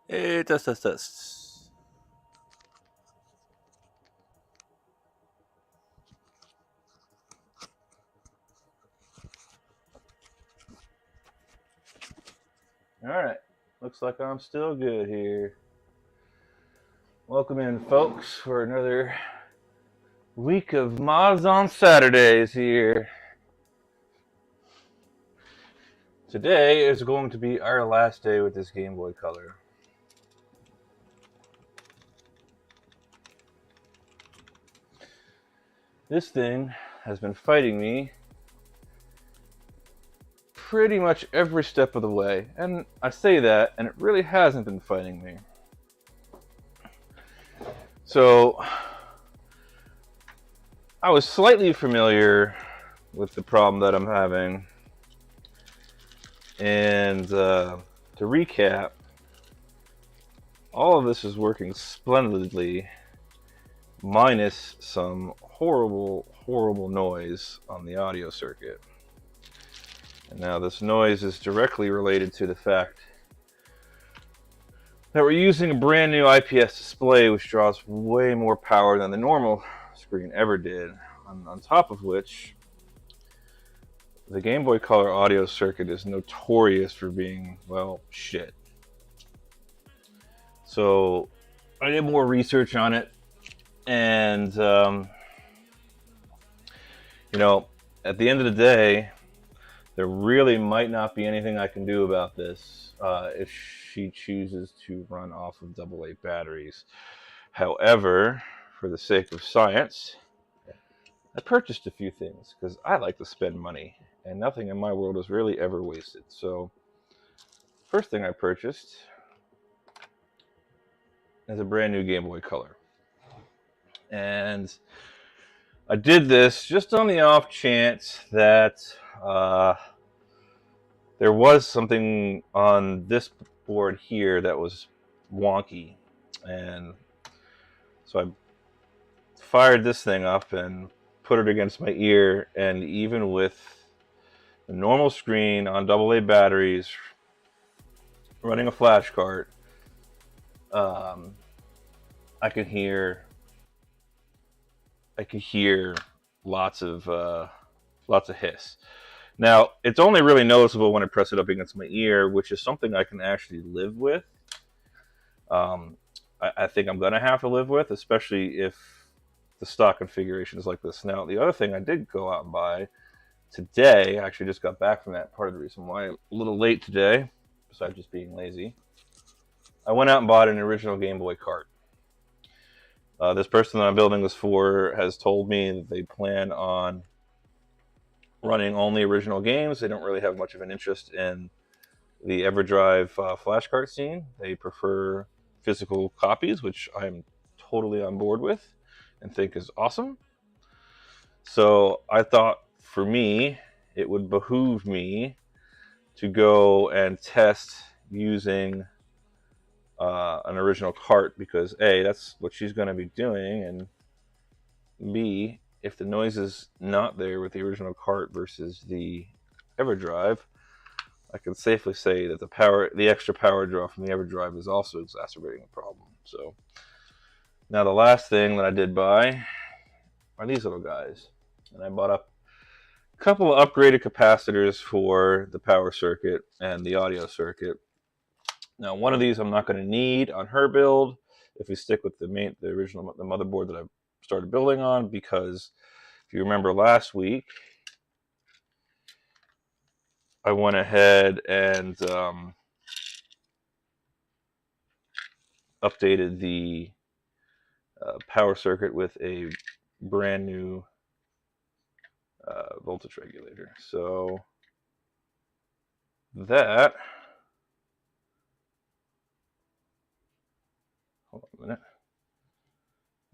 Hey, test, test, test. All right. Looks like I'm still good here. Welcome in, folks, for another week of Mods on Saturdays here. Today is going to be our last day with this Game Boy Color. This thing has been fighting me pretty much every step of the way. And I say that, and it really hasn't been fighting me. So, I was slightly familiar with the problem that I'm having. And to recap, all of this is working splendidly, minus some horrible, horrible noise on the audio circuit. And now this noise is directly related to the fact that we're using a brand new IPS display, which draws way more power than the normal screen ever did. On top of which, the Game Boy Color audio circuit is notorious for being, well, shit. So I did more research on it, and you know, at the end of the day, there really might not be anything I can do about this if she chooses to run off of AA batteries. However, for the sake of science, I purchased a few things because I like to spend money, and nothing in my world is really ever wasted. So, first thing I purchased is a brand new Game Boy Color. And I did this just on the off chance that there was something on this board here that was wonky. And so I fired this thing up and put it against my ear, and even with the normal screen on AA batteries running a flash cart, I could hear lots of hiss. Now, it's only really noticeable when I press it up against my ear, which is something I can actually live with. I think I'm going to have to live with, especially if the stock configuration is like this. Now, the other thing I did go out and buy today, I actually just got back from that, part of the reason why I'm a little late today, besides just being lazy, I went out and bought an original Game Boy cart. This person that I'm building this for has told me that they plan on running only original games. They don't really have much of an interest in the EverDrive flashcart scene. They prefer physical copies, which I'm totally on board with and think is awesome. So I thought, for me, it would behoove me to go and test using an original cart, because A, that's what she's going to be doing, and B, if the noise is not there with the original cart versus the EverDrive, I can safely say that the extra power draw from the EverDrive is also exacerbating the problem. So now the last thing that I did buy are these little guys, and I bought up a couple of upgraded capacitors for the power circuit and the audio circuit. Now, one of these I'm not going to need on her build if we stick with the motherboard that I started building on, because if you remember last week, I went ahead and updated the power circuit with a brand new voltage regulator. So that, hold on a minute.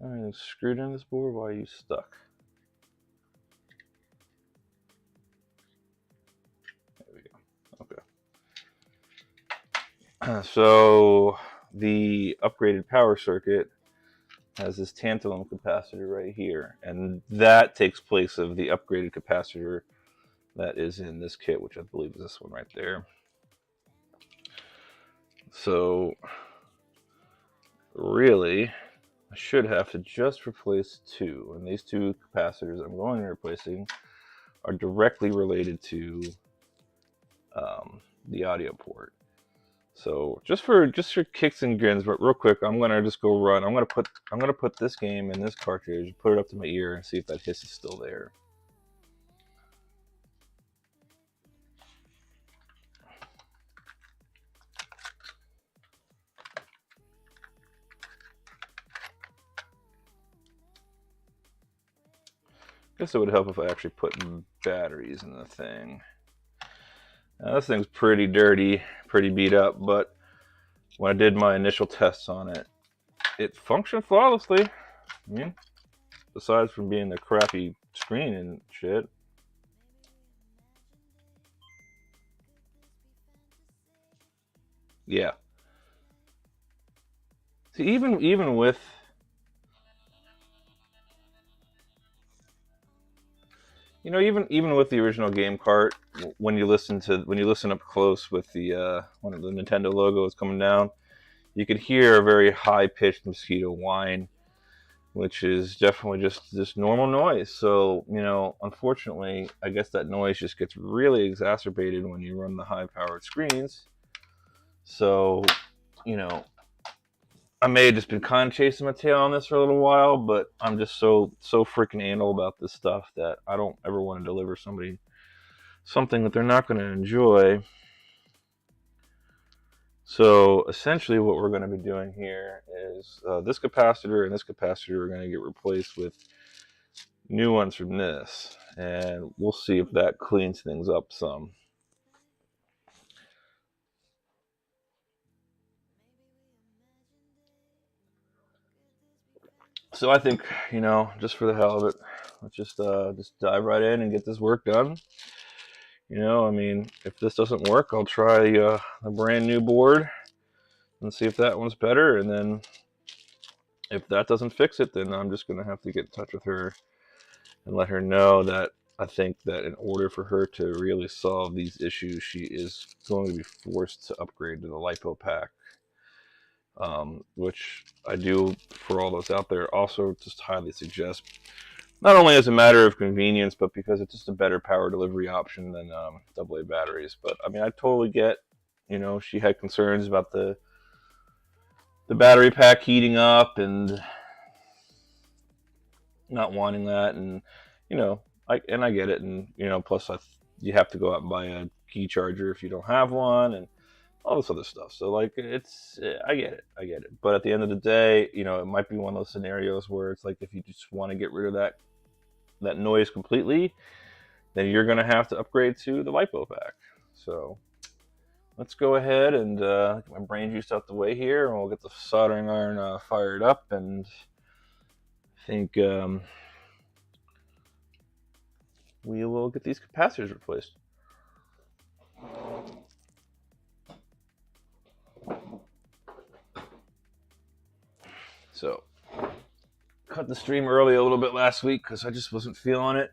Everything screwed in this board. Why are you stuck? There we go. Okay. So the upgraded power circuit has this tantalum capacitor right here, and that takes place of the upgraded capacitor that is in this kit, which I believe is this one right there. So really, I should have to just replace two, and these two capacitors I'm going to be replacing are directly related to the audio port. So just for kicks and grins, but real quick, I'm gonna just go run. I'm gonna put this game in this cartridge, put it up to my ear, and see if that hiss is still there. Guess it would help if I actually put batteries in the thing. Now, this thing's pretty dirty, pretty beat up, but when I did my initial tests on it, it functioned flawlessly. I mean, aside from being the crappy screen and shit. Yeah. See, even with even with the original game cart, when you listen up close with the when the Nintendo logo is coming down, you could hear a very high pitched mosquito whine, which is definitely just normal noise. So unfortunately, I guess that noise just gets really exacerbated when you run the high powered screens. So I may have just been kind of chasing my tail on this for a little while, but I'm just so freaking anal about this stuff that I don't ever want to deliver somebody something that they're not going to enjoy. So essentially what we're going to be doing here is this capacitor and this capacitor are going to get replaced with new ones from this, and we'll see if that cleans things up some. So I think, just for the hell of it, let's just dive right in and get this work done. I mean, if this doesn't work, I'll try a brand new board and see if that one's better. And then if that doesn't fix it, then I'm just going to have to get in touch with her and let her know that I think that in order for her to really solve these issues, she is going to be forced to upgrade to the LiPo pack. Which I do, for all those out there, also just highly suggest, not only as a matter of convenience, but because it's just a better power delivery option than AA batteries. But I mean, I totally get, she had concerns about the battery pack heating up and not wanting that, and I get it, and plus you have to go out and buy a key charger if you don't have one, and all this other stuff. So I get it. But at the end of the day, it might be one of those scenarios where it's like, if you just want to get rid of that noise completely, then you're going to have to upgrade to the LiPo pack. So let's go ahead and get my brain juice out the way here, and we'll get the soldering iron fired up, and I think we will get these capacitors replaced. So, cut the stream early a little bit last week because I just wasn't feeling it.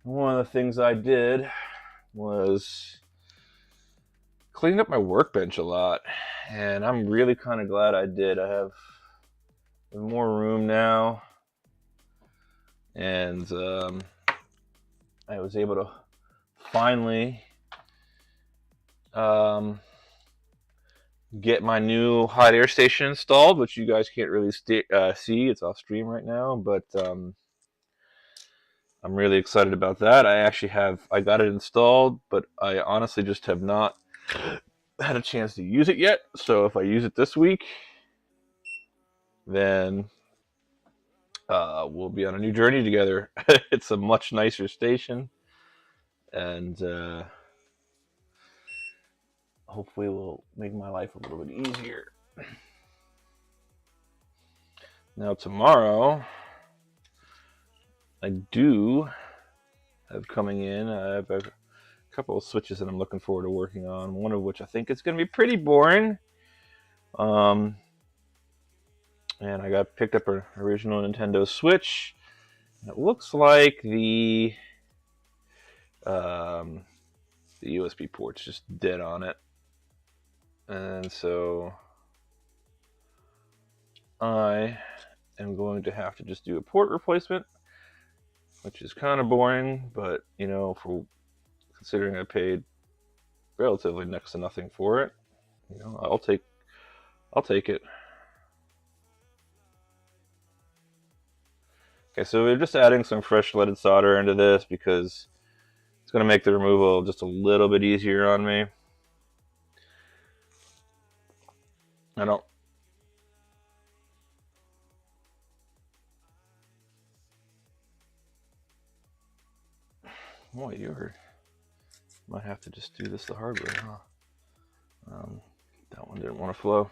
One of the things I did was clean up my workbench a lot, and I'm really kind of glad I did. I have more room now, and I was able to finally get my new hot air station installed, which you guys can't really see. It's off stream right now, but I'm really excited about that. I got it installed, but I honestly just have not had a chance to use it yet. So if I use it this week, then we'll be on a new journey together. It's a much nicer station, and hopefully will make my life a little bit easier. Now tomorrow, I do have coming in, I have a couple of switches that I'm looking forward to working on, one of which I think is going to be pretty boring. And I picked up an original Nintendo Switch. It looks like the USB port's just dead on it. And so I am going to have to just do a port replacement, which is kind of boring, but you know, for considering I paid relatively next to nothing for it, you know, I'll take it. Okay, so we're just adding some fresh leaded solder into this because it's going to make the removal just a little bit easier on me. I don't. Boy, you might have to just do this the hard way, huh? That one didn't want to flow.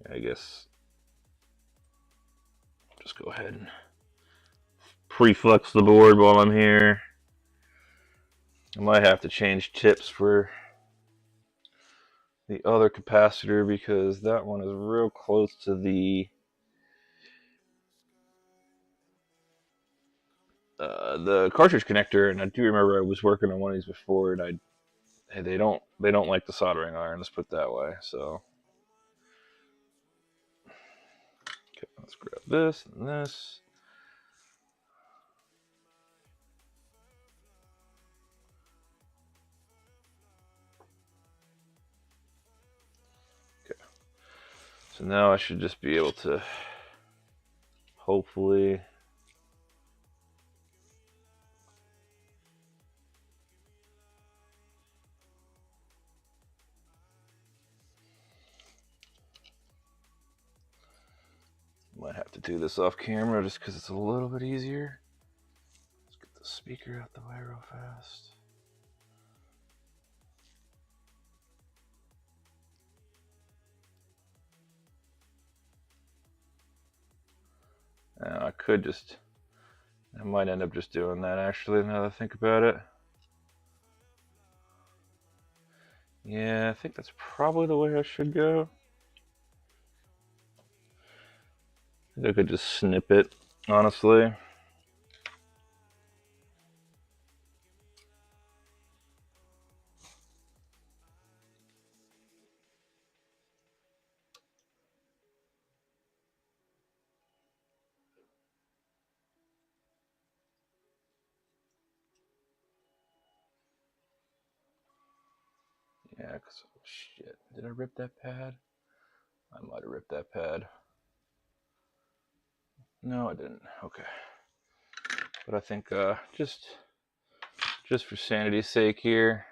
Yeah, I guess just go ahead and pre-flux the board while I'm here. I might have to change tips for the other capacitor because that one is real close to the cartridge connector, and I do remember I was working on one of these before, and they don't like the soldering iron. Let's put it that way. So, okay, let's grab this and this. Okay, so now I should just be able to hopefully. Might have to do this off camera just because it's a little bit easier. Let's get the speaker out the way real fast. Now, I might end up just doing that actually now that I think about it. Yeah, I think that's probably the way I should go. I think I could just snip it, honestly. Yeah, because, oh shit, did I rip that pad? I might have ripped that pad. No, I didn't. Okay. But I think just for sanity's sake here,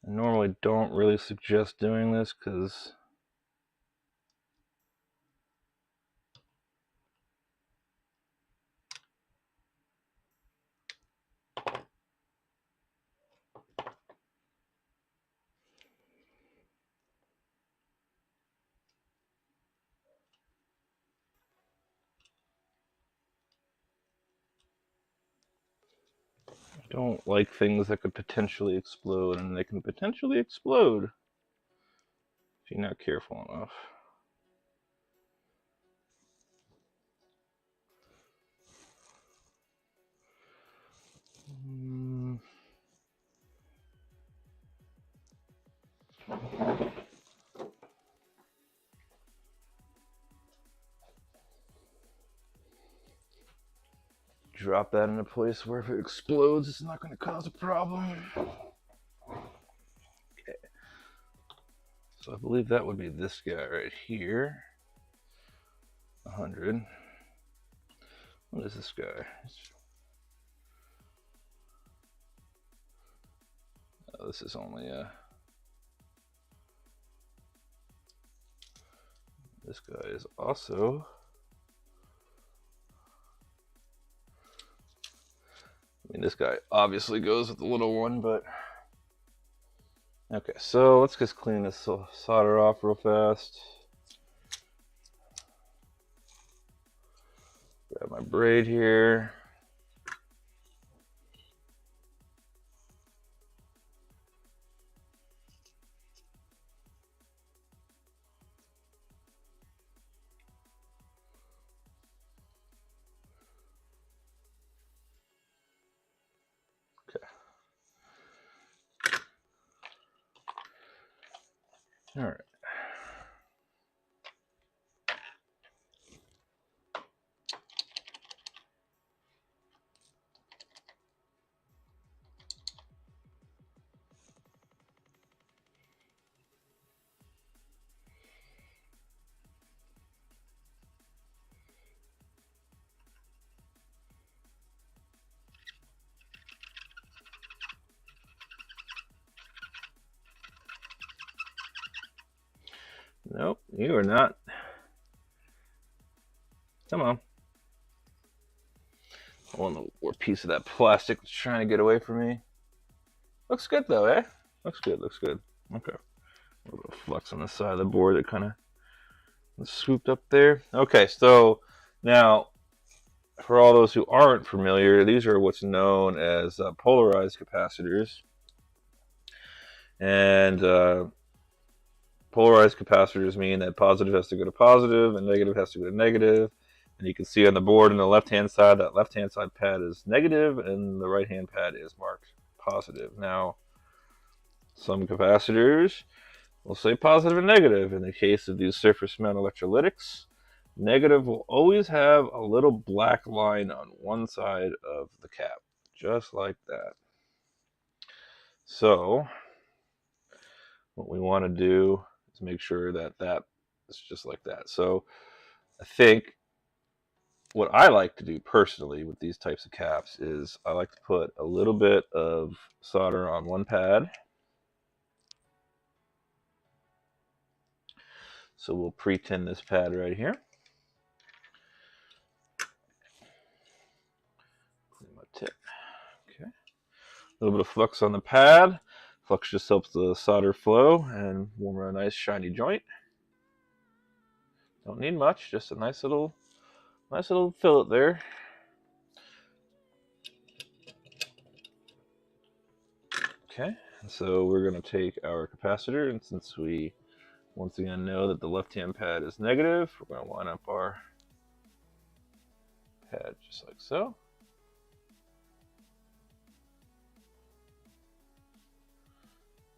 I normally don't really suggest doing this because I don't like things that could potentially explode, and they can potentially explode if you're not careful enough. Drop that in a place where if it explodes, it's not going to cause a problem. Okay. So I believe that would be this guy right here. 100. What is this guy? Oh, this is only a. This guy is also. I mean, this guy obviously goes with the little one, but. Okay, so let's just clean this solder off real fast. Grab my braid here. All right. Nope, you are not. Come on. I want a piece of that plastic that's trying to get away from me. Looks good though, eh? Looks good, looks good. Okay. A little flux on the side of the board that kind of swooped up there. Okay, so now for all those who aren't familiar, these are what's known as polarized capacitors. And polarized capacitors mean that positive has to go to positive and negative has to go to negative. And you can see on the board on the left-hand side, that left-hand side pad is negative and the right-hand pad is marked positive. Now, some capacitors will say positive and negative. In the case of these surface mount electrolytics, negative will always have a little black line on one side of the cap, just like that. So, what we want to do is make sure that that is just like that. So, I think what I like to do personally with these types of caps is I like to put a little bit of solder on one pad. So we'll pre-tin this pad right here. Clean my tip. Okay. A little bit of flux on the pad. Flux just helps the solder flow and warm a nice shiny joint. Don't need much, just a nice little fillet there. Okay, and so we're going to take our capacitor, and since we once again know that the left-hand pad is negative, we're going to line up our pad just like so.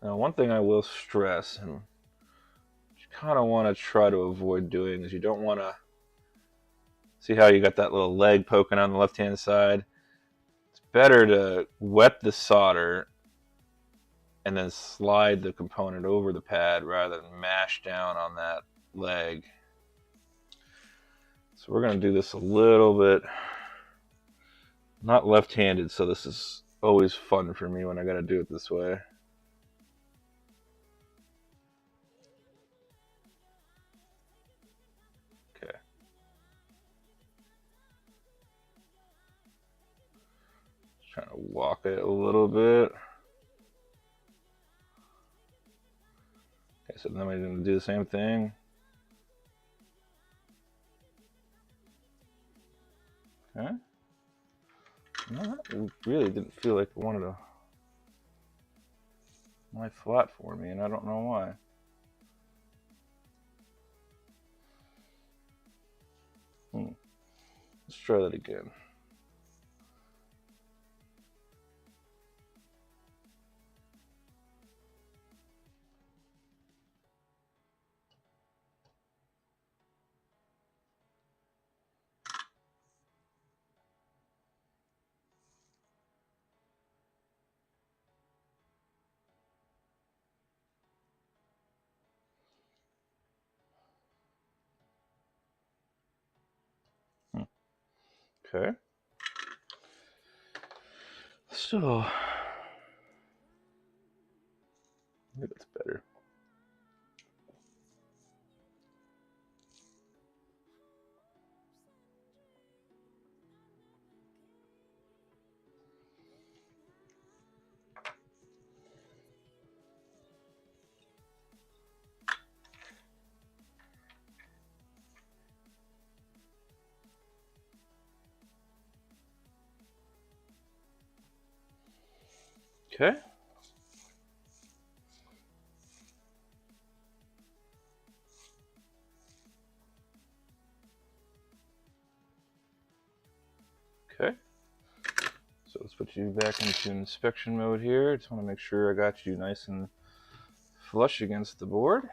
Now, one thing I will stress, and you kind of want to try to avoid doing, is you don't want to see how you got that little leg poking on the left-hand side. It's better to wet the solder and then slide the component over the pad rather than mash down on that leg. So we're going to do this a little bit, not left-handed, so this is always fun for me when I got to do it this way. Okay. Just trying to walk it a little bit. Okay, so then we're going to do the same thing. Okay. No, that really didn't feel like it wanted to lie flat for me, and I don't know why. Let's try that again. Okay. So, maybe that's better. Okay. Okay. So let's put you back into inspection mode here. Just want to make sure I got you nice and flush against the board.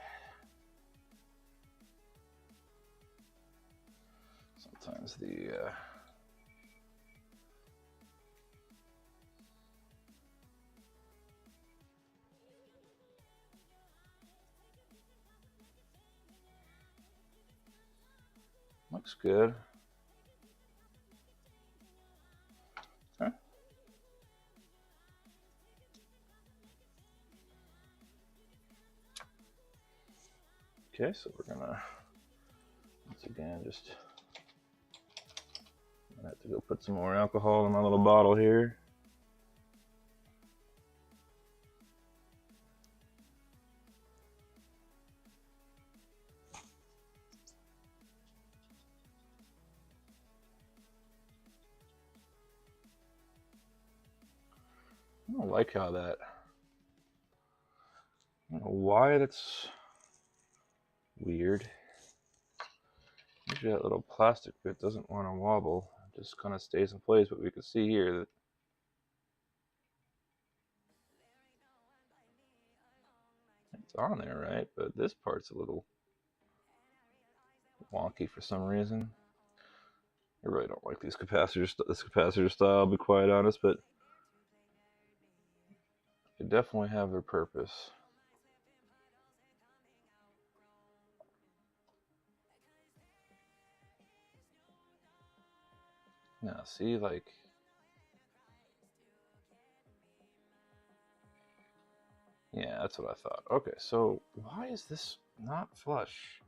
looks good. Huh. Okay, so we're gonna once again just I have to go put some more alcohol in my little bottle here. I don't like how that. I don't know why that's weird. Usually that little plastic bit doesn't want to wobble. It just kind of stays in place, but we can see here that it's on there, right? But this part's a little wonky for some reason. I really don't like these capacitors, this capacitor style, I'll be quite honest, but they definitely have their purpose. Now, see, like, yeah, that's what I thought. Okay, so why is this not flush?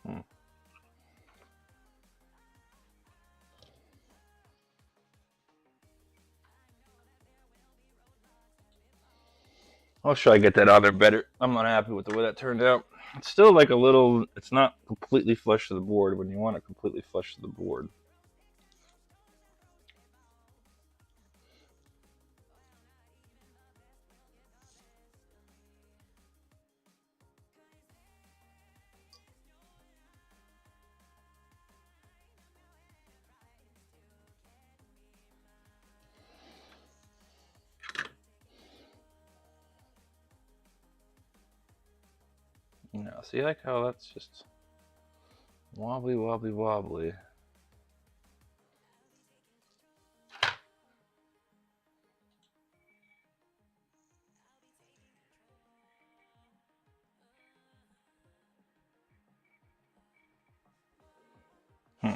Hmm. I'll try to get that on there better. I'm not happy with the way that turned out. It's still like a little, it's not completely flush to the board when you want it completely flush to the board. You know, see like how that's just wobbly, wobbly, wobbly. Hmm.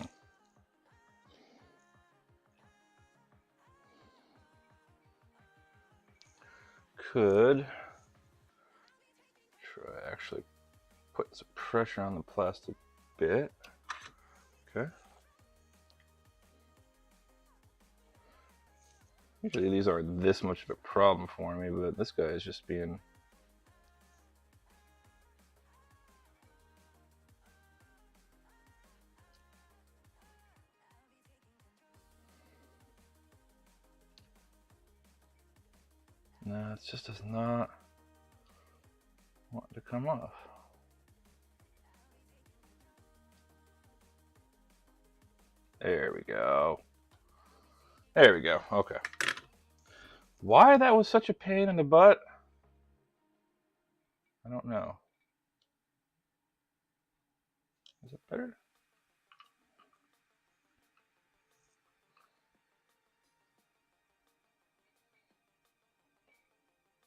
Could try actually put some pressure on the plastic bit. Okay. Usually these aren't this much of a problem for me, but this guy is just being... No, it just does not want to come off. There we go. There we go. Okay. Why that was such a pain in the butt, I don't know. Is it better?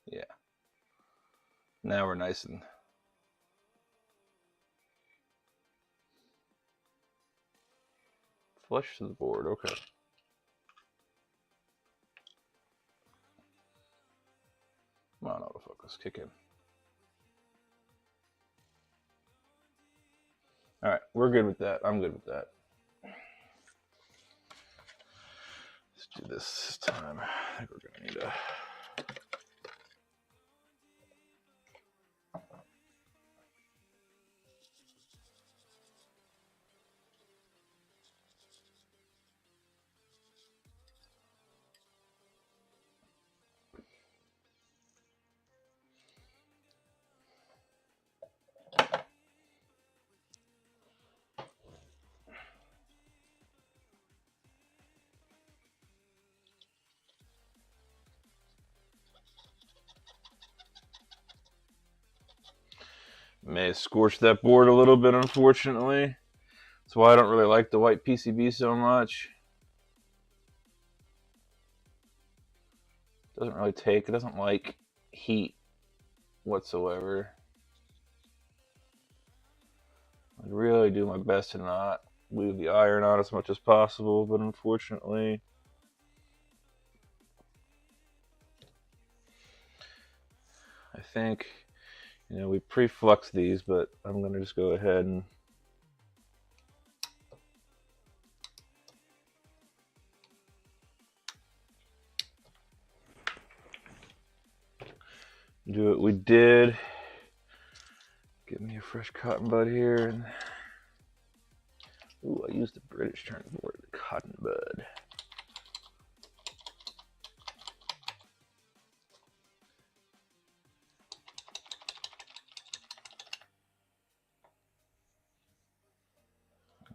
Yeah. Now we're nice and flush to the board. Okay. Come on, autofocus, kick in. All right, we're good with that. I'm good with that. Let's do this time. I think we're gonna need a... May have scorched that board a little bit, unfortunately. That's why I don't really like the white PCB so much. It doesn't like heat whatsoever. I really do my best to not leave the iron on as much as possible, but unfortunately, I think, we pre-flux these, but I'm going to just go ahead and do what we did. Get me a fresh cotton bud here. Ooh, I used the British term for it, cotton bud.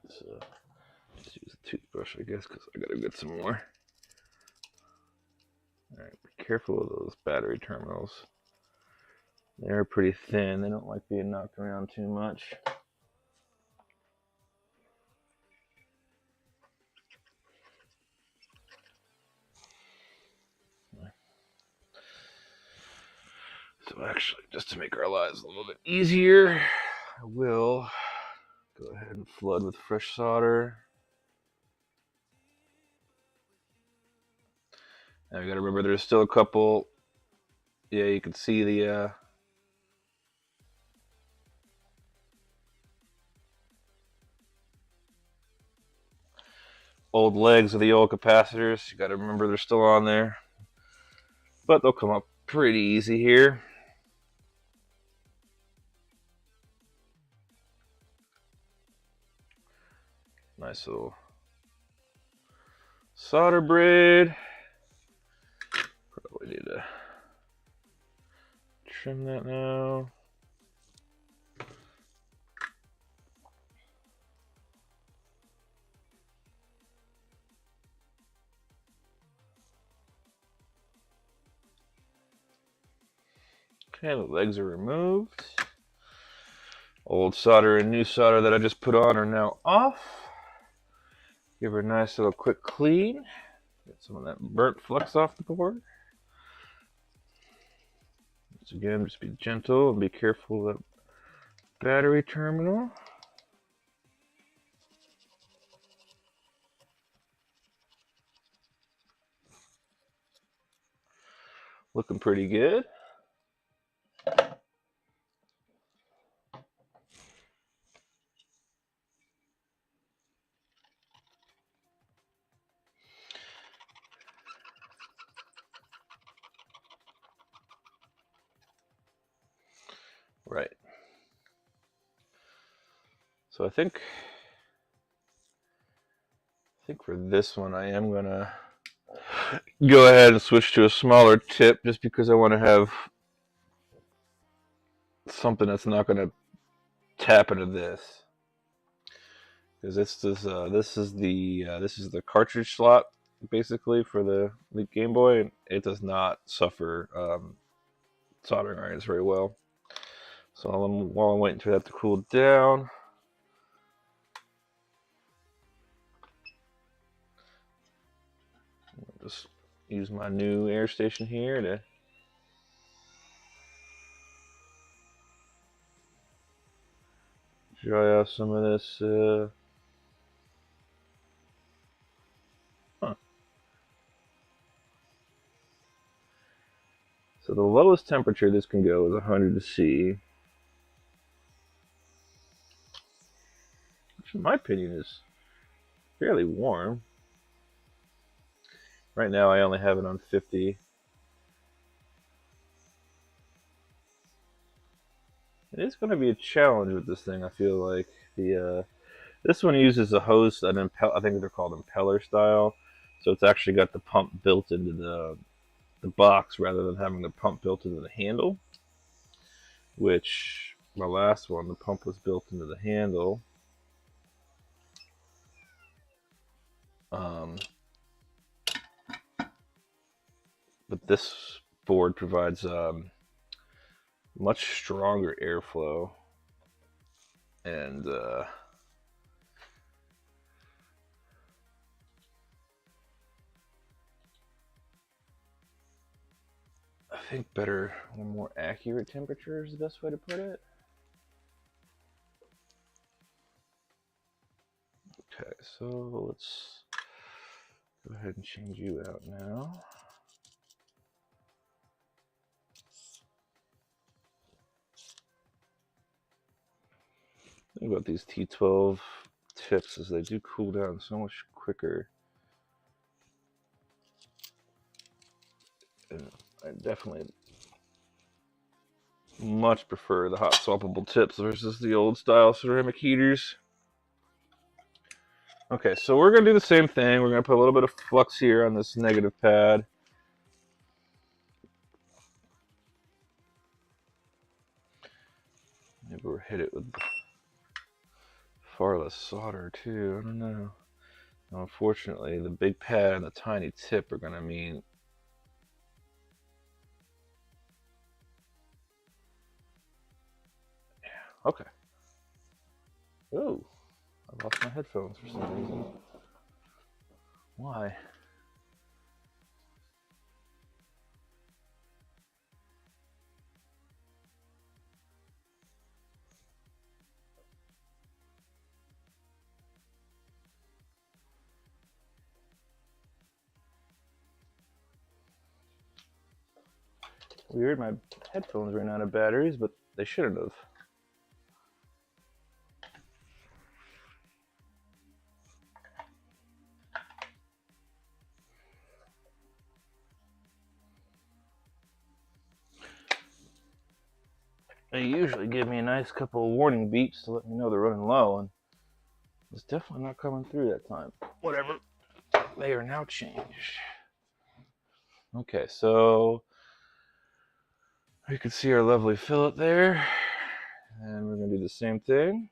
So let's use a toothbrush, I guess, because I gotta get some more. Alright, be careful of those battery terminals. They're pretty thin, they don't like being knocked around too much. So actually, just to make our lives a little bit easier, I will go ahead and flood with fresh solder. Now you gotta remember there's still a couple, yeah, you can see the old legs of the old capacitors. You gotta remember they're still on there, but they'll come up pretty easy here. Nice little solder braid. Probably need to trim that now. Okay, the legs are removed. Old solder and new solder that I just put on are now off. Give her a nice little quick clean. Get some of that burnt flux off the board. Once again, just be gentle and be careful of that battery terminal. Looking pretty good. Right. So I think for this one I am gonna go ahead and switch to a smaller tip just because I want to have something that's not gonna tap into this. Because this is the cartridge slot basically for the Game Boy, and it does not suffer soldering irons very well. So while I'm waiting for that to cool down, I'll just use my new air station here to dry off some of this. So the lowest temperature this can go is 100 C, which in my opinion is fairly warm. Right now I only have it on 50. It is going to be a challenge with this thing, I feel like. This one uses a hose, I think they're called impeller style. So it's actually got the pump built into the box rather than having the pump built into the handle. Which, my last one, the pump was built into the handle. But this board provides much stronger airflow. And I think better or more accurate temperature is the best way to put it. Okay, so let's go ahead and change you out now. The thing about these T12 tips is they do cool down so much quicker. And I definitely much prefer the hot swappable tips versus the old style ceramic heaters. Okay, so we're going to do the same thing. We're going to put a little bit of flux here on this negative pad. Maybe we'll hit it with far less solder too. I don't know. Now, unfortunately, the big pad and the tiny tip are going to mean okay. Ooh, I lost my headphones for some reason. Why? Weird, my headphones ran out of batteries, but they shouldn't have. They usually give me a nice couple of warning beeps to let me know they're running low, and it's definitely not coming through that time. Whatever. They are now changed. Okay, so you can see our lovely fillet there, and we're going to do the same thing.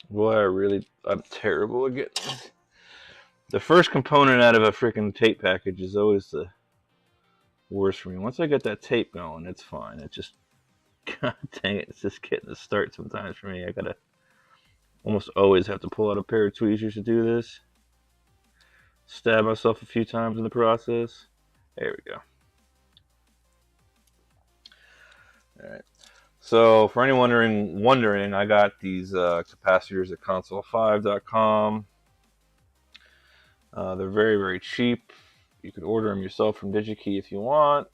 Boy, I'm terrible at getting the first component out of a freaking tape package is always the worst for me. Once I get that tape going, it's fine. It just, god dang it, it's just getting to start sometimes for me. I gotta almost always have to pull out a pair of tweezers to do this. Stab myself a few times in the process. There we go. Alright. So for anyone wondering, I got these capacitors at console5.com. They're very, very cheap. You could order them yourself from DigiKey if you want,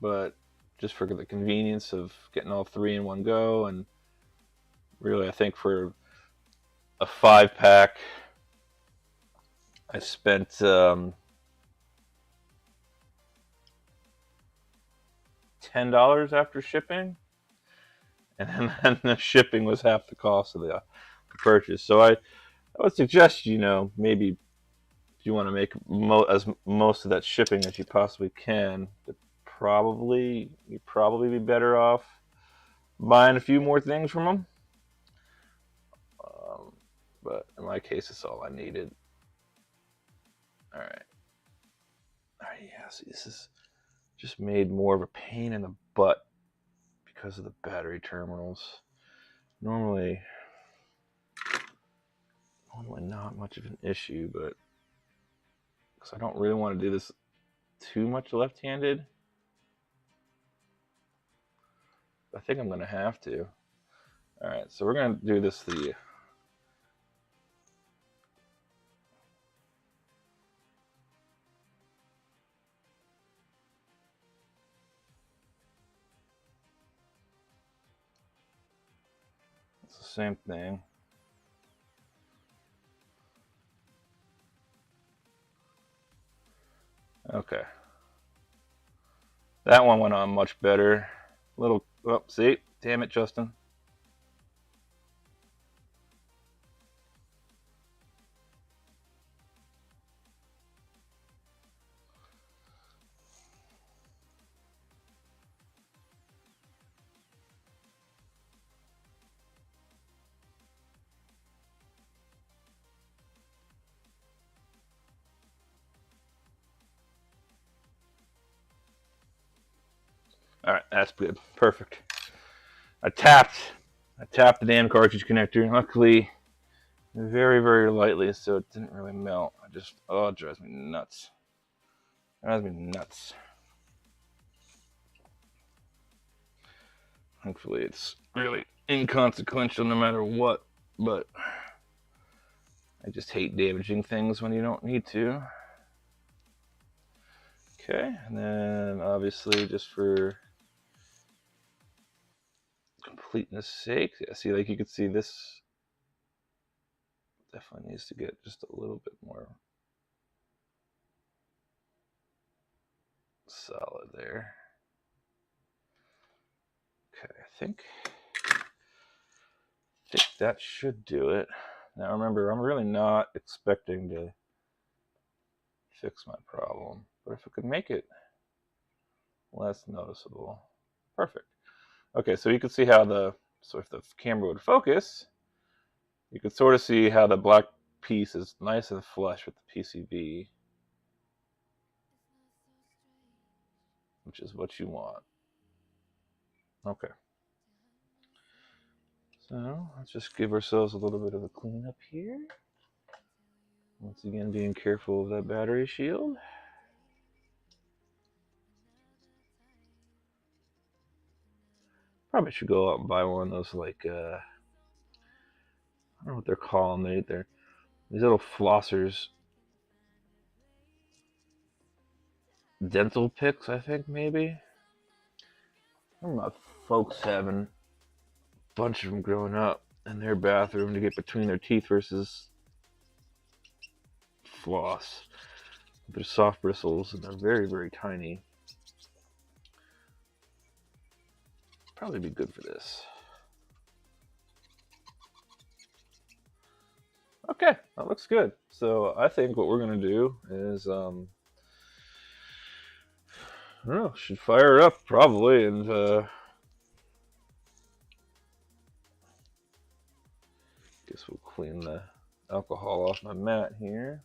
but just for the convenience of getting all three in one go, and really I think for a 5-pack, I spent $10 after shipping, and then the shipping was half the cost of the purchase. So I would suggest, maybe if you want to make most of that shipping as you possibly can, you'd probably be better off buying a few more things from them. But in my case, it's all I needed. All right, yeah, see, this is just made more of a pain in the butt because of the battery terminals. Normally not much of an issue, but because I don't really want to do this too much left-handed, I think I'm going to have to. All right, so we're going to do this it's the same thing. Okay. That one went on much better. See? Damn it, Justin. All right, that's good. Perfect. I tapped the damn cartridge connector. Luckily, very, very lightly, so it didn't really melt. Oh, it drives me nuts. Hopefully it's really inconsequential no matter what, but I just hate damaging things when you don't need to. Okay, and then obviously just for completeness sake, see, like you can see this definitely needs to get just a little bit more solid there. Okay, I think that should do it. Now remember, I'm really not expecting to fix my problem, but if I could make it less noticeable. Perfect. Okay, so you can see how so if the camera would focus, you can sort of see how the black piece is nice and flush with the PCB, which is what you want. Okay. So let's just give ourselves a little bit of a cleanup here. Once again, being careful of that battery shield. Probably should go out and buy one of those, like, I don't know what they're calling. They're these little flossers. Dental picks, I think, maybe. I remember my folks having a bunch of them growing up in their bathroom to get between their teeth versus floss. They're soft bristles and they're very, very tiny. Probably be good for this. Okay, that looks good. So I think what we're gonna do is, I don't know, should fire it up probably, and guess we'll clean the alcohol off my mat here.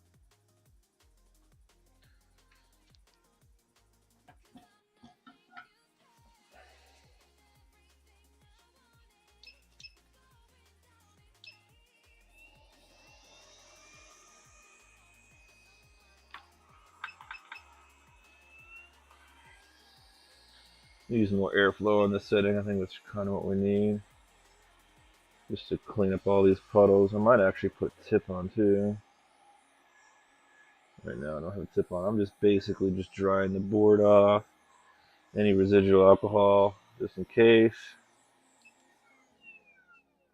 Use more airflow in this setting. I think that's kind of what we need. Just to clean up all these puddles. I might actually put tip on too. Right now I don't have a tip on. I'm just basically just drying the board off. Any residual alcohol, just in case.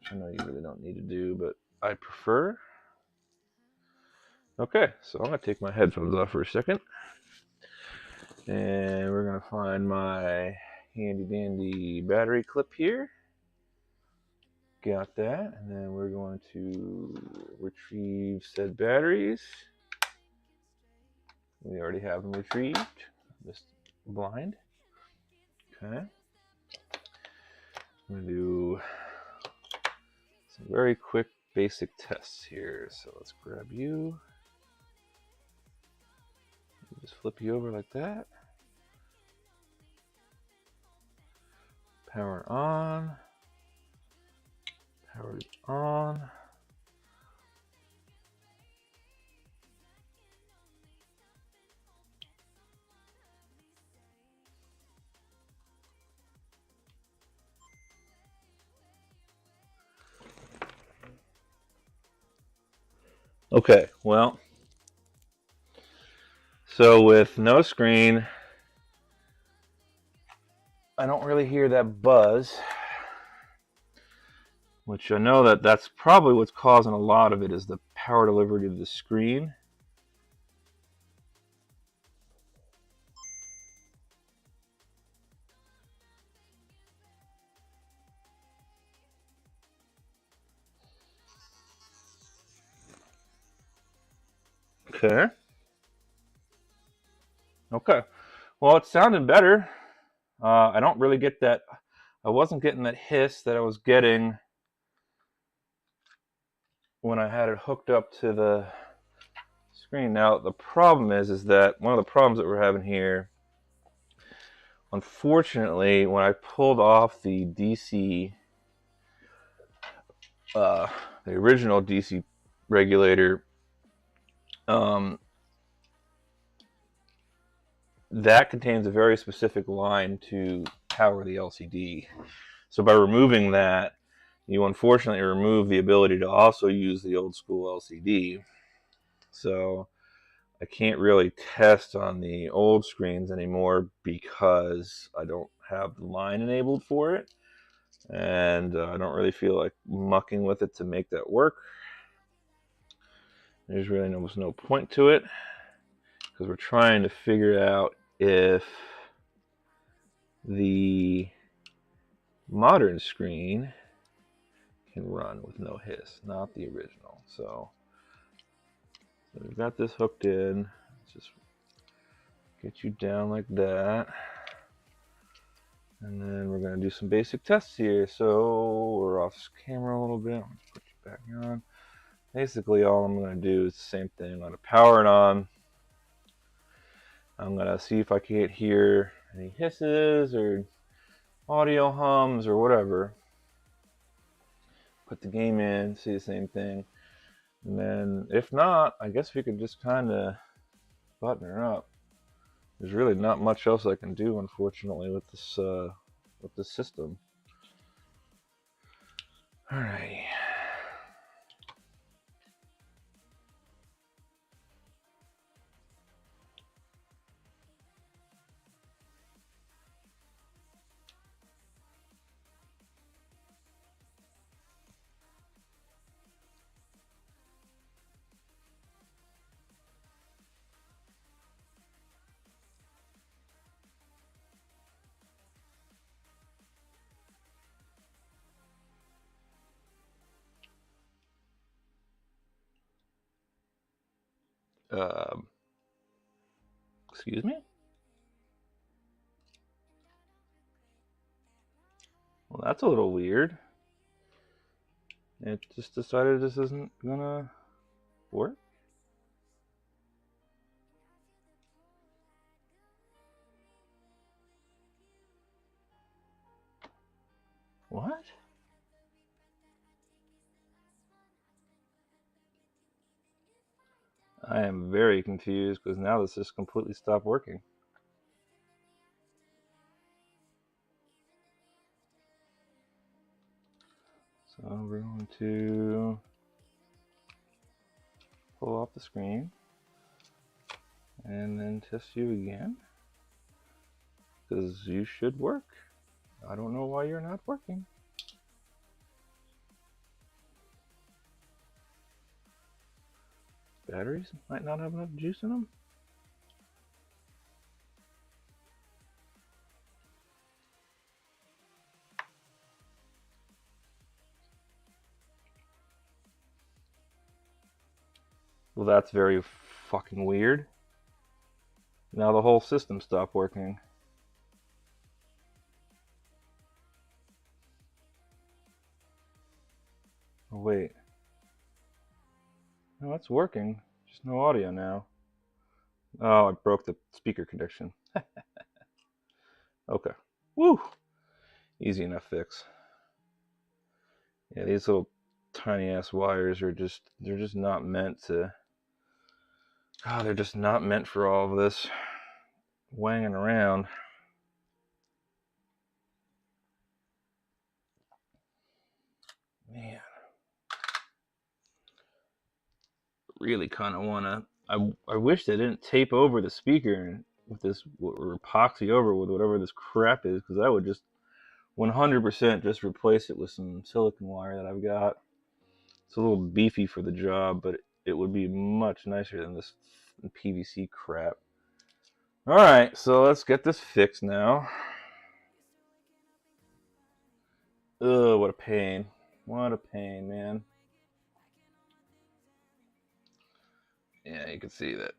Which I know you really don't need to do, but I prefer. Okay, so I'm going to take my headphones off for a second. And we're going to find my handy dandy battery clip here. Got that. And then we're going to retrieve said batteries. We already have them retrieved. Just blind. Okay. I'm going to do some very quick basic tests here. So let's grab you. Just flip you over like that. Power on. Power on. Okay, well, so with no screen, I don't really hear that buzz, which I know that's probably what's causing a lot of it is the power delivery to the screen. Okay. Okay. Well, it's sounding better. I don't really get that. I wasn't getting that hiss that I was getting when I had it hooked up to the screen. Now, the problem is that one of the problems that we're having here, unfortunately, when I pulled off the DC, the original DC regulator, um, that contains a very specific line to power the LCD. So by removing that, you unfortunately remove the ability to also use the old school LCD. So I can't really test on the old screens anymore because I don't have the line enabled for it. And I don't really feel like mucking with it to make that work. There's really almost no point to it because we're trying to figure out if the modern screen can run with no hiss, not the original. So we've got this hooked in. Let's just get you down like that. And then we're going to do some basic tests here. So we're off camera a little bit. I'll put you back on. Basically, all I'm going to do is the same thing. I'm going to power it on. I'm going to see if I can't hear any hisses or audio hums or whatever. Put the game in, see the same thing. And then if not, I guess we could just kind of button her up. There's really not much else I can do, unfortunately, with this system. Alrighty. Excuse me? Well, that's a little weird. It just decided this isn't gonna work. What? I am very confused because now this just completely stopped working. So we're going to pull off the screen and then test you again because you should work. I don't know why you're not working. Batteries might not have enough juice in them. Well, that's very fucking weird. Now the whole system stopped working. Oh, wait. No, it's working. Just no audio now. Oh, I broke the speaker connection. Okay. Woo! Easy enough fix. Yeah, these little tiny ass wires are they're just not meant to. Oh, they're just not meant for all of this wanging around. Man. Really kind of want to. I wish they didn't tape over the speaker with this, or epoxy over with whatever this crap is, because I would just 100% just replace it with some silicone wire that I've got. It's a little beefy for the job, but it would be much nicer than this PVC crap. Alright, so let's get this fixed now. Ugh, what a pain. What a pain, man. Yeah, you can see that.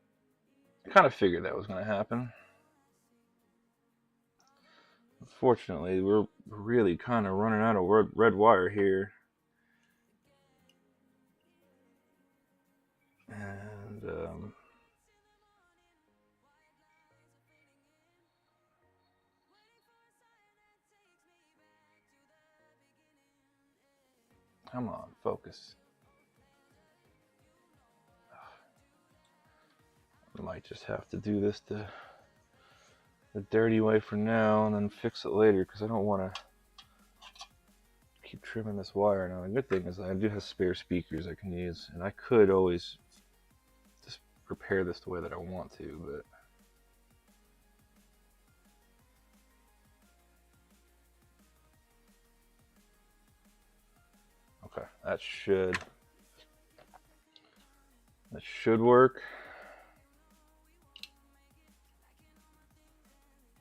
I kind of figured that was going to happen. Unfortunately, we're really kind of running out of red wire here. And, Come on, focus. I might just have to do this the dirty way for now and then fix it later, because I don't want to keep trimming this wire. Now the good thing is I do have spare speakers I can use, and I could always just prepare this the way that I want to, but okay, that should work.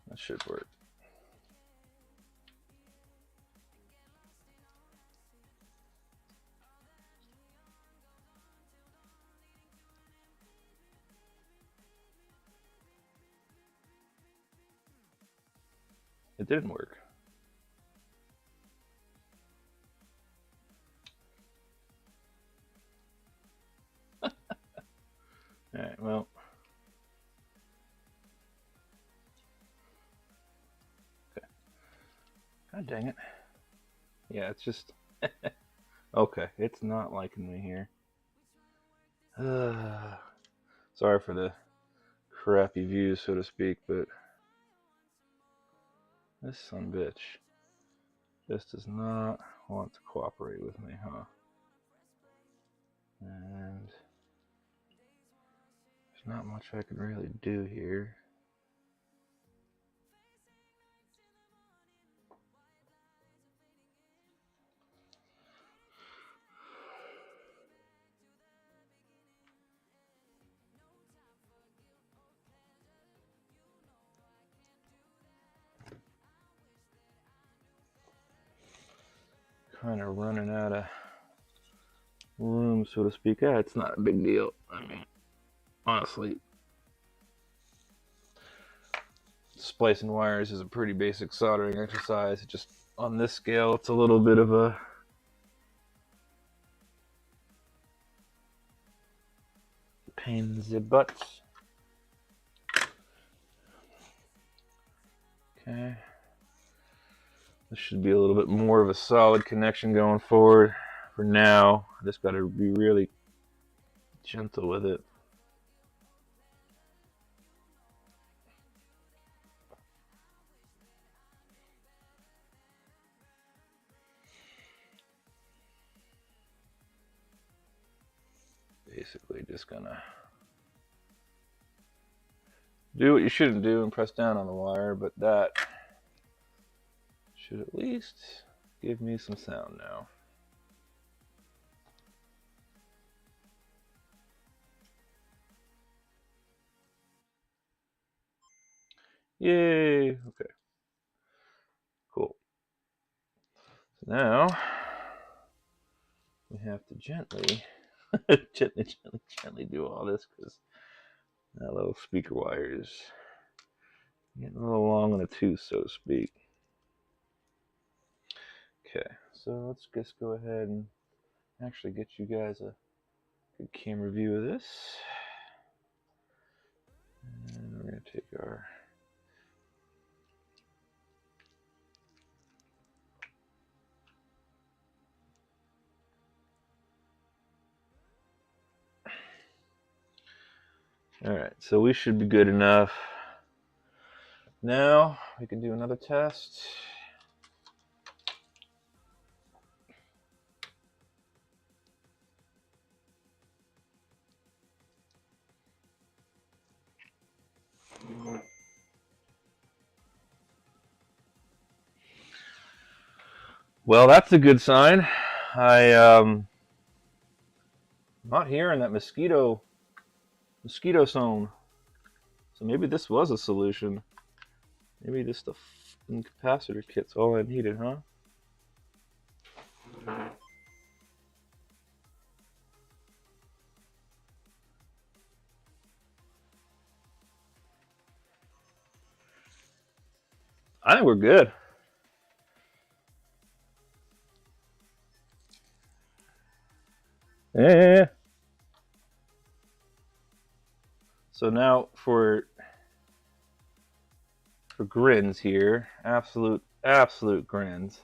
That should work. It didn't work. Alright, well. Okay. God dang it. Yeah, it's just... okay, it's not liking me here. Sorry for the crappy views, so to speak, but this sumbitch just does not want to cooperate with me, huh? And there's not much I can really do here. Kind of running out of room, so to speak. Yeah, it's not a big deal. I mean, honestly, splicing wires is a pretty basic soldering exercise. It just, on this scale, it's a little bit of a pain in the butt. Okay. This should be a little bit more of a solid connection going forward. For now, I just got to be really gentle with it. Basically just gonna do what you shouldn't do and press down on the wire, but that should at least give me some sound now. Yay! Okay. Cool. So now we have to gently, gently do all this, because that little speaker wire is getting a little long in the tooth, so to speak. Okay, so let's just go ahead and actually get you guys a good camera view of this. And we're going to take our alright, so we should be good enough. Now we can do another test. Well, that's a good sign. I'm not hearing that mosquito zone. So maybe this was a solution. Maybe just the capacitor kit's all I needed, huh? I think we're good. Yeah. So now for grins here, absolute grins.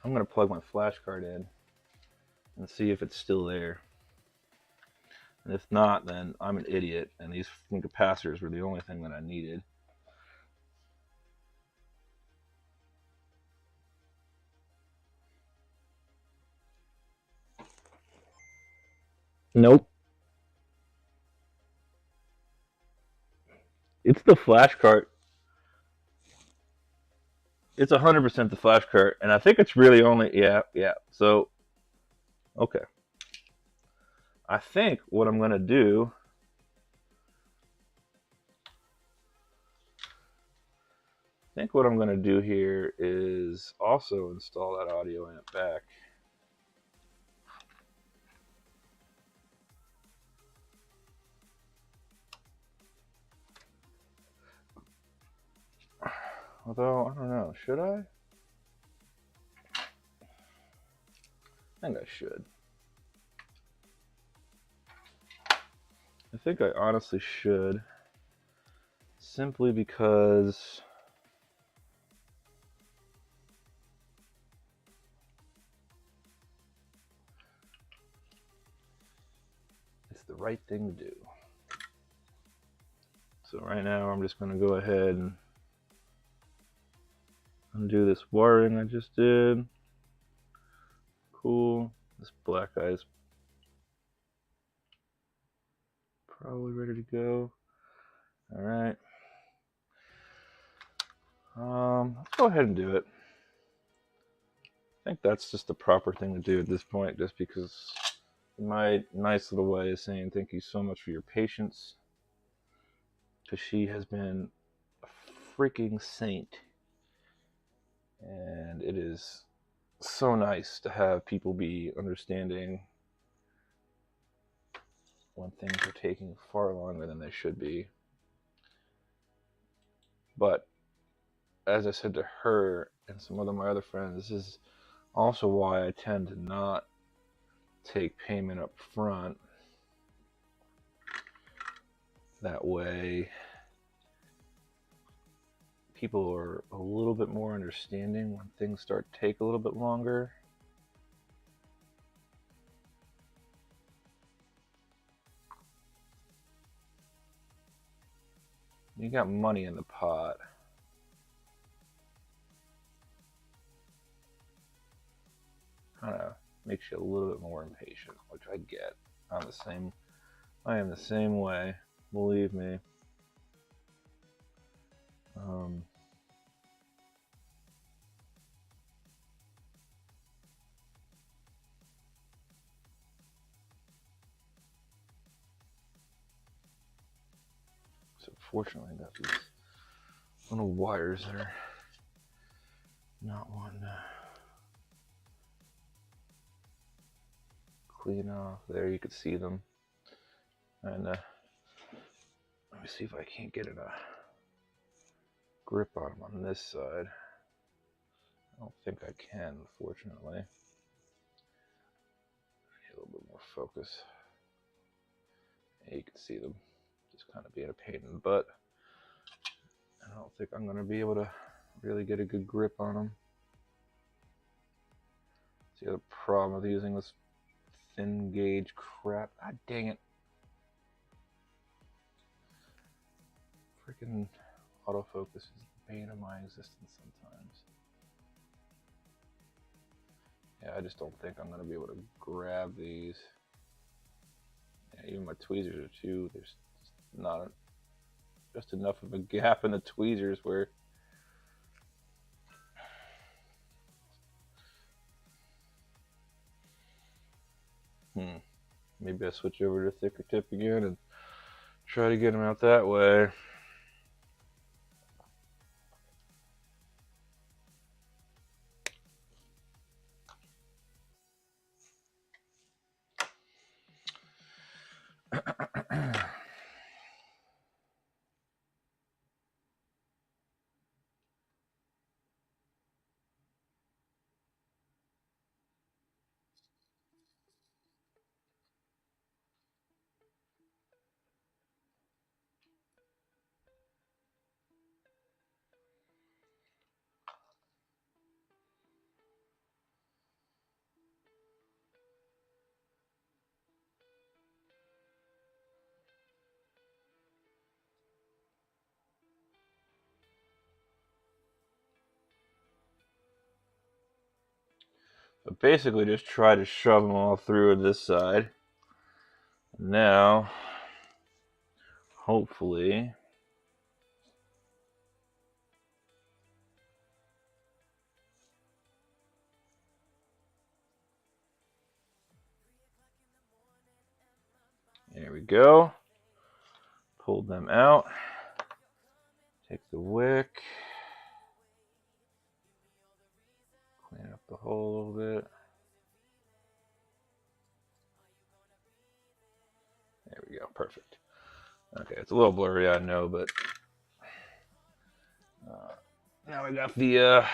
I'm going to plug my flash card in and see if it's still there. And if not, then I'm an idiot, and these capacitors were the only thing that I needed. Nope. It's the flash card. It's 100% the flash card, and I think it's really only, yeah. So, okay. I think what I'm going to do, here is also install that audio amp back. Although, I don't know, should I? I think I should. I think I honestly should. Simply because it's the right thing to do. So right now I'm just going to go ahead and undo this wiring I just did. Cool. This black eye's probably ready to go. Alright. Let's go ahead and do it. I think that's just the proper thing to do at this point, just because my nice little way is saying thank you so much for your patience, because she has been a freaking saint, and it is so nice to have people be understanding when things are taking far longer than they should be. But as I said to her and some of my other friends, this is also why I tend to not take payment up front. That way people are a little bit more understanding when things start to take a little bit longer. You got money in the pot. Kind of makes you a little bit more impatient, which I get. I am the same way, believe me. So fortunately I got these little wires that are not wanting to clean off. There you could see them. And let me see if I can't get a grip on them on this side. I don't think I can, unfortunately. Need a little bit more focus. Yeah, you can see them just kind of being a pain in the butt. I don't think I'm going to be able to really get a good grip on them. That's the other problem with using this thin gauge crap. God dang it. Freaking autofocus is the bane of my existence sometimes. Yeah, I just don't think I'm going to be able to grab these. Yeah, even my tweezers are too. There's not just enough of a gap in the tweezers where maybe I switch over to thicker tip again and try to get them out that way. But basically just try to shove them all through this side. Now, hopefully, there we go. Pulled them out. Take the wick. Clean up the hole a little bit. There we go, perfect. Okay, it's a little blurry, I know, but now we got the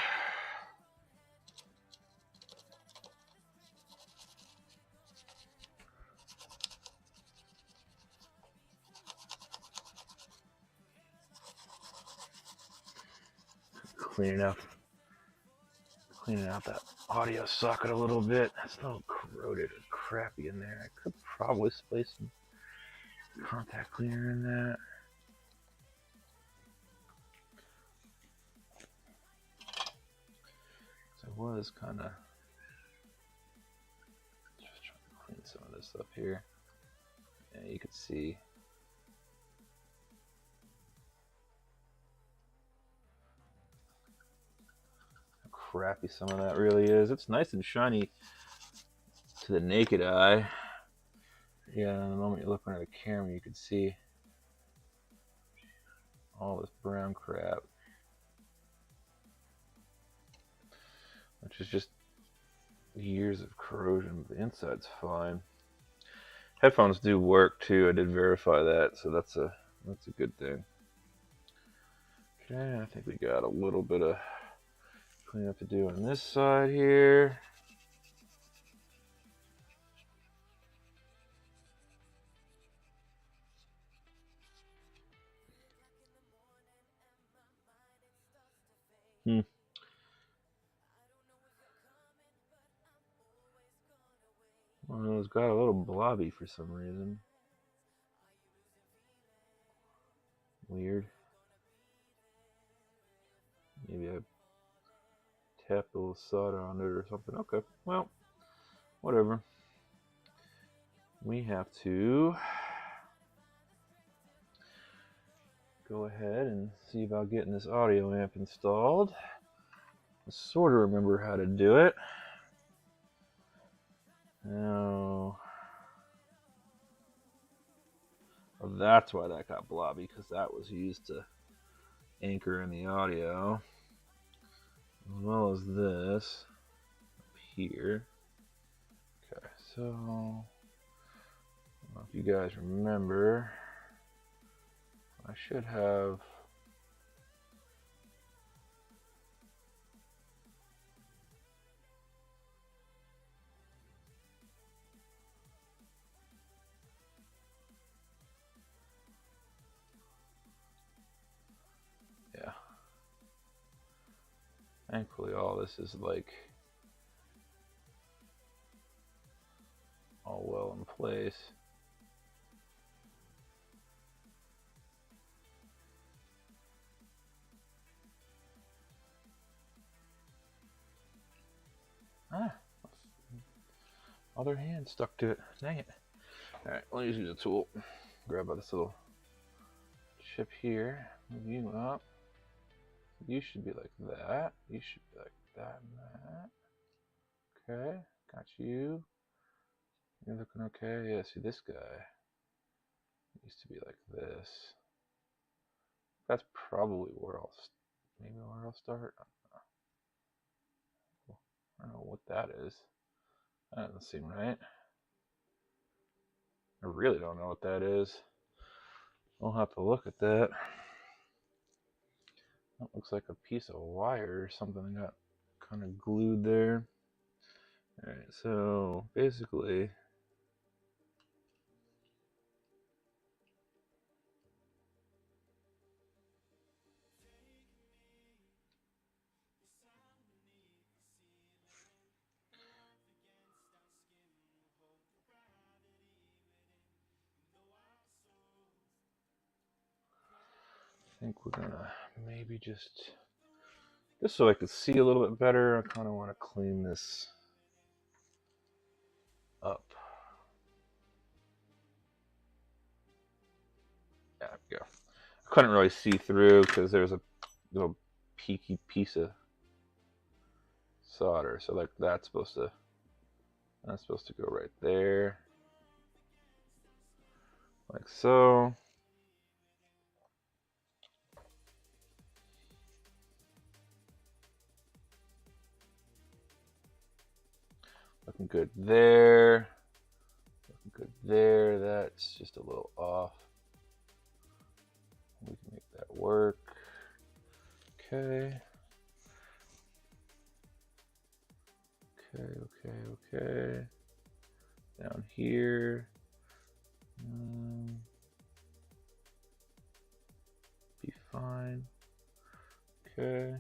cleaning out that audio socket a little bit. It's a little corroded and crappy in there. I could probably spray some contact cleaner in that. So I was kind of just trying to clean some of this up here. Yeah, you can see. How crappy some of that really is. It's nice and shiny to the naked eye. Yeah, the moment you look under the camera, you can see all this brown crap, which is just years of corrosion. The inside's fine. Headphones do work too. I did verify that, so that's a good thing. Okay, I think we got a little bit of cleanup to do on this side here. Well, it's got a little blobby for some reason. Weird. Maybe I tapped a little solder on it or something. Okay, well, whatever. We have to go ahead and see about getting this audio amp installed. I sort of remember how to do it. Now, well, that's why that got blobby, because that was used to anchor in the audio, as well as this up here. Okay, so I don't know if you guys remember, I should have thankfully all this is like all well in place. Other hand stuck to it. Dang it. Alright, let me use a tool. Grab out this little chip here. Move you up. You should be like that. You should be like that and that. Okay, got you. You're looking okay. Yeah, see this guy used to be like this. That's probably where maybe where I'll start. I don't know what that is. That doesn't seem right. I really don't know what that is. I'll have to look at that. That looks like a piece of wire or something that got kind of glued there. Alright, so basically, I think we're gonna maybe just so I can see a little bit better, I kind of want to clean this up. There we go. I couldn't really see through because there's a little peaky piece of solder. So like that's supposed to go right there. Like so. Looking good there. Looking good there. That's just a little off. We can make that work. Okay. Okay. Down here. Be fine. Okay.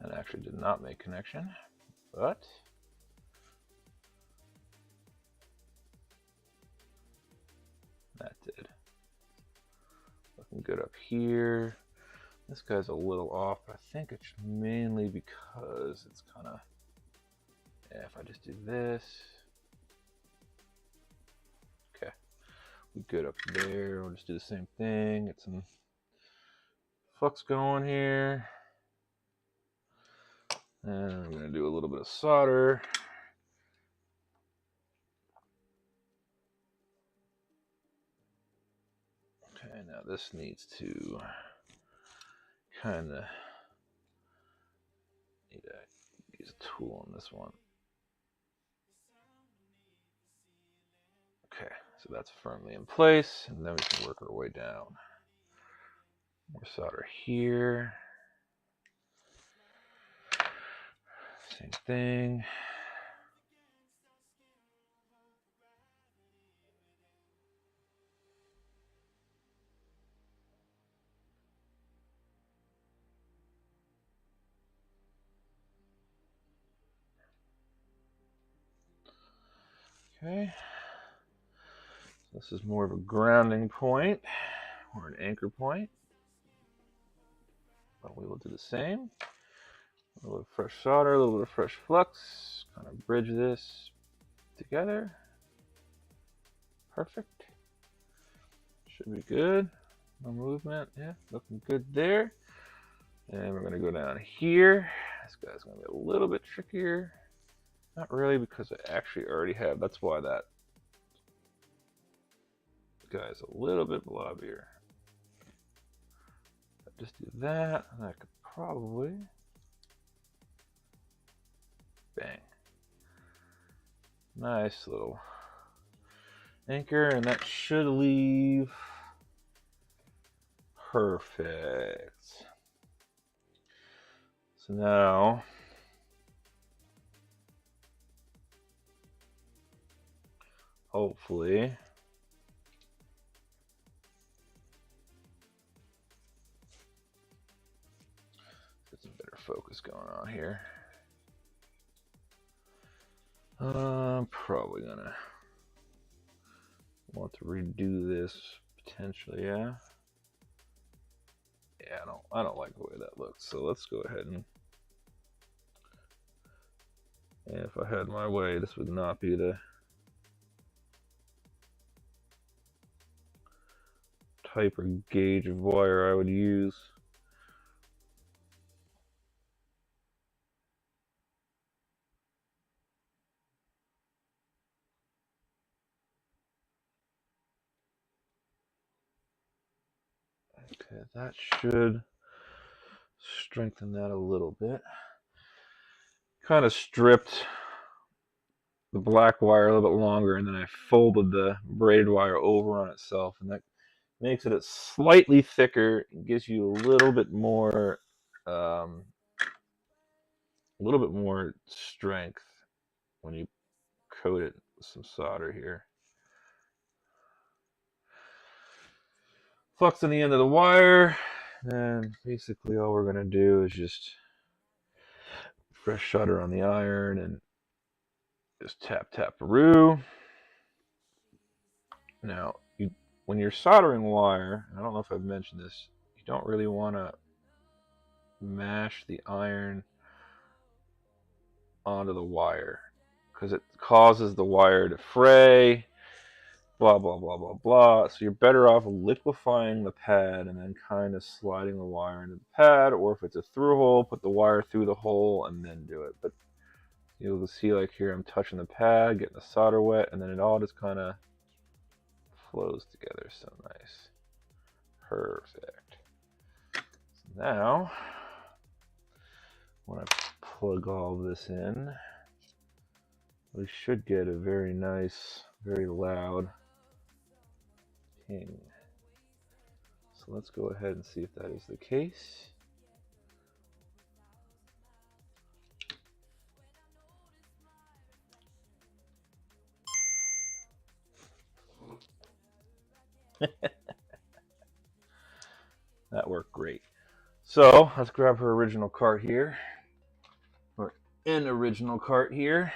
That actually did not make connection, but that did. Looking good up here. This guy's a little off, but I think it's mainly because it's kind of, yeah, if I just do this. Okay, we're good up there. We'll just do the same thing. Get some flux going here. And I'm going to do a little bit of solder. Okay, now this needs to kind of need to use a tool on this one. Okay, so that's firmly in place, and then we can work our way down. More solder here. Same thing. Okay. So this is more of a grounding point or an anchor point. But we will do the same. A little bit of fresh solder, a little bit of fresh flux. Kind of bridge this together. Perfect. Should be good. No movement. Yeah, looking good there. And we're going to go down here. This guy's going to be a little bit trickier. Not really, because I actually already have. That's why that guy's a little bit blobbier. Just do that, and I could probably bang. Nice little anchor, and that should leave perfect. So now hopefully get some better focus going on here. I'm probably gonna want to redo this potentially, yeah. Yeah, I don't like the way that looks. So let's go ahead and if I had my way, this would not be the type or gauge of wire I would use. Okay, that should strengthen that a little bit. Kind of stripped the black wire a little bit longer, and then I folded the braided wire over on itself, and that makes it slightly thicker. It gives you a little bit more strength when you coat it with some solder here. Flux on the end of the wire. And basically all we're going to do is just fresh solder on the iron and just tap, roo. Now, when you're soldering wire, I don't know if I've mentioned this, you don't really want to mash the iron onto the wire because it causes the wire to fray, blah, blah, blah, blah, blah. So you're better off liquefying the pad and then kind of sliding the wire into the pad, or if it's a through hole, put the wire through the hole and then do it. But you'll see, like here, I'm touching the pad, getting the solder wet, and then it all just kind of flows together. So nice. Perfect. So now, when I plug all this in, we should get a very nice, very loud ping. So let's go ahead and see if that is the case. That worked great. So let's grab her original cart here, or an original cart here.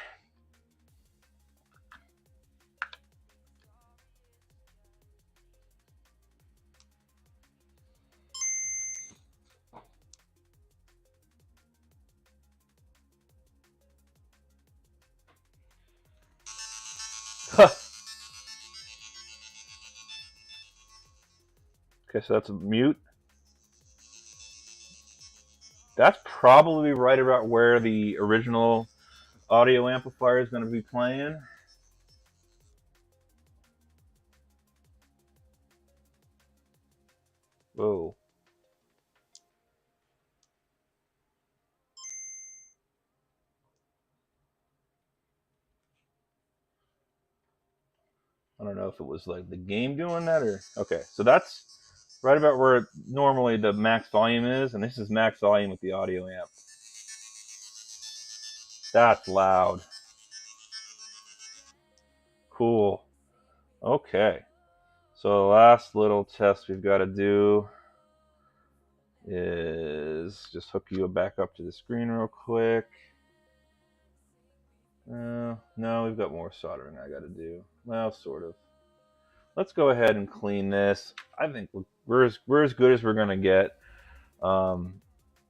Okay, so that's a mute. That's probably right about where the original audio amplifier is going to be playing. Whoa. I don't know if it was like the game doing that or... Okay, so that's right about where normally the max volume is, and this is max volume with the audio amp. That's loud. Cool. Okay. So the last little test we've got to do is just hook you back up to the screen real quick. No, we've got more soldering I got to do. Well, sort of. Let's go ahead and clean this. I think we're as good as we're going to get.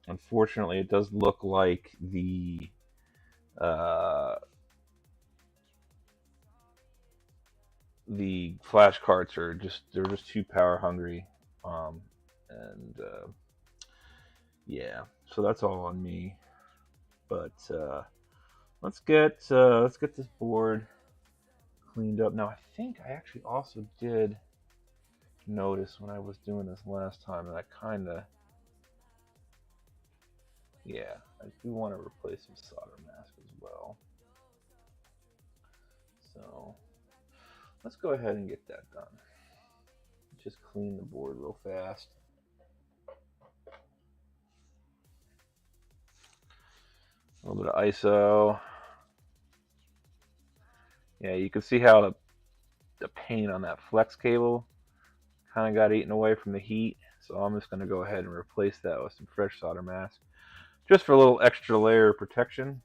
Unfortunately, it does look like the flash carts are they're just too power hungry, and yeah, so that's all on me. But let's get this board cleaned up. Now I think I actually also did notice when I was doing this last time that I kind of, yeah, I do want to replace some solder mask as well. So let's go ahead and get that done. Just clean the board real fast. A little bit of ISO. Yeah, you can see how the paint on that flex cable kind of got eaten away from the heat. So I'm just going to go ahead and replace that with some fresh solder mask, just for a little extra layer of protection.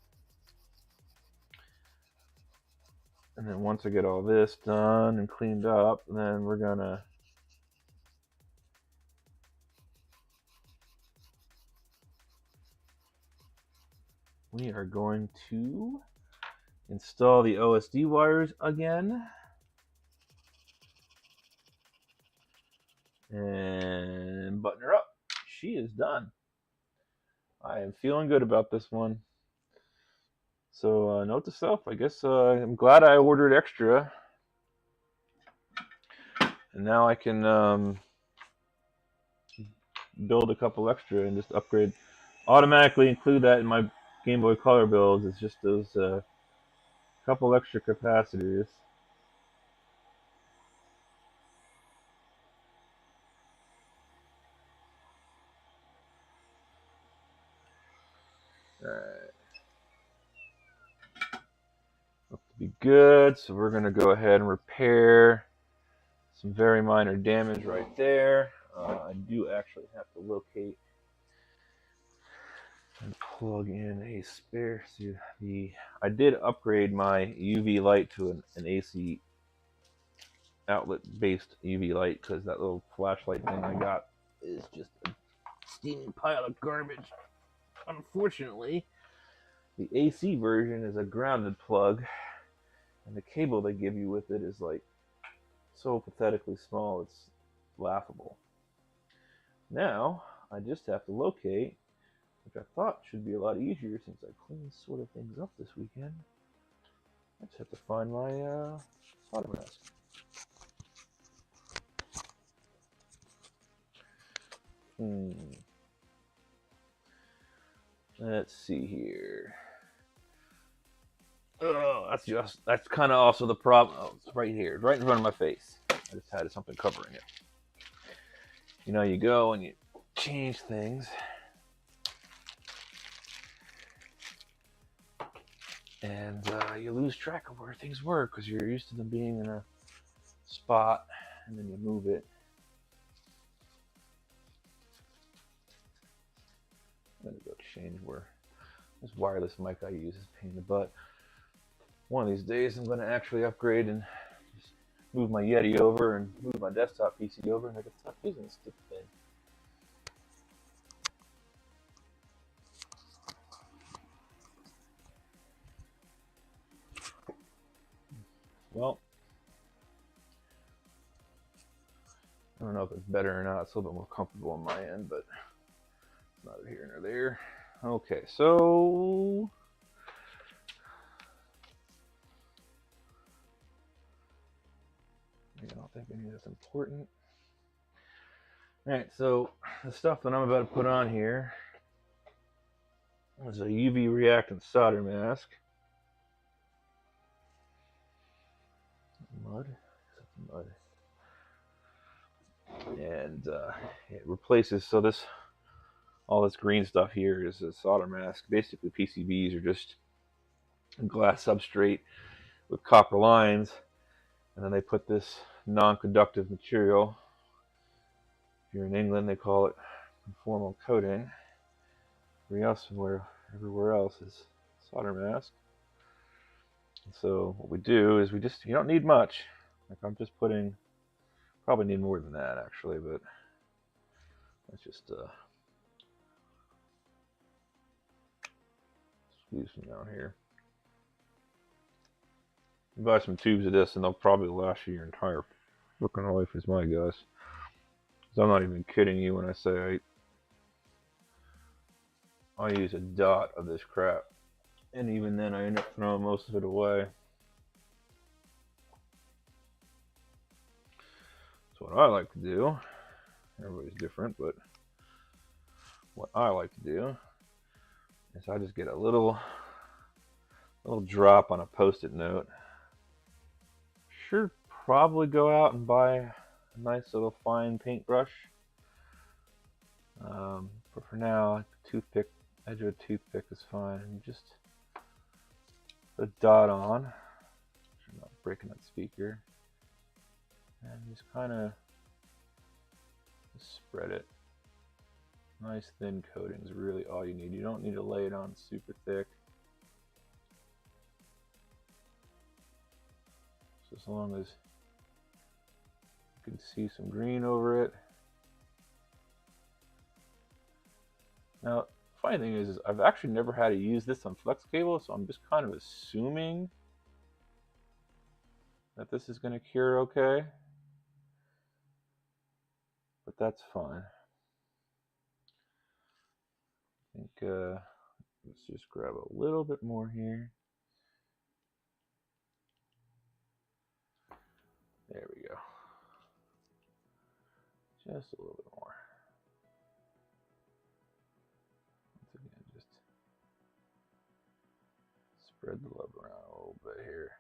And then once I get all this done and cleaned up, then we are going to install the OSD wires again. And button her up. She is done. I am feeling good about this one. So note to self, I guess I'm glad I ordered extra. And now I can build a couple extra and just upgrade. Automatically include that in my Game Boy Color builds. It's just those couple extra capacitors. Alright. Have to be good. So we're going to go ahead and repair some very minor damage right there. I do actually have to locate and plug in a spare. See, I did upgrade my UV light to an AC outlet-based UV light because that little flashlight thing I got is just a steaming pile of garbage. Unfortunately, the AC version is a grounded plug, and the cable they give you with it is like so pathetically small it's laughable. Now I just have to locate, which I thought should be a lot easier since I cleaned sort of things up this weekend. I just have to find my solder mask. Let's see here. Oh, that's kind of also the problem. Oh, it's right here, right in front of my face. I just had something covering it. You know, you go and you change things, and you lose track of where things were because you're used to them being in a spot, and then you move it. I'm gonna go change where this wireless mic I use is a pain in the butt. One of these days, I'm gonna actually upgrade and just move my Yeti over and move my desktop PC over, and I can stop using this stupid thing. Well, I don't know if it's better or not. It's a little bit more comfortable on my end, but it's neither here nor there. Okay, so I don't think any of that's important. Alright, so the stuff that I'm about to put on here is a UV reactant solder mask. Mud? Mud. And it replaces, so this, all this green stuff here is a solder mask. Basically, PCBs are just a glass substrate with copper lines, and then they put this non-conductive material. If you're in England, they call it conformal coating. Everywhere else is solder mask. And so what we do is you don't need much. Like I'm just putting, probably need more than that actually, but let's just squeeze some down here. You buy some tubes of this and they'll probably last you your entire freaking life, is my guess. So I'm not even kidding you when I say I use a dot of this crap, and even then I end up throwing most of it away. So what I like to do, everybody's different, but what I like to do is I just get a little drop on a post-it note. Should probably go out and buy a nice little fine paintbrush. But for now, toothpick, edge of a toothpick is fine. And just put a dot on. I'm not breaking that speaker. And just kind of spread it. Nice thin coating is really all you need. You don't need to lay it on super thick. Just as long as you can see some green over it. Now, funny thing is I've actually never had to use this on flex cable, so I'm just kind of assuming that this is going to cure okay. But that's fine. I think let's just grab a little bit more here. There we go. Just a little bit more. Once again, just spread the love around a little bit here.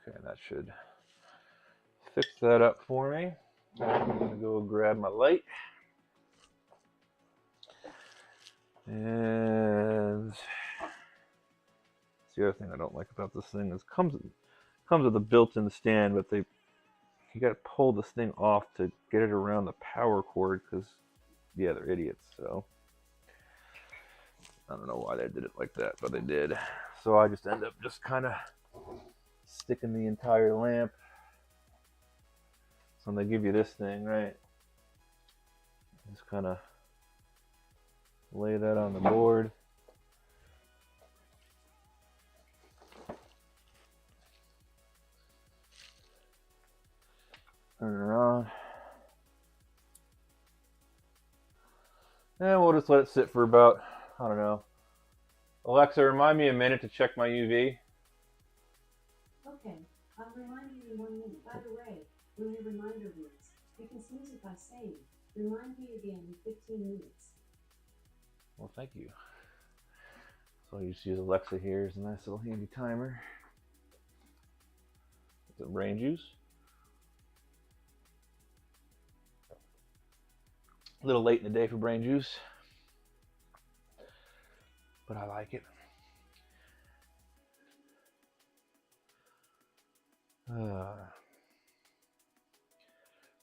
Okay, that should fix that up for me. I'm gonna go grab my light. And the other thing I don't like about this thing is comes with a built-in stand, but you got to pull this thing off to get it around the power cord because yeah, they're idiots. So I don't know why they did it like that, but they did. So I just end up just kind of sticking the entire lamp. So they give you this thing, right? Just kind of lay that on the board. Turn it around. And we'll just let it sit for about, I don't know. Alexa, remind me a minute to check my UV. Okay, I'll remind you in 1 minute. By the way, when your reminder rings, you can snooze it by saying, remind me again in 15 minutes. Well, thank you. So you just use Alexa here as a nice little handy timer. Some brain juice. A little late in the day for brain juice, but I like it.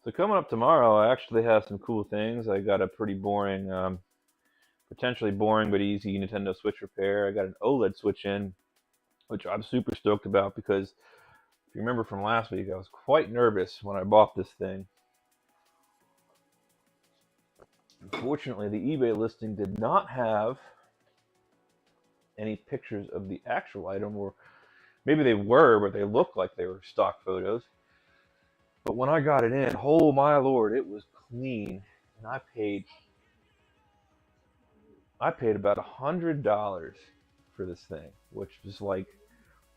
So coming up tomorrow, I actually have some cool things. I got a pretty boring, potentially boring but easy Nintendo Switch repair. I got an OLED switch in, which I'm super stoked about because if you remember from last week, I was quite nervous when I bought this thing. Unfortunately, the eBay listing did not have any pictures of the actual item, or maybe they were, but they looked like they were stock photos. But when I got it in, oh my lord, it was clean, and I paid about $100 for this thing, which was like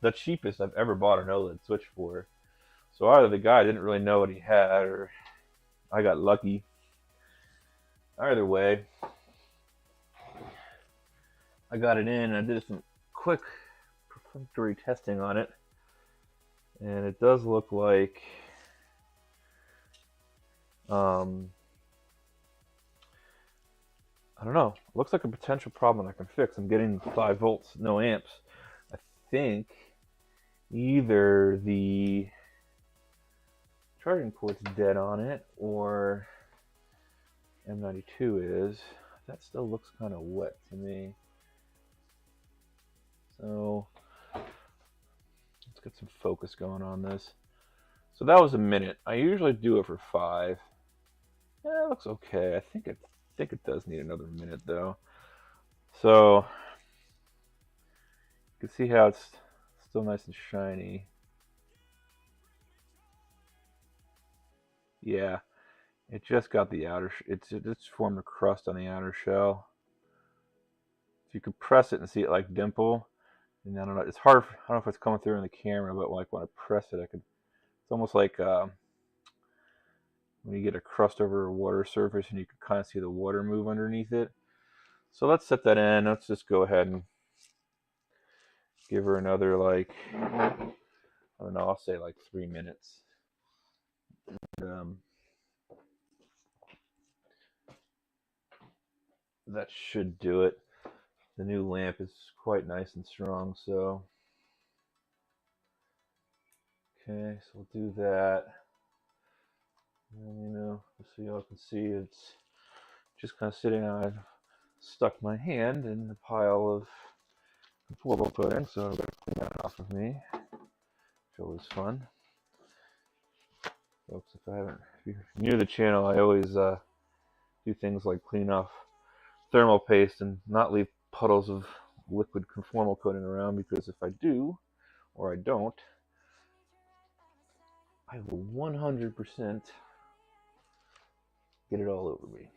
the cheapest I've ever bought an OLED Switch for. So either the guy didn't really know what he had, or I got lucky. Either way, I got it in and I did some quick perfunctory testing on it, and it does look like I don't know. It looks like a potential problem I can fix. I'm getting 5 volts, no amps. I think either the charging port's dead on it or M92 is. That still looks kind of wet to me. So let's get some focus going on this. So that was a minute. I usually do it for 5. Yeah, it looks okay. I think it does need another minute though. So you can see how it's still nice and shiny. Yeah, it just got the outer. It's formed a crust on the outer shell. If you could press it and see it like dimple, and I don't know. It's hard. I don't know if it's coming through in the camera, but like when I press it, I could. It's almost like when you get a crust over a water surface, and you can kind of see the water move underneath it. So let's set that in. Let's just go ahead and give her another like I don't know. I'll say like 3 minutes. Um, that should do it. The new lamp is quite nice and strong, so okay, so we'll do that. And, just so y'all can see, it's just kind of sitting on. I've stuck my hand in the pile of conformal pudding, so I've got to clean that off of me, which is always fun. Folks, if you're new to the channel, I always do things like clean off thermal paste and not leave puddles of liquid conformal coating around, because if I do, or I don't, I will 100% get it all over me.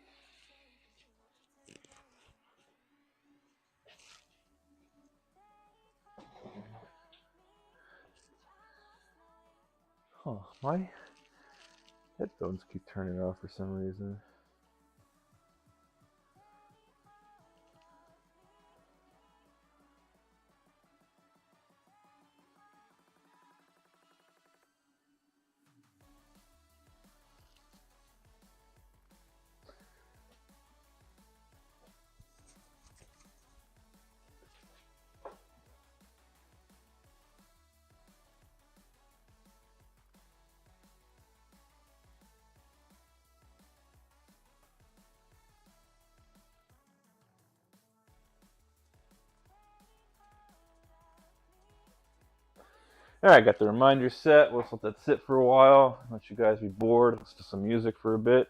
Huh, my headphones keep turning off for some reason. Alright, got the reminder set. Let's let that sit for a while. Let you guys be bored. Let's do some music for a bit.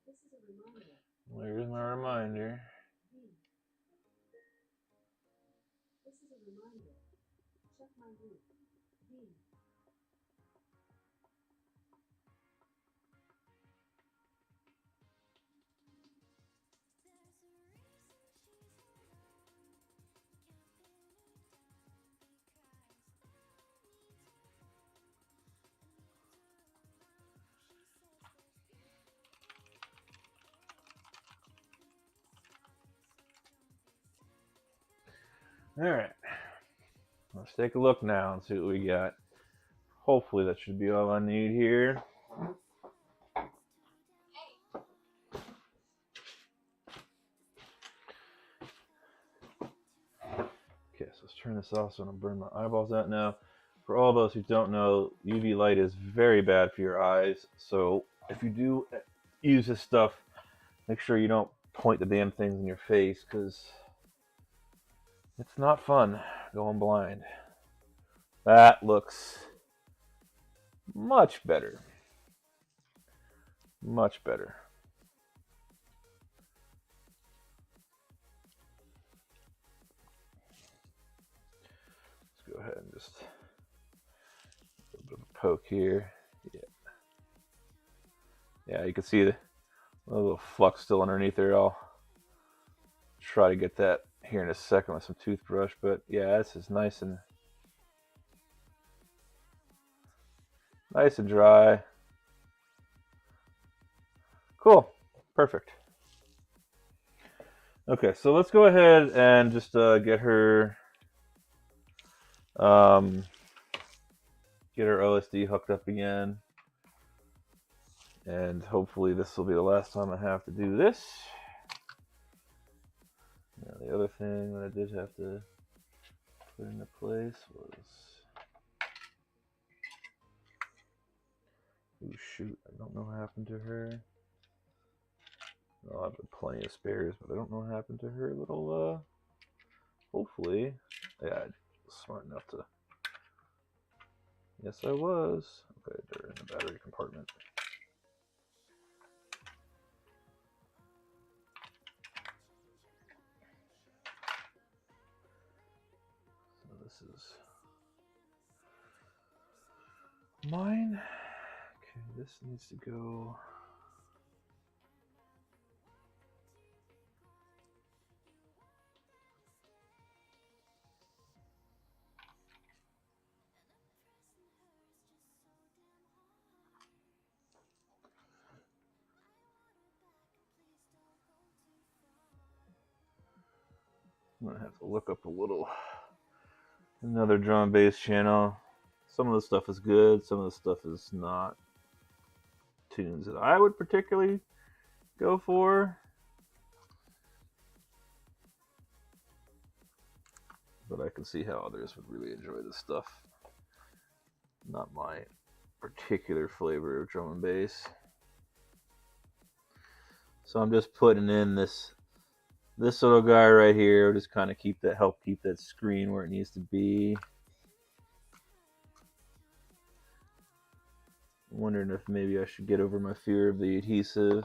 This is a reminder. Where's my reminder? This is a reminder. Check my route. V. Alright. Let's take a look now and see what we got. Hopefully that should be all I need here. Okay, so let's turn this off so I don't burn my eyeballs out now. For all those who don't know, UV light is very bad for your eyes. So if you do use this stuff, make sure you don't point the damn things in your face, because it's not fun going blind. That looks much better. Much better. Let's go ahead and just a bit of a poke here. Yeah, you can see the little flux still underneath there. I'll try to get that here in a second with some toothbrush, but yeah, this is nice and dry. Cool. Perfect. Okay, so let's go ahead and just get her OSD hooked up again. And hopefully this will be the last time I have to do this. Now, the other thing that I did have to put into place was... Oh shoot, I don't know what happened to her. I'll have plenty of spares, but I don't know what happened to her little, hopefully, yeah, I was smart enough to, yes I was. Okay, they're in the battery compartment. So this is mine. Okay, this needs to go. I'm gonna have to look up another drum and bass channel. Some of the stuff is good, some of the stuff is not tunes that I would particularly go for. But I can see how others would really enjoy this stuff. Not my particular flavor of drum and bass. So I'm just putting in this little guy right here. Just kind of help keep that screen where it needs to be. I'm wondering if maybe I should get over my fear of the adhesive.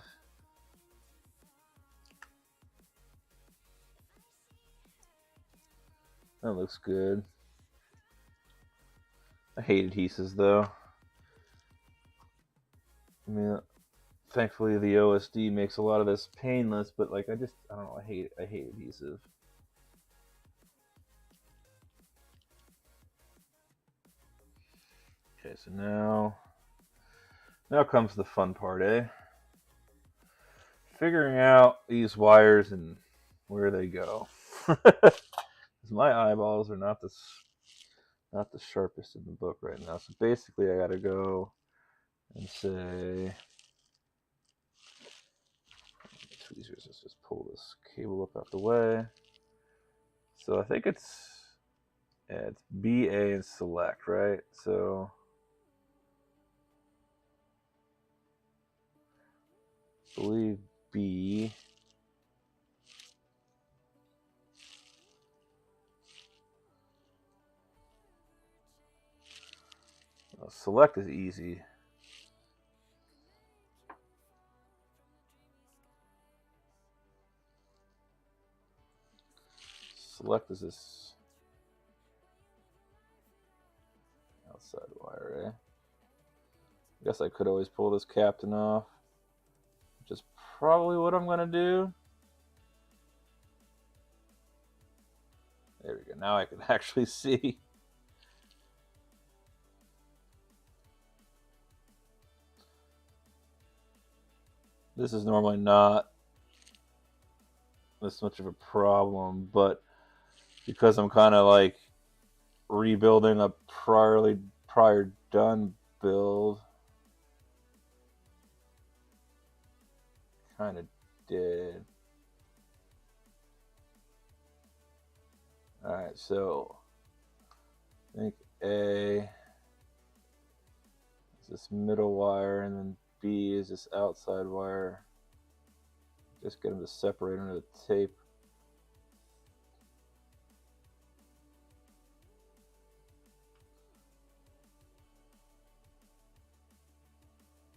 That looks good. I hate adhesives though. I mean, thankfully the OSD makes a lot of this painless, but like I don't know, I hate adhesive. Okay, so now comes the fun part, eh? Figuring out these wires and where they go. My eyeballs are not the sharpest in the book right now. So basically I gotta go and say, tweezers, let's just pull this cable up out the way. So I think it's BA and select, right? So I believe B. Select is easy. Select is this outside wire, eh? I guess I could always pull this captain off, which is probably what I'm gonna do. There we go. Now I can actually see. This is normally not this much of a problem, but because I'm kind of like rebuilding a prior done build, kind of did. All right, so I think A is this middle wire, and then B is this outside wire. Just get them to separate under the tape.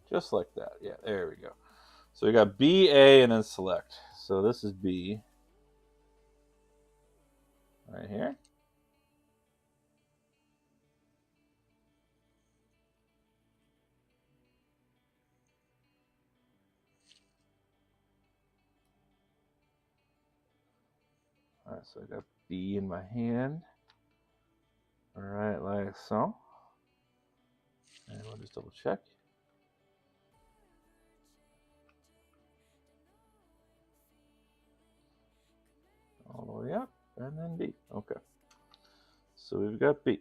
Just like that. Yeah, there we go. So we got B, A, and then select. So this is B. Right here. All right, so I got B in my hand. All right, like so. And we'll just double check. All the way up, and then B. Okay. So we've got B.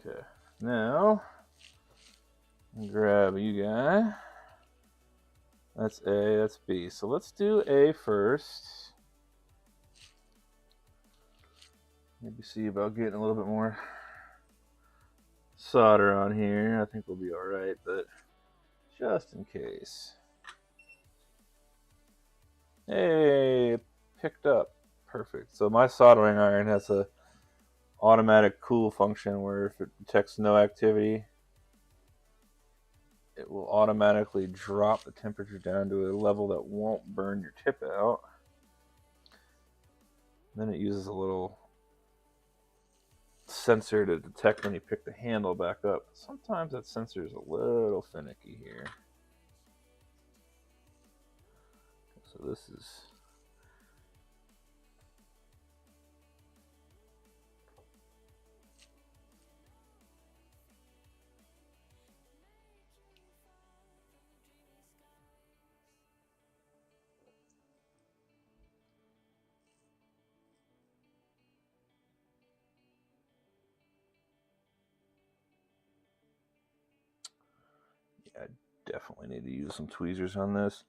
Okay. Now, grab you guy. That's A, that's B. So let's do A first. Maybe see about getting a little bit more solder on here. I think we'll be all right, but just in case. Hey, picked up. Perfect. So my soldering iron has a automatic cool function where if it detects no activity, it will automatically drop the temperature down to a level that won't burn your tip out. Then it uses a little sensor to detect when you pick the handle back up. Sometimes that sensor is a little finicky here. So this is I definitely need to use some tweezers on this.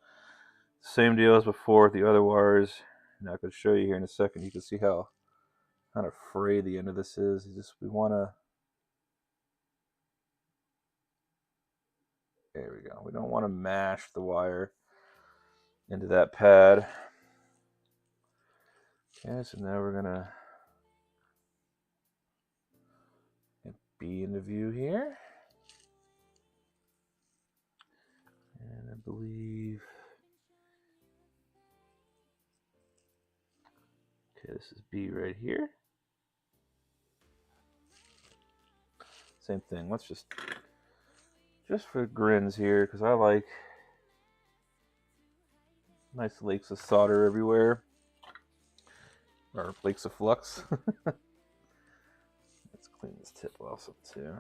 Same deal as before with the other wires. And I could show you here in a second. You can see how kind of frayed the end of this is. We want to. There we go. We don't want to mash the wire into that pad. Okay, so now we're gonna get B into view here. And I believe, okay, this is B right here. Same thing. Let's just for grins here, because I like nice lakes of solder everywhere, or lakes of flux. Let's clean this tip off some too.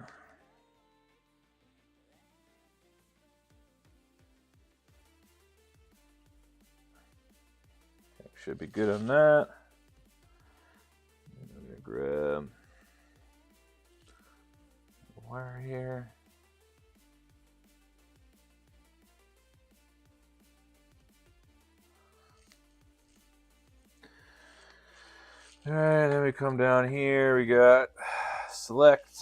Okay, should be good on that. I'm gonna grab the wire here. Alright, then we come down here, we got select,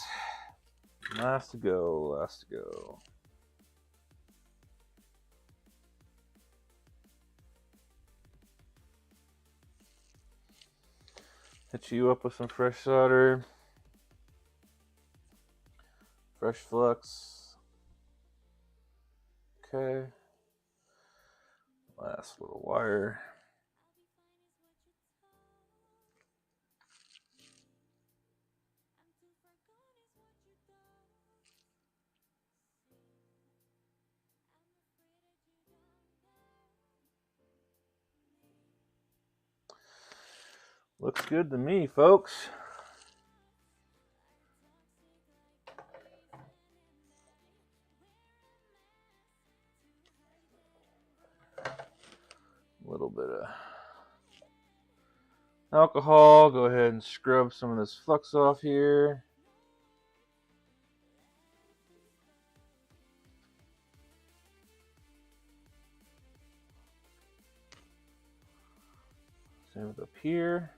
last to go, last to go. Hit you up with some fresh solder, fresh flux. Okay, last little wire. Looks good to me, folks. A little bit of alcohol. Go ahead and scrub some of this flux off here. Same with up here.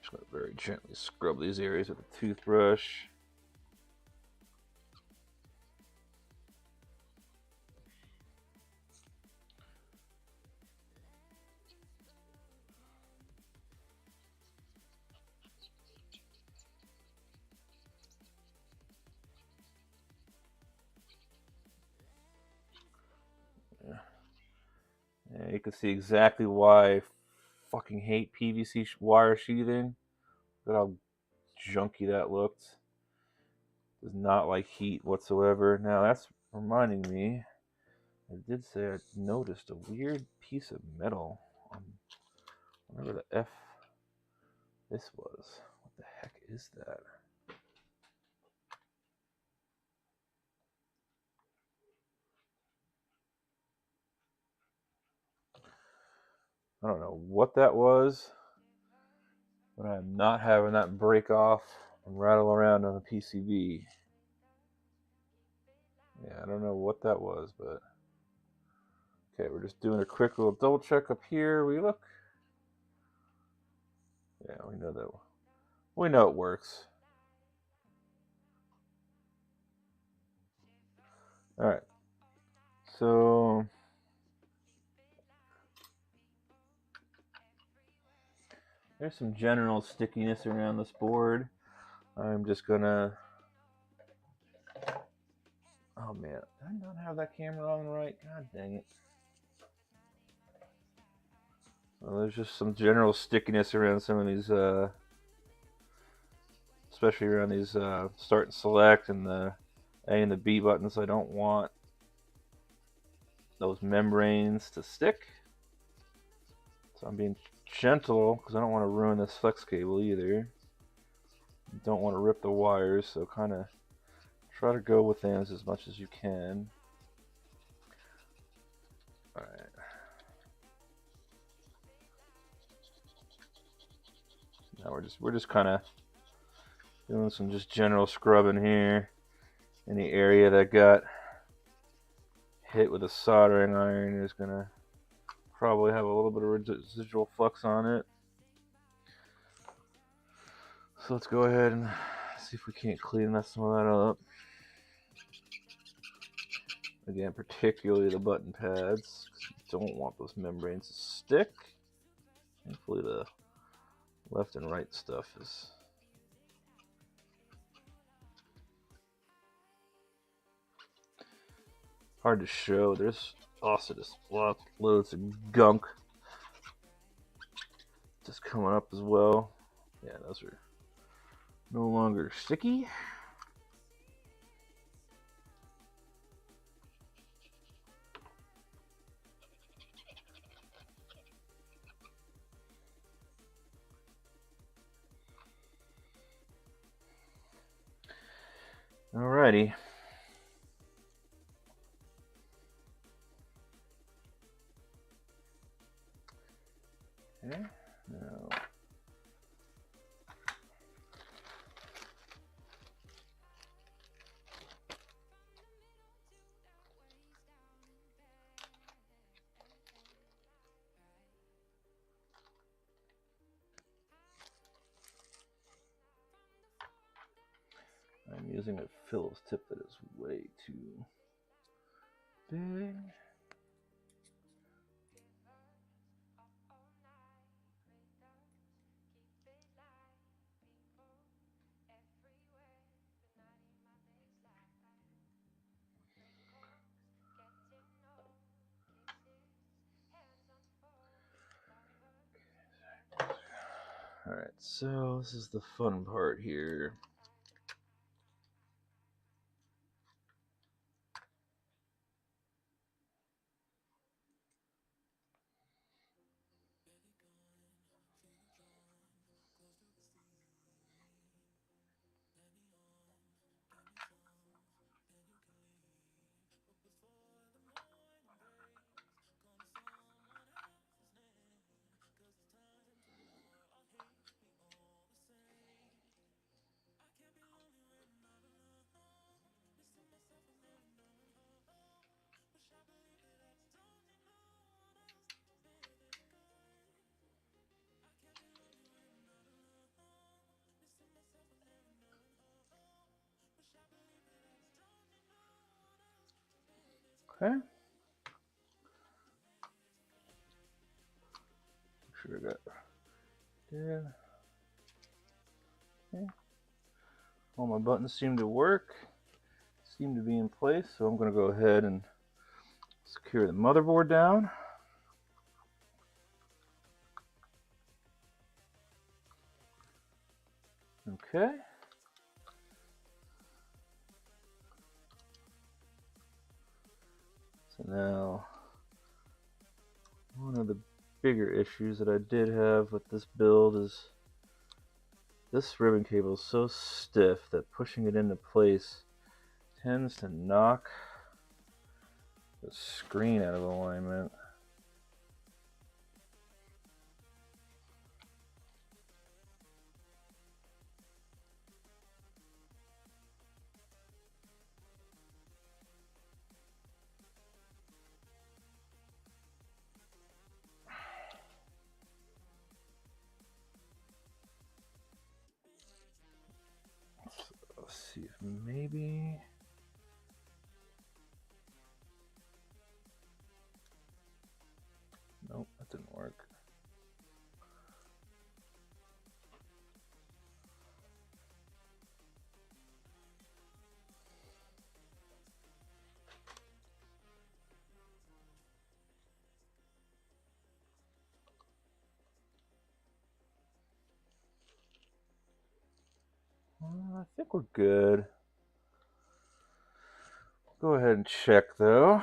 Just going to very gently scrub these areas with a toothbrush. Yeah, you can see exactly why I fucking hate PVC wire sheathing. Look at how junky that looked. Does not like heat whatsoever. Now that's reminding me, I did say I noticed a weird piece of metal on whatever the F this was. What the heck is that? I don't know what that was, but I'm not having that break off and rattle around on the PCB. Yeah, I don't know what that was, but okay, we're just doing a quick little double check up here. We look. Yeah, we know that. We know it works. All right. So there's some general stickiness around this board. I'm just gonna. Oh man, did I not have that camera on right? God dang it. Well, there's just some general stickiness around some of these, especially around these start and select and the A and the B buttons. I don't want those membranes to stick. So I'm being gentle because I don't want to ruin this flex cable either. Don't want to rip the wires, so kind of try to go within as much as you can. Alright. Now we're just kind of doing some just general scrubbing here. Any area that got hit with a soldering iron is gonna probably have a little bit of residual flux on it. So let's go ahead and see if we can't clean some of that up. Again, particularly the button pads, because you don't want those membranes to stick. Hopefully the left and right stuff is hard to show. There's also just loads of gunk just coming up as well. Yeah, those are no longer sticky. Alrighty. Okay, now I'm using a Phillips tip that is way too big. Alright, so this is the fun part here. Okay. Make sure I got there. Okay. All my buttons seem to work, seem to be in place, so I'm going to go ahead and secure the motherboard down. Okay. So now, one of the bigger issues that I did have with this build is this ribbon cable is so stiff that pushing it into place tends to knock the screen out of alignment. Let's see if maybe... Nope, that didn't work. I think we're good. Go ahead and check though.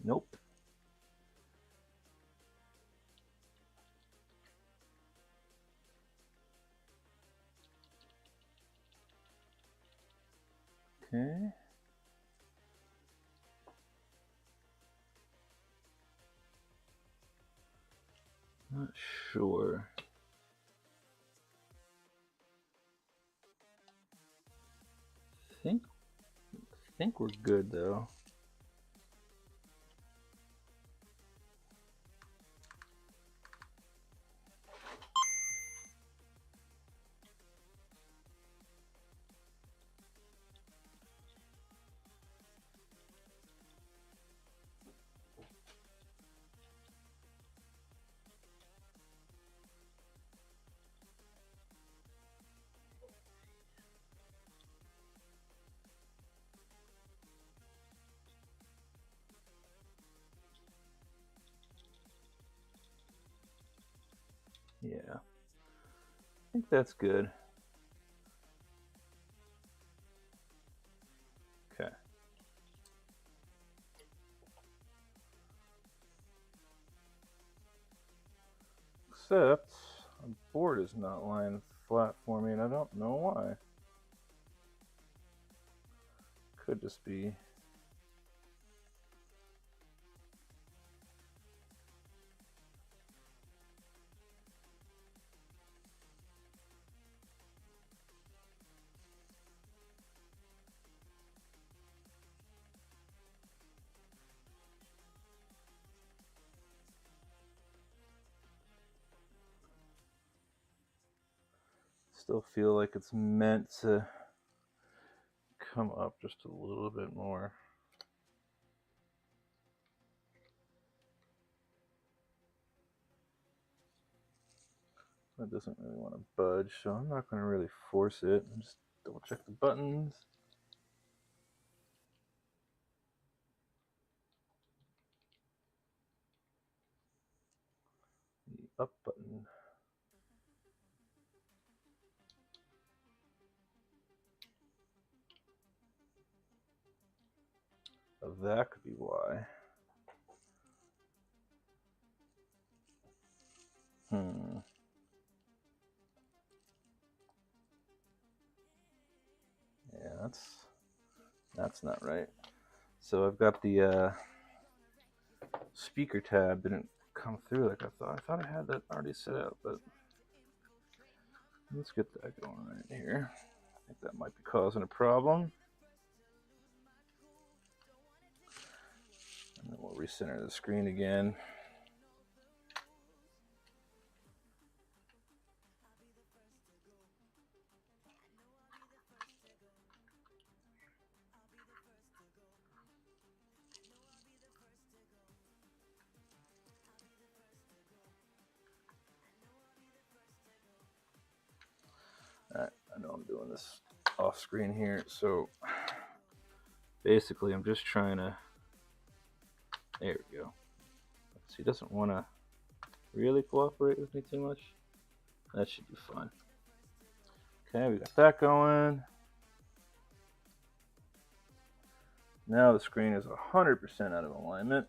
Nope. Okay. Not sure. Think we're good though. Yeah. I think that's good. Okay. Except the board is not lying flat for me, and I don't know why. Could just be. Still feel like it's meant to come up just a little bit more. It doesn't really want to budge, so I'm not going to really force it. Just double check the buttons. The up button. Oh, that could be why. Yeah, that's not right. So I've got the speaker tab didn't come through like I thought. I thought I had that already set up, but let's get that going right here. I think that might be causing a problem. And then we'll recenter the screen again. All right, I know I'm doing this off screen here, so basically I'm just trying to, there we go. So he doesn't want to really cooperate with me too much. That should be fine. Okay, we got that going. Now the screen is 100% out of alignment.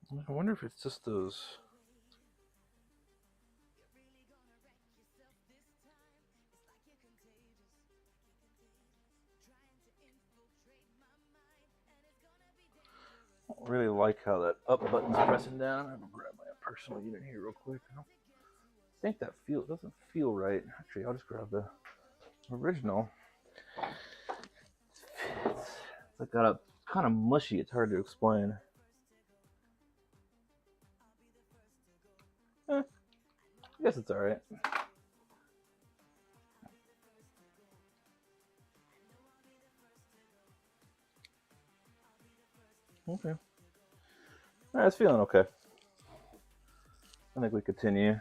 I wonder if it's just those. don't really like how that up button's pressing down. I'm gonna grab my personal unit here real quick. I think that doesn't feel right. Actually, I'll just grab the original. It's like got a kind of mushy. It's hard to explain. I guess it's all right. Okay. All right, it's feeling okay. I think we continue.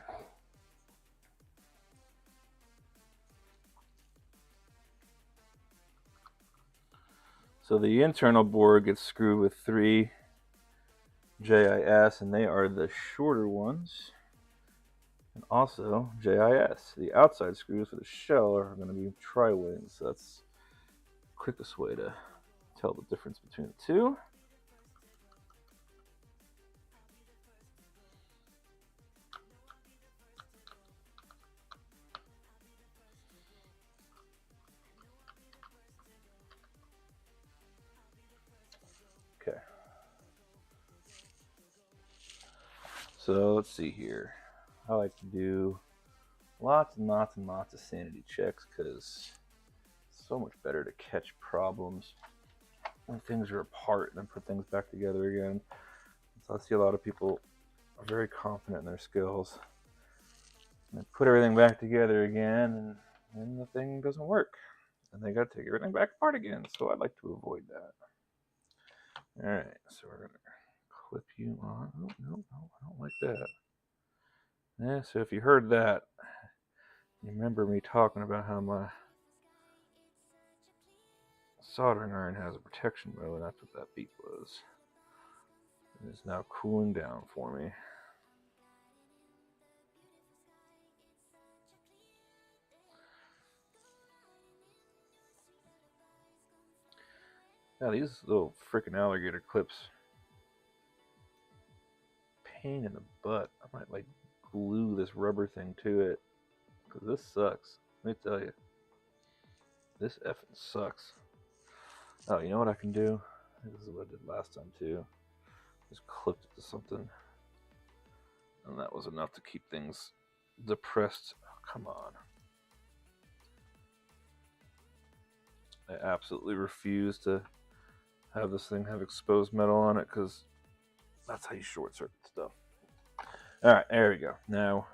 So the internal board gets screwed with 3 JIS, and they are the shorter ones. And also JIS. The outside screws for the shell are going to be tri-wings. So that's the quickest way to tell the difference between the two. Okay. So let's see here. I like to do lots and lots and lots of sanity checks because it's so much better to catch problems when things are apart than put things back together again. So I see a lot of people are very confident in their skills. And they put everything back together again, and then the thing doesn't work. And they got to take everything back apart again. So I'd like to avoid that. All right, so we're going to clip you on. Oh, no, I don't like that. Yeah, so if you heard that, you remember me talking about how my soldering iron has a protection mode. That's what that beep was. It is now cooling down for me. Now these little freaking alligator clips, pain in the butt. I might like glue this rubber thing to it because this sucks. Let me tell you, this effing sucks. Oh, you know what I can do? This is what I did last time too. Just clipped it to something, and that was enough to keep things depressed. Oh, come on. I absolutely refuse to have this thing have exposed metal on it because that's how you short circuit stuff. All right, there we go. Now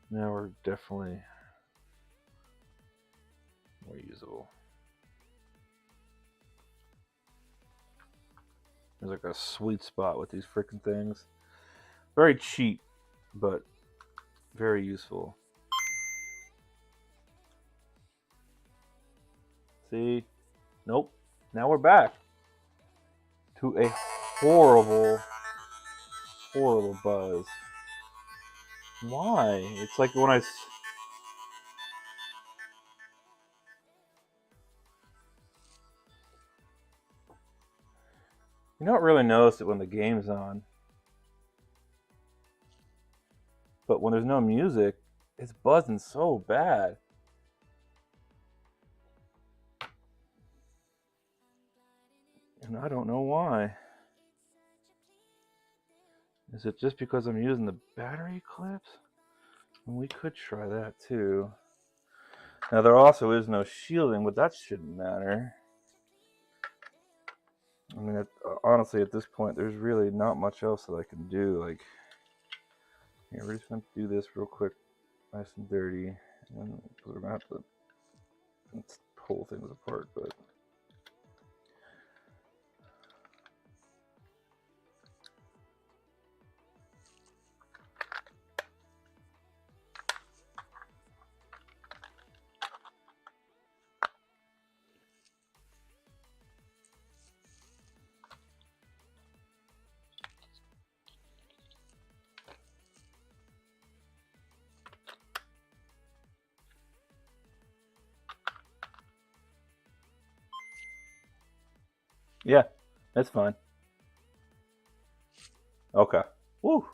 we're definitely more usable. There's like a sweet spot with these freaking things. Very cheap, but very useful. See? Nope. Now we're back to a horrible, horrible buzz. Why? It's like when you don't really notice it when the game's on. But when there's no music, it's buzzing so bad. And I don't know why. Is it just because I'm using the battery clips? And we could try that too. Now there also is no shielding, but that shouldn't matter. I mean, honestly, at this point, there's really not much else that I can do. Like, here, we're just going to do this real quick, nice and dirty. And we're going to have to pull things apart, but... Yeah, that's fine. Okay. Woo!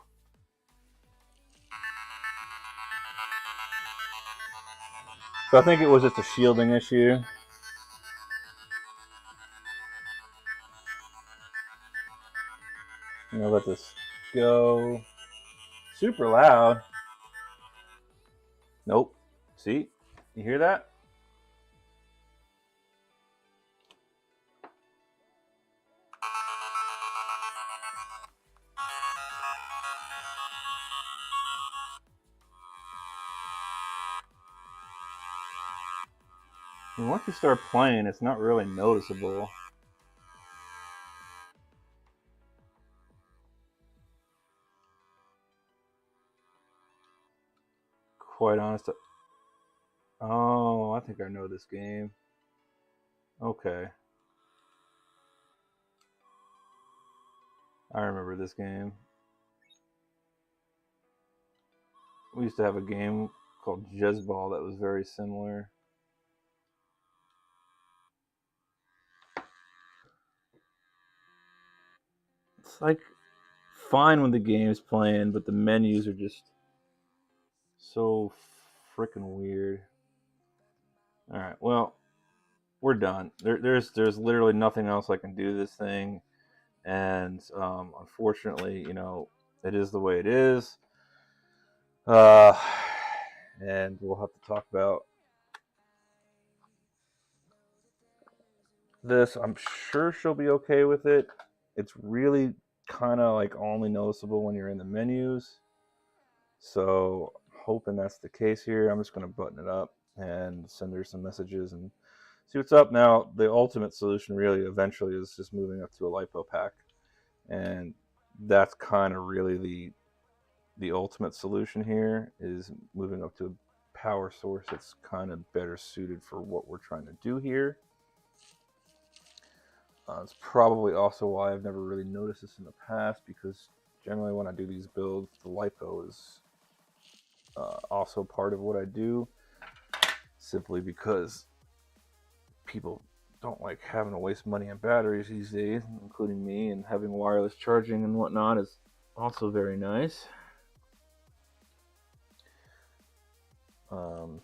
So I think it was just a shielding issue. I'm gonna let this go. Super loud. Nope. See? You hear that? And once you start playing, it's not really noticeable. Quite honest. Oh, I think I know this game. Okay. I remember this game. We used to have a game called Jezball that was very similar. It's like fine when the game's playing, but the menus are just so freaking weird. All right, well, we're done. There's literally nothing else I can do to this thing, and unfortunately, it is the way it is. Uh, and we'll have to talk about this. I'm sure she'll be okay with it. It's really kind of like only noticeable when you're in the menus. So hoping that's the case here. I'm just going to button it up and send her some messages and see what's up. Now, the ultimate solution really eventually is just moving up to a LiPo pack. And that's kind of really the ultimate solution here is moving up to a power source that's kind of better suited for what we're trying to do here. It's probably also why I've never really noticed this in the past, because generally when I do these builds, the LiPo is also part of what I do, simply because people don't like having to waste money on batteries these days, including me, and having wireless charging and whatnot is also very nice.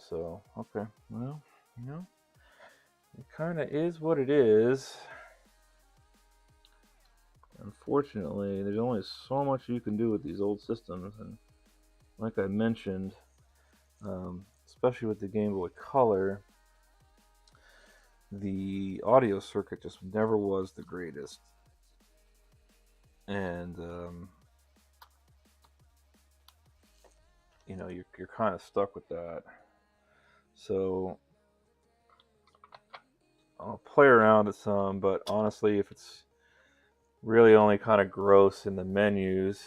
So, okay, well, it kind of is what it is. Unfortunately, there's only so much you can do with these old systems, and like I mentioned, especially with the Game Boy Color, the audio circuit just never was the greatest. And you're kind of stuck with that. So I'll play around with some, but honestly, if it's really only kind of gross in the menus,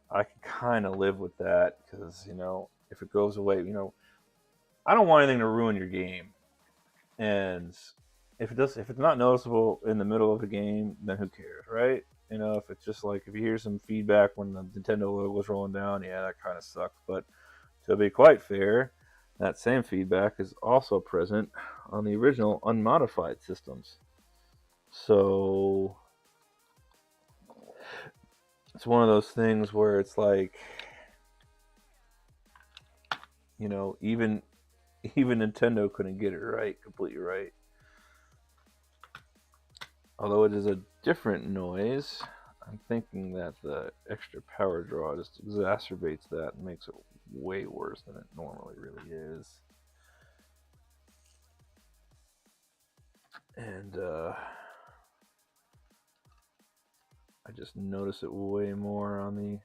I can kind of live with that, because if it goes away, I don't want anything to ruin your game. And if it's not noticeable in the middle of the game, then who cares, right? If it's just like, if you hear some feedback when the Nintendo logo is rolling down, yeah, that kind of sucks. But to be quite fair, that same feedback is also present on the original unmodified systems. So it's one of those things where it's like, even Nintendo couldn't get it completely right. Although it is a different noise, I'm thinking that the extra power draw just exacerbates that and makes it way worse than it normally really is. And I just notice it way more on the...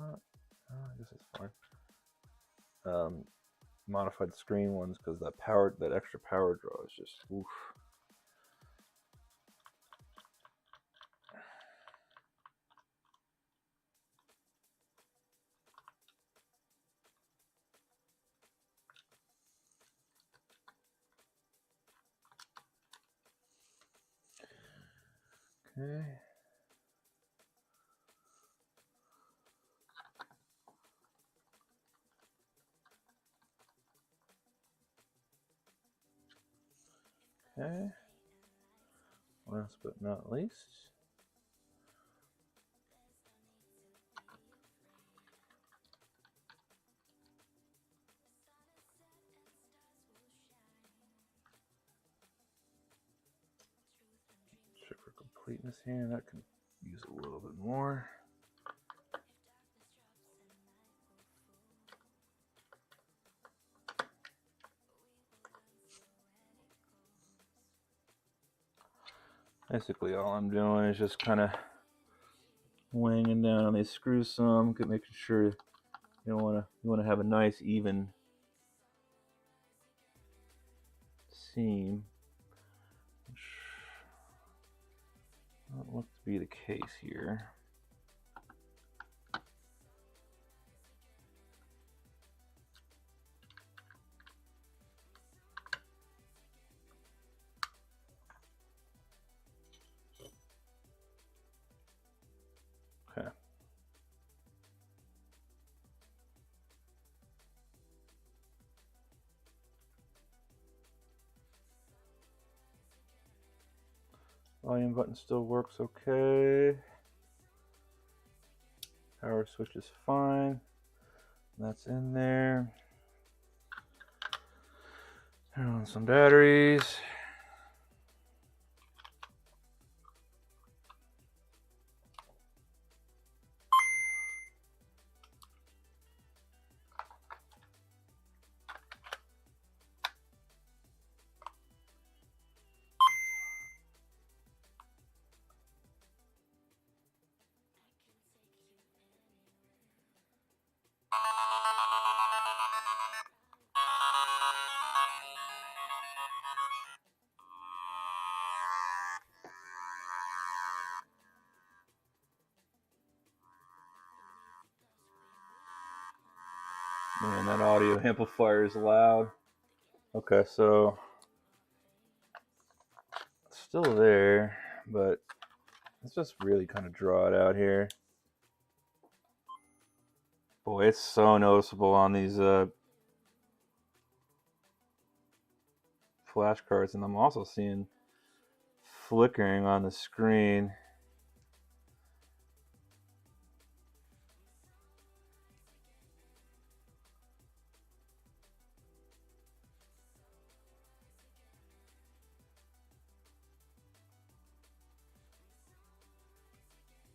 I guess it's fine. Modified screen ones, because that extra power draw is just oof. Okay. Okay. Last but not least. sweetness here. That can use a little bit more. Basically, all I'm doing is just kind of weighing down on these screws some, making sure you want to have a nice even seam, which doesn't look to be the case here. Okay. Volume button still works okay. Power switch is fine. That's in there. Turn on some batteries. Man, that audio amplifier is loud. Okay, so it's still there, but let's just really kind of draw it out here. Boy, it's so noticeable on these flashcards, and I'm also seeing flickering on the screen.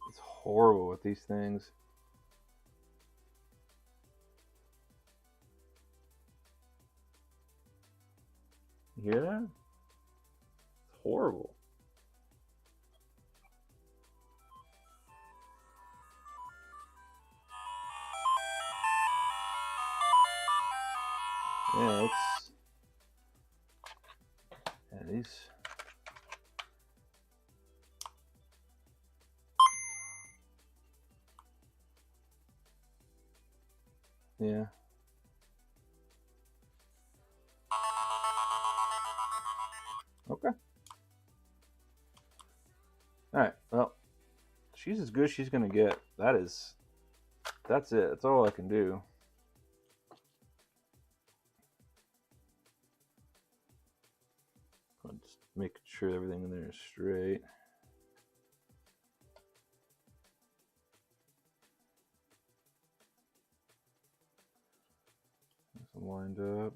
It's horrible with these things. You hear that? It's horrible. Yeah, it's... Yeah, these... Yeah. Okay. Alright, well, she's as good as she's gonna get. That's it. That's all I can do. I'm just making sure everything in there is straight. It's lined up.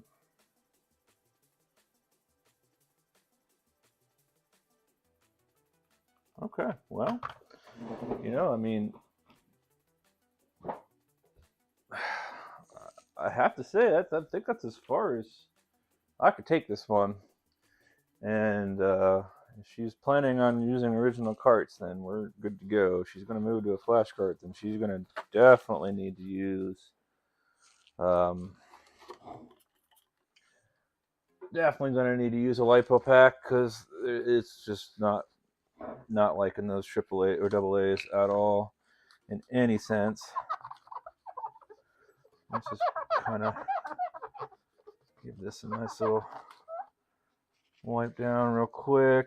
Okay, well, I mean, I have to say that I think that's as far as I could take this one. And if she's planning on using original carts, then we're good to go. If she's going to move to a flash cart, then she's going to definitely need to use a LiPo pack, because it's just not like in those AAA or AA's at all in any sense. Let's just kind of give this a nice little wipe down real quick.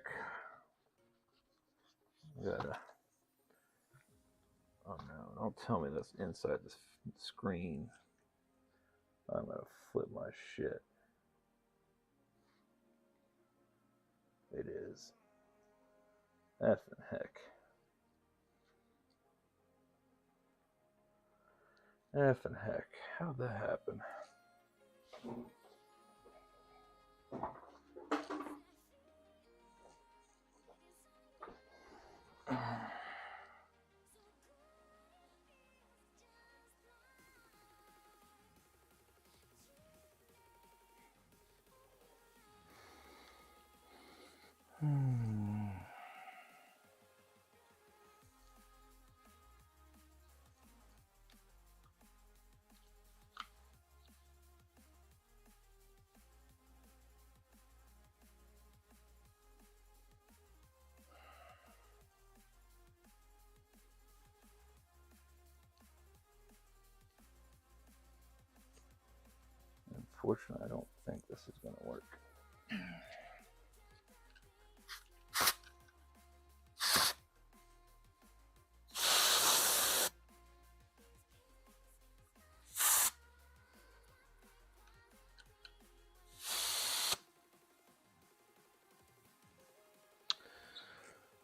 Gotta, oh no, don't tell me that's inside the screen. I'm gonna flip my shit. It is. Effing heck. Effing heck. How'd that happen? Hmm. Unfortunately, I don't think this is going to work.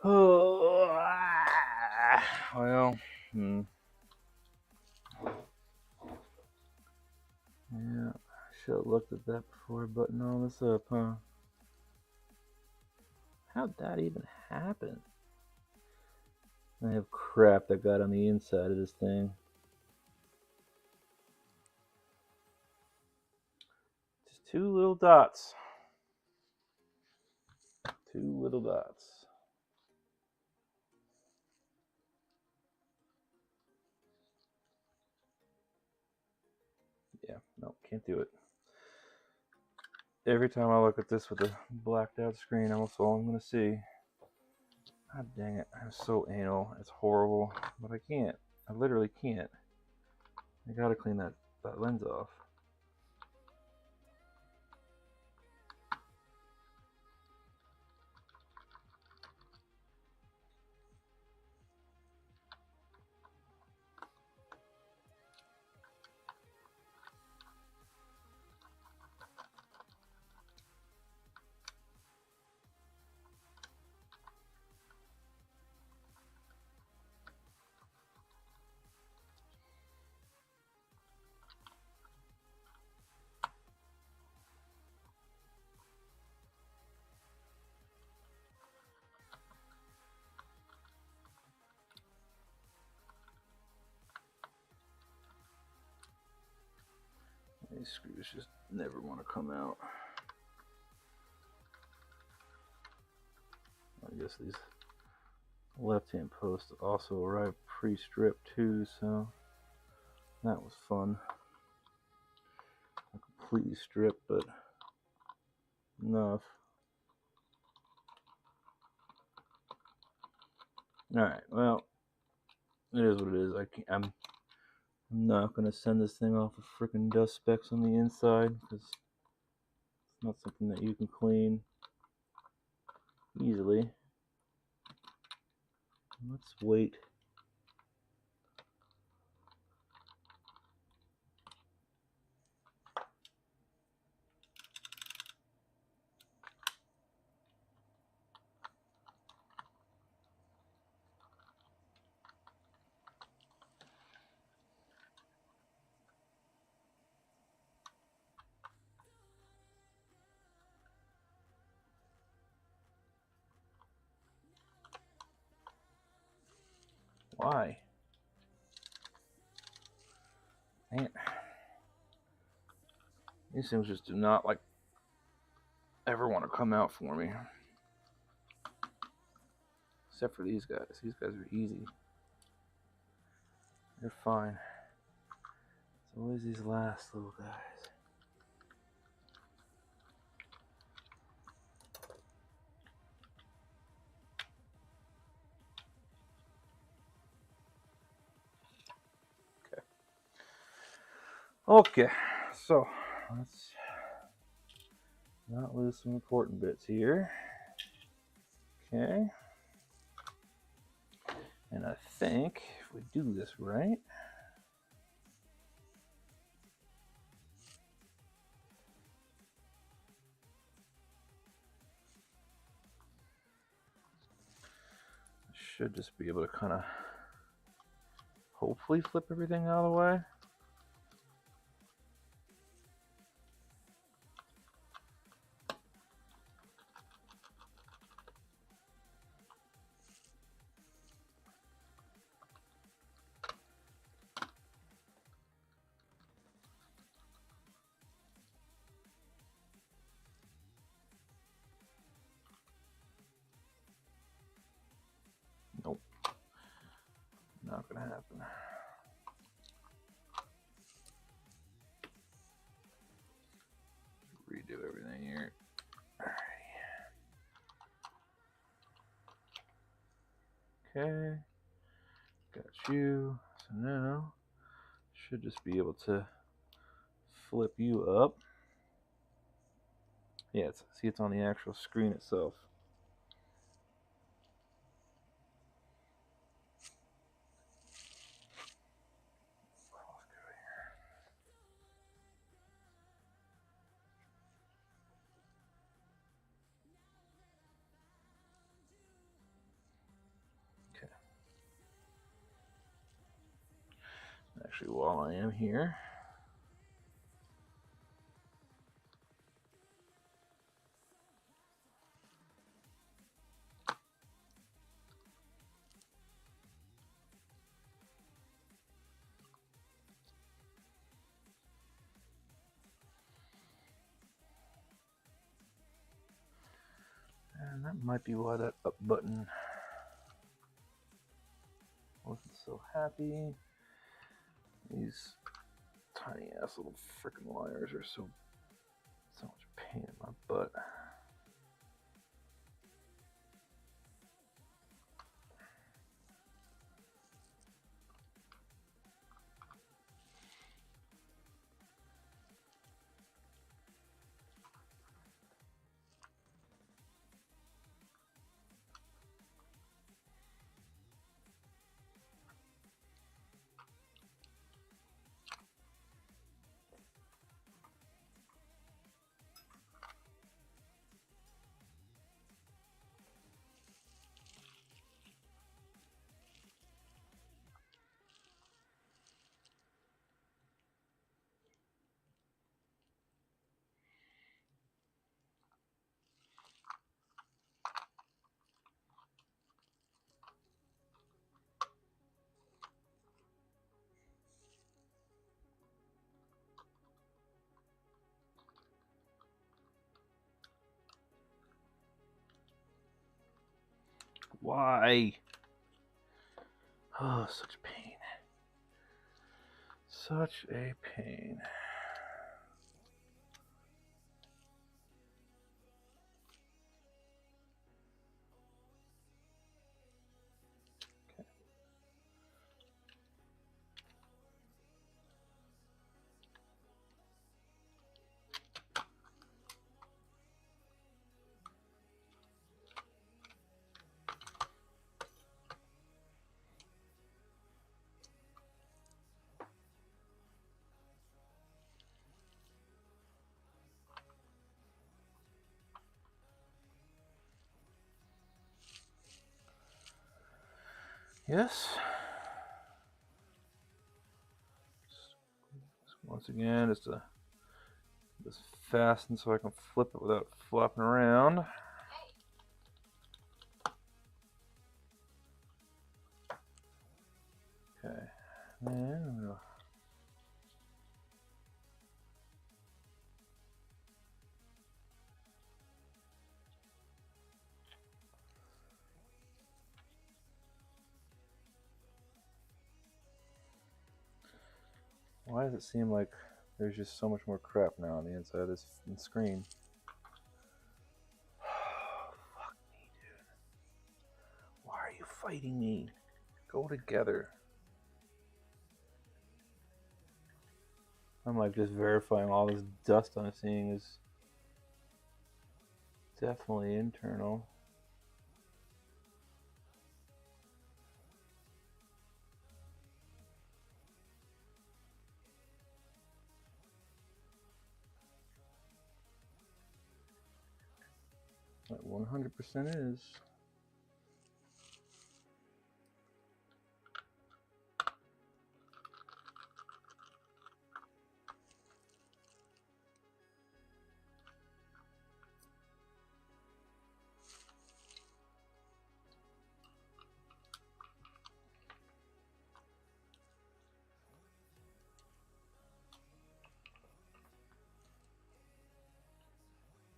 Oh, well, yeah, I should have looked at that before buttoning all this up, huh? How'd that even happen? I have crap that got on the inside of this thing. Just two little dots. Two little dots. Yeah, no, can't do it. Every time I look at this with a blacked out screen, that's all I'm going to see. God dang it. I'm so anal. It's horrible. But I can't. I literally can't. I gotta clean that lens off. These screws just never want to come out. I guess these left-hand posts also arrived pre-stripped too, so that was fun. Not completely stripped, but enough. Alright, well, it is what it is. I'm not going to send this thing off with freaking dust specks on the inside, because it's not something that you can clean easily. Let's wait. Why? Man, these things just do not ever want to come out for me. Except for these guys. These guys are easy. They're fine. It's always these last little guys. Okay, so let's not lose some important bits here. Okay. And I think if we do this right, I should just be able to kind of hopefully flip everything out of the way. Not gonna happen. Redo everything here. Alrighty. Okay. Got you. So now should just be able to flip you up. Yeah, see, it's on the actual screen itself. Okay. Actually, while I am here, and that might be why that up button wasn't so happy. These tiny ass little freaking wires are so much pain in my butt. Why? Oh, such pain. Such a pain. Okay. Yes. Once again, just to fasten so I can flip it without flopping around. Okay. And I'm gonna why does it seem like there's just so much more crap now on the inside of this screen? Fuck me, dude. Why are you fighting me? Go together. I'm like just verifying all this dust I'm seeing is definitely internal. That 100% is.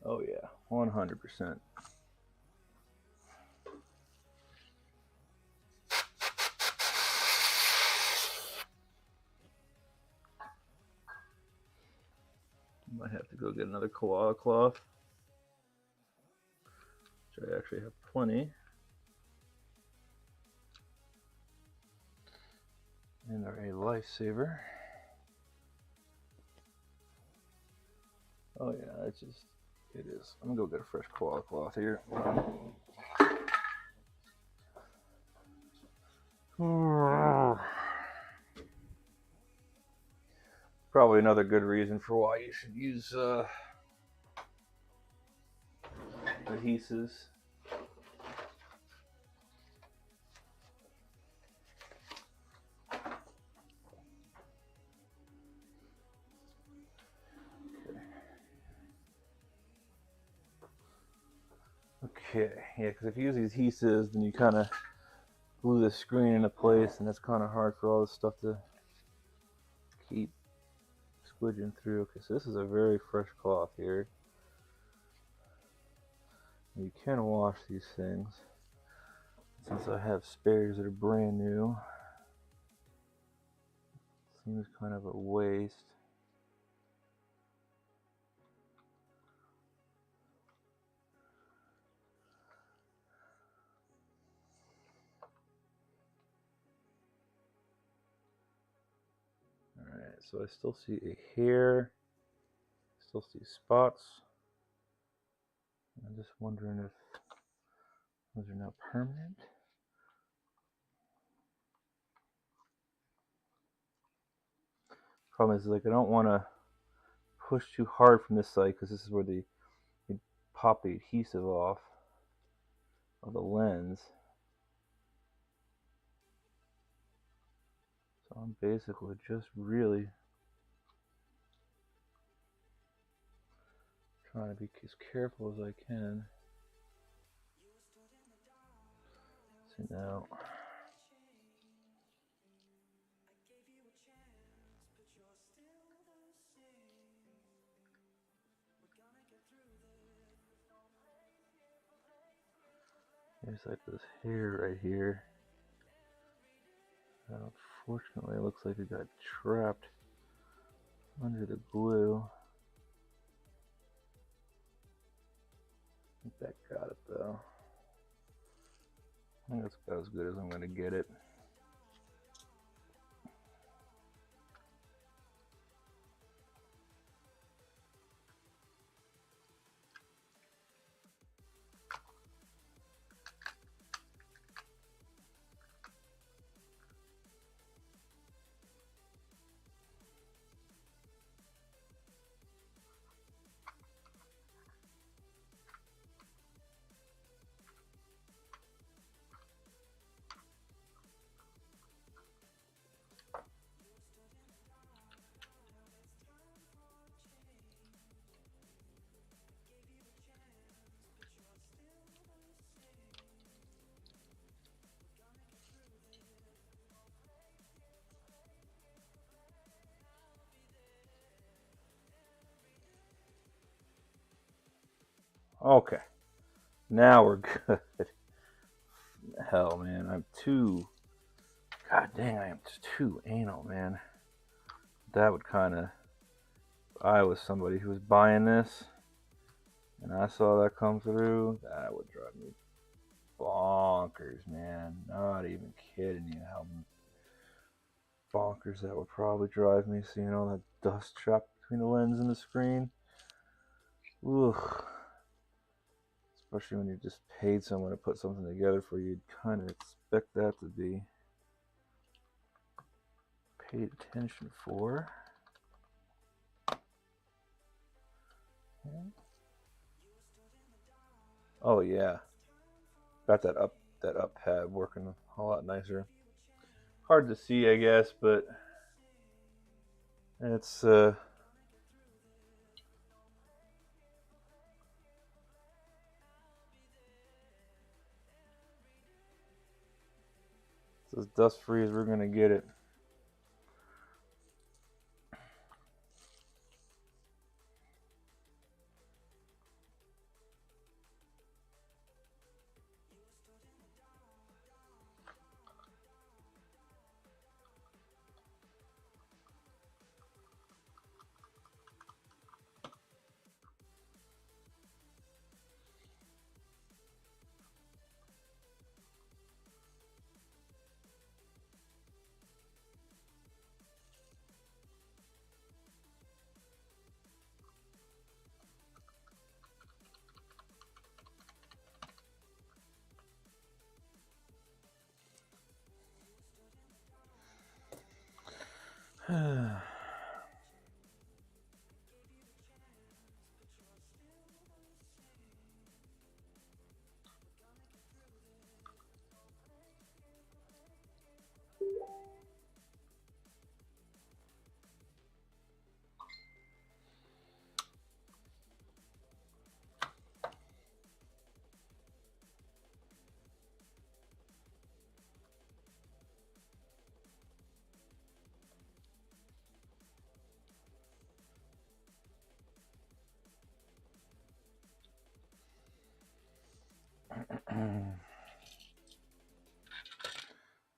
Oh yeah, 100%. might have to go get another koala cloth, which I actually have plenty. And they're a lifesaver. Oh yeah, it is. I'm gonna go get a fresh koala cloth here. Probably another good reason for why you should use adhesives. Okay, yeah, because if you use adhesives, then you kind of glue the screen into place, and that's kind of hard for all this stuff to keep squidging through. Okay, so this is a very fresh cloth here. You can wash these things. Since I have spares that are brand new, seems kind of a waste. Alright, so I still see a hair, still see spots. I'm just wondering if those are now permanent. Problem is, like, I don't want to push too hard from this side because this is where you pop the adhesive off of the lens. So I'm basically just really trying to be as careful as I can. See now. There's like this hair right here. Unfortunately, it looks like it got trapped under the glue. I think that got it though. I think that's about as good as I'm going to get it. Okay, now we're good. Hell, man, I'm too. God dang, I am too anal, man. That would kind of. I was somebody who was buying this, and I saw that come through. That would drive me bonkers, man. Not even kidding you how bonkers that would probably drive me. Seeing all that dust trapped between the lens and the screen. Ugh. Especially when you just paid someone to put something together for you, you'd kind of expect that to be paid attention for. Okay. Oh yeah, got that up pad working a lot nicer. Hard to see, I guess, but it's as dust free as we're gonna get it.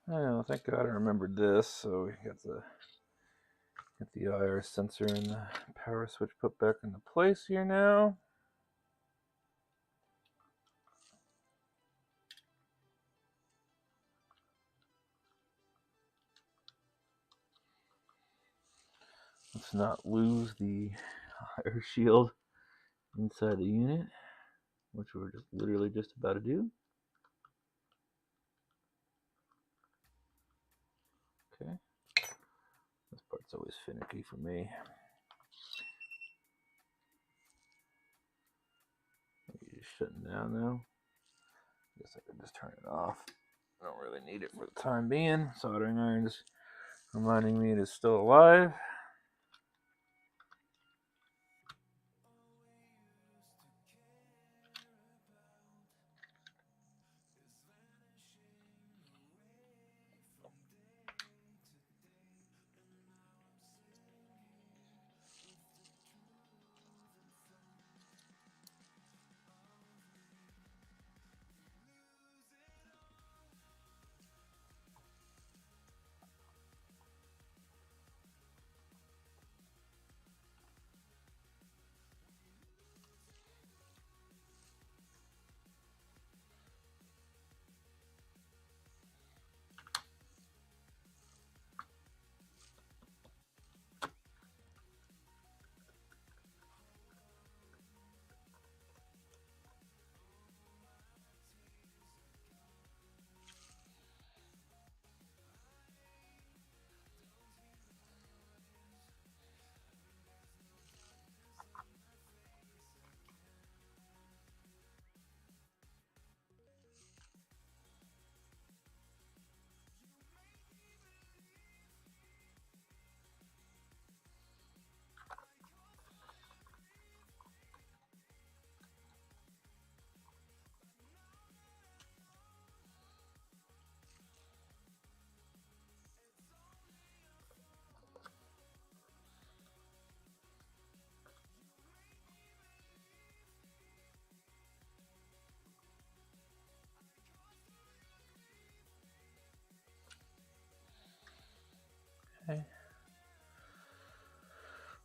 Oh, thank God I remembered this. So we got the IR sensor and the power switch put back into place here now. Let's not lose the IR shield inside the unit, which we're just literally just about to do. Okay. This part's always finicky for me. Maybe just shutting down now. Guess I could just turn it off. I don't really need it for the time being. Soldering iron is reminding me it is still alive.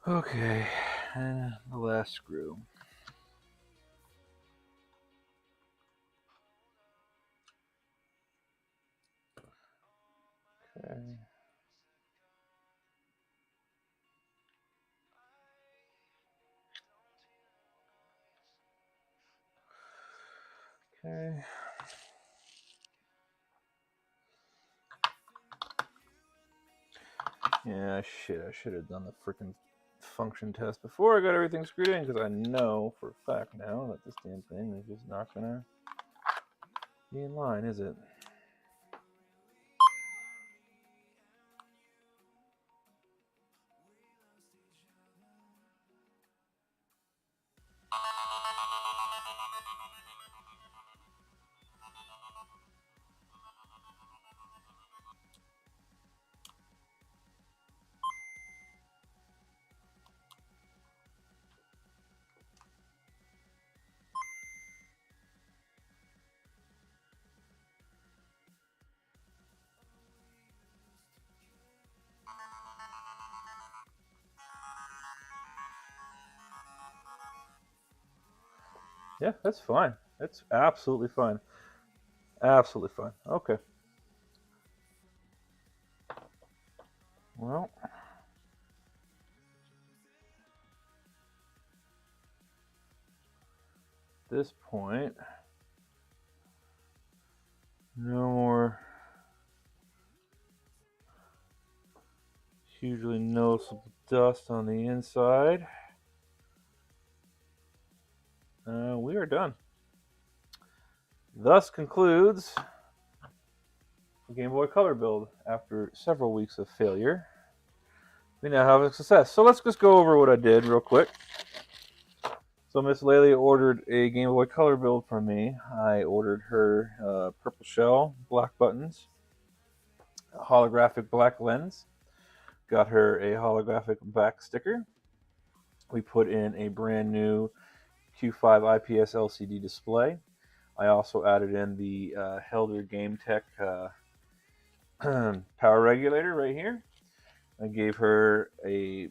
Okay, and the last screw. Okay. Okay. Yeah, shit, I should have done the freaking function test before I got everything screwed in, because I know for a fact now that this damn thing is just not gonna be in line, is it? Yeah, that's fine. That's absolutely fine. Absolutely fine. Okay. Well, at this point, no more hugely noticeable dust on the inside. We are done. Thus concludes the Game Boy Color build after several weeks of failure. We now have a success. So let's just go over what I did real quick. So Miss Lelia ordered a Game Boy Color build from me. I ordered her purple shell, black buttons, a holographic black lens. Got her a holographic back sticker. We put in a brand new Q5 IPS LCD display. I also added in the Helder Game Tech power regulator right here. I gave her a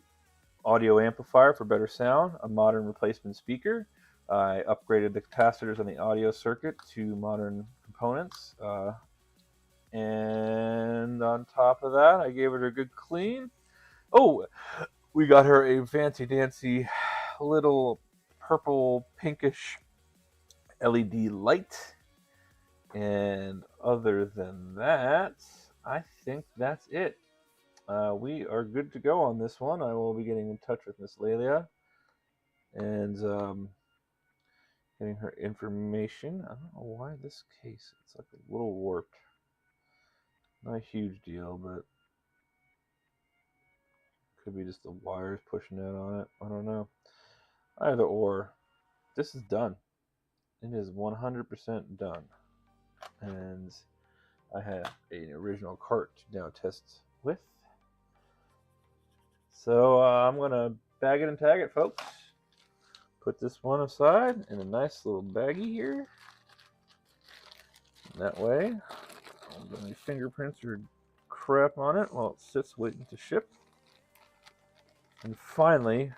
audio amplifier for better sound, a modern replacement speaker. I upgraded the capacitors on the audio circuit to modern components. And on top of that, I gave it a good clean. Oh, we got her a fancy dancy little purple pinkish LED light. And other than that, I think that's it. We are good to go on this one. I will be getting in touch with Miss Lelia and getting her information. I don't know why this case, it's like a little warped. Not a huge deal, but could be just the wires pushing in on it. I don't know. Either or, this is done. It is 100% done. And I have an original cart to now test with. So I'm going to bag it and tag it, folks. Put this one aside in a nice little baggie here. And that way, I don't get any fingerprints or crap on it while it sits waiting to ship. And finally,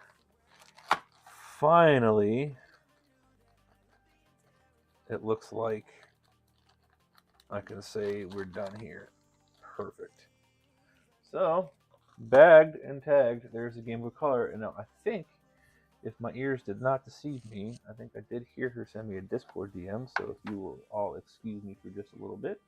it looks like I can say we're done here. Perfect. So, bagged and tagged, there's the Game Boy Color. And now I think, if my ears did not deceive me, I think I did hear her send me a Discord DM, so if you will all excuse me for just a little bit.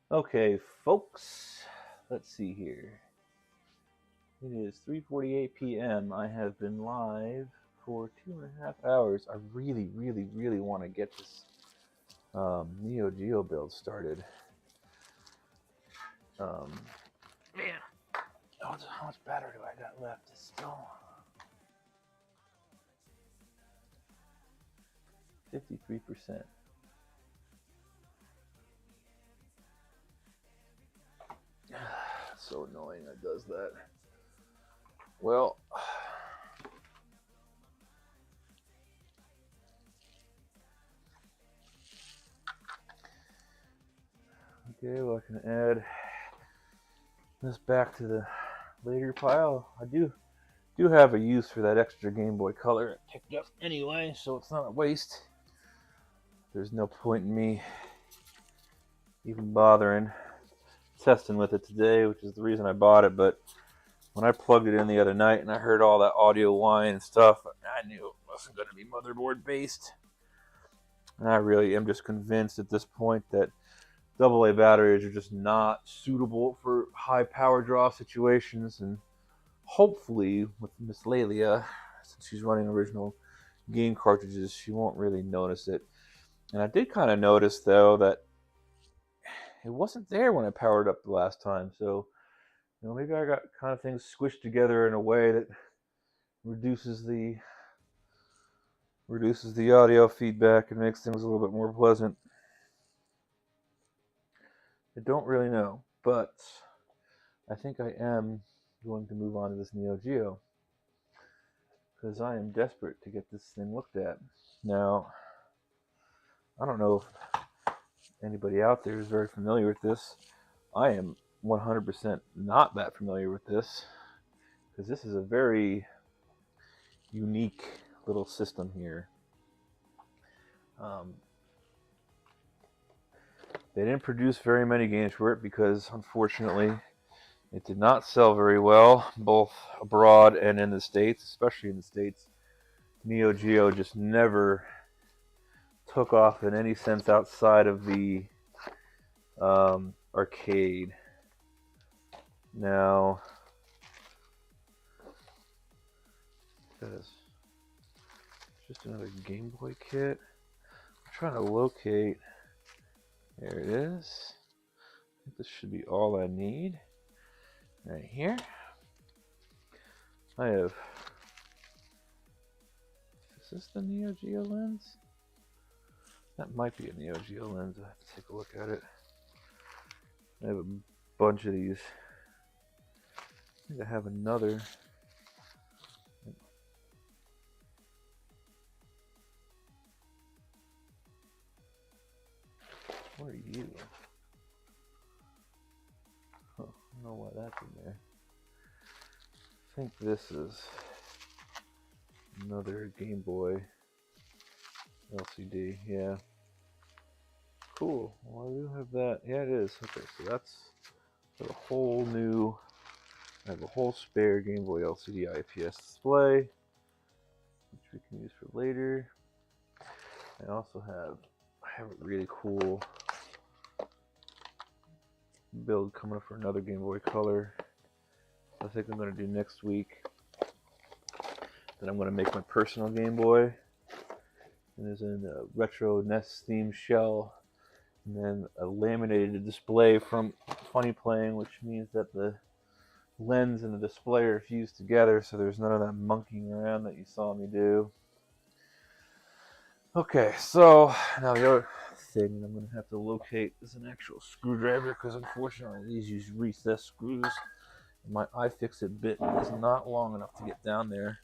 Okay, folks, let's see here. It is 3:48 p.m. I have been live for 2.5 hours. I really want to get this Neo Geo build started. Man, how much battery do I got left? It's still 53%. So annoying it does that. Well, okay, well I can add this back to the later pile. I do have a use for that extra Game Boy Color I picked up anyway, so it's not a waste. There's no point in me even bothering testing with it today, which is the reason I bought it. But when I plugged it in the other night and I heard all that audio whine and stuff, I knew it wasn't going to be motherboard based. And I really am just convinced at this point that AA batteries are just not suitable for high power draw situations. And hopefully, with Miss Lelia, since she's running original game cartridges, she won't really notice it. And I did kind of notice, though, that it wasn't there when I powered up the last time. So, maybe I got kind of things squished together in a way that reduces the audio feedback and makes things a little bit more pleasant. I don't really know, but I think I am going to move on to this Neo Geo because I am desperate to get this thing looked at. Now, I don't know if anybody out there is very familiar with this. I am 100% not that familiar with this because this is a very unique little system here. They didn't produce very many games for it because, unfortunately, it did not sell very well, both abroad and in the States, especially in the States. Neo Geo just never took off in any sense outside of the arcade. Now, that is just another Game Boy kit. I'm trying to locate. There it is. I think this should be all I need. Right here. I have. Is this the Neo Geo lens? That might be a Neo Geo lens. I have to take a look at it. I have a bunch of these. I think I have another. What are you? Huh, I don't know why that's in there. I think this is another Game Boy LCD. Yeah. Cool. Well, I do have that. Yeah, it is. Okay, so that's a whole new. I have a whole spare Game Boy LCD IPS display, which we can use for later. I also have a really cool build coming up for another Game Boy Color. I think I'm going to do next week. Then I'm going to make my personal Game Boy. And there's a retro NES themed shell. And then a laminated display from Funny Playing, which means that the lens and the display are fused together, so there's none of that monkeying around that you saw me do. Okay, so now the other thing I'm going to have to locate is an actual screwdriver, because unfortunately these use recessed screws. My iFixit bit is not long enough to get down there.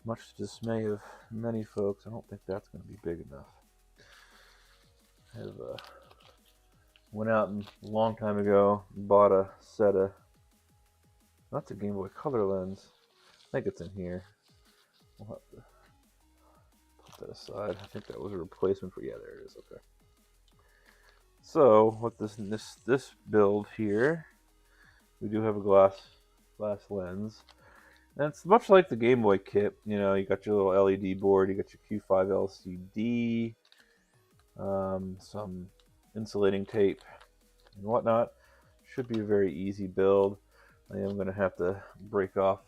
Much to the dismay of many folks, I don't think that's going to be big enough. I have went out and a long time ago bought a set of, that's a Game Boy Color lens. I think it's in here. We'll have to put that aside. I think that was a replacement for, yeah, there it is. Okay. So with this build here, we do have a glass lens. And it's much like the Game Boy kit. You know, you got your little LED board, you got your Q5 LCD, some insulating tape and whatnot. Should be a very easy build. I am going to have to break off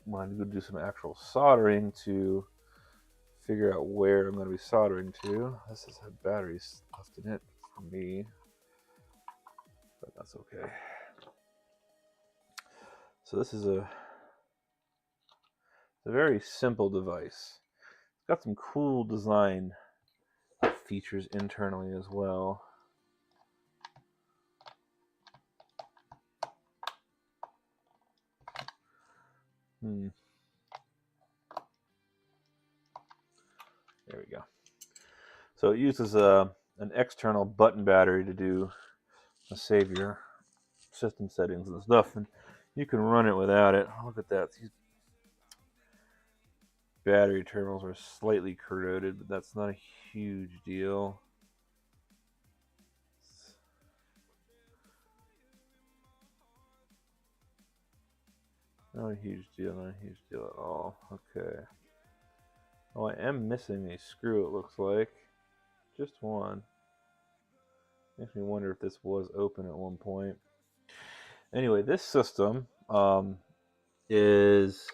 when I go do some actual soldering to figure out where I'm going to be soldering to. This has had batteries left in it for me, but that's okay. So this is a very simple device. It's got some cool design features internally as well. There we go. So it uses an external button battery to save your system settings and stuff, and you can run it without it. Look at that. These battery terminals are slightly corroded, but that's not a huge deal. Not a huge deal, not a huge deal at all. Okay. Oh, I am missing a screw, it looks like. Just one. Makes me wonder if this was open at one point. Anyway, this system is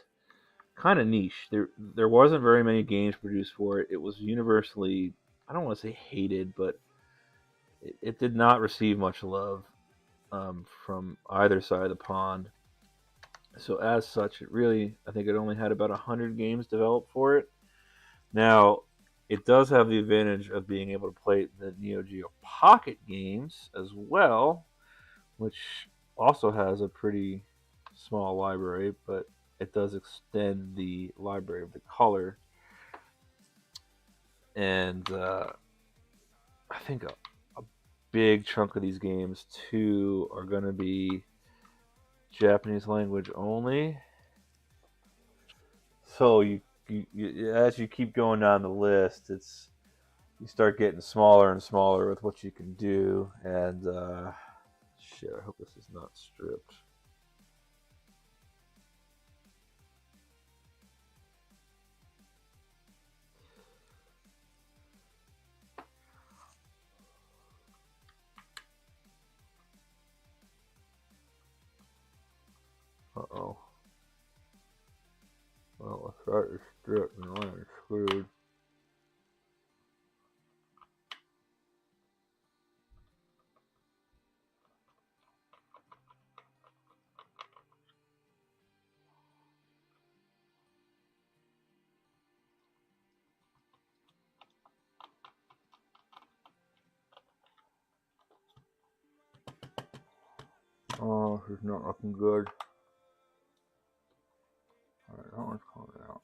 kind of niche. There wasn't very many games produced for it. It was universally, I don't want to say hated, but it did not receive much love from either side of the pond. So as such, I think it only had about 100 games developed for it. Now, it does have the advantage of being able to play the Neo Geo Pocket games as well, which also has a pretty small library, but it does extend the library of the color. And I think a big chunk of these games too are going to be Japanese language only. So as you keep going down the list, you start getting smaller and smaller with what you can do. And shit, I hope this is not stripped. Uh-oh. Well, if that is stripped, then I'm screwed. Oh, this is not looking good. Alright, that one's coming out.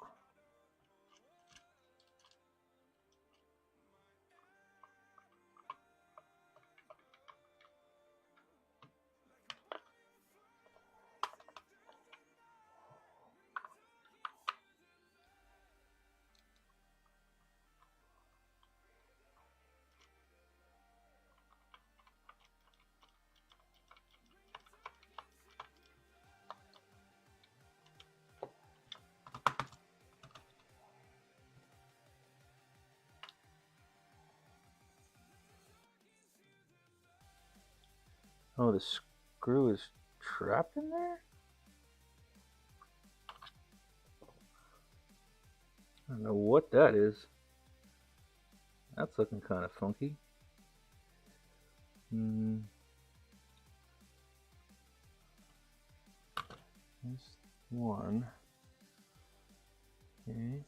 Oh, the screw is trapped in there? I don't know what that is. That's looking kind of funky. This one. Okay.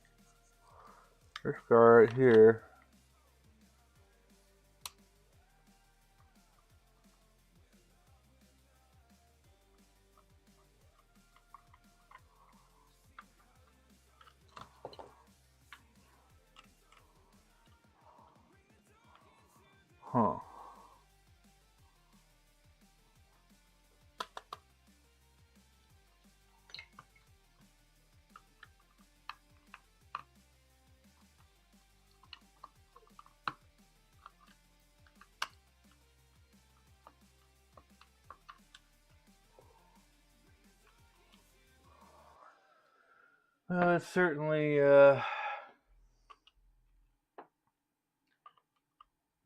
This guy right here. Huh. It's certainly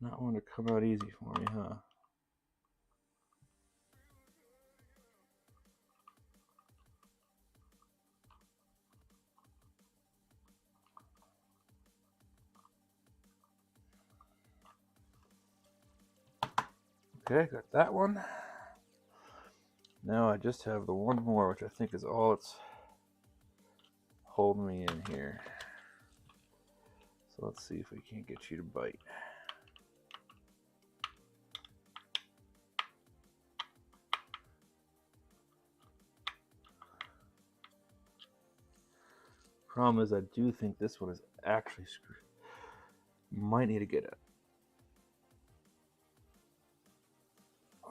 not going to come out easy for me, huh? Okay, got that one. Now I just have the one more, which I think is all it's holding me in here. So let's see if we can't get you to bite. Problem is, I do think this one is actually screwed. Might need to get a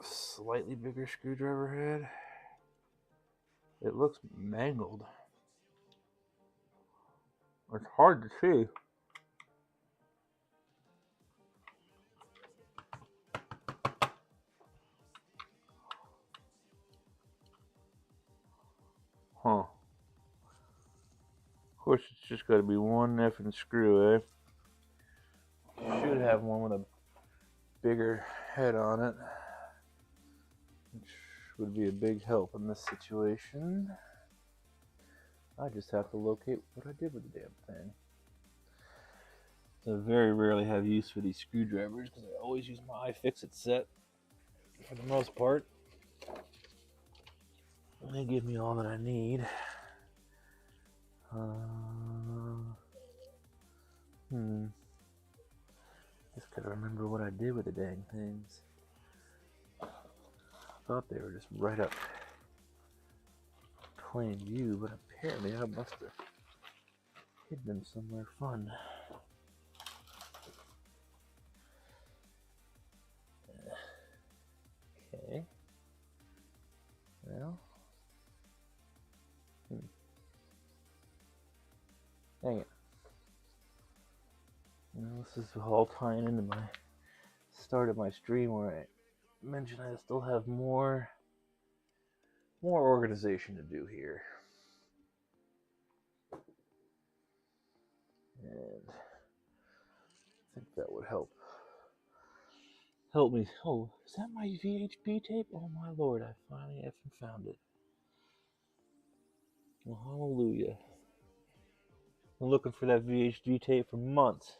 slightly bigger screwdriver head. It looks mangled. It's hard to see. Huh. Of course, it's just got to be one effing screw, eh? Should have one with a bigger head on it, which would be a big help in this situation. I just have to locate what I did with the damn thing. So I very rarely have use for these screwdrivers because I always use my iFixit set for the most part. They give me all that I need. Just gotta remember what I did with the dang things. I thought they were just right up plain view, but apparently I must have hid them somewhere fun. Okay. Well. Dang it. Well, this is all tying into my start of my stream where I mentioned I still have more organization to do here. And I think that would help me. Oh, is that my VHP tape? Oh my lord, I finally effing found it. Well, hallelujah. Been looking for that VHD tape for months.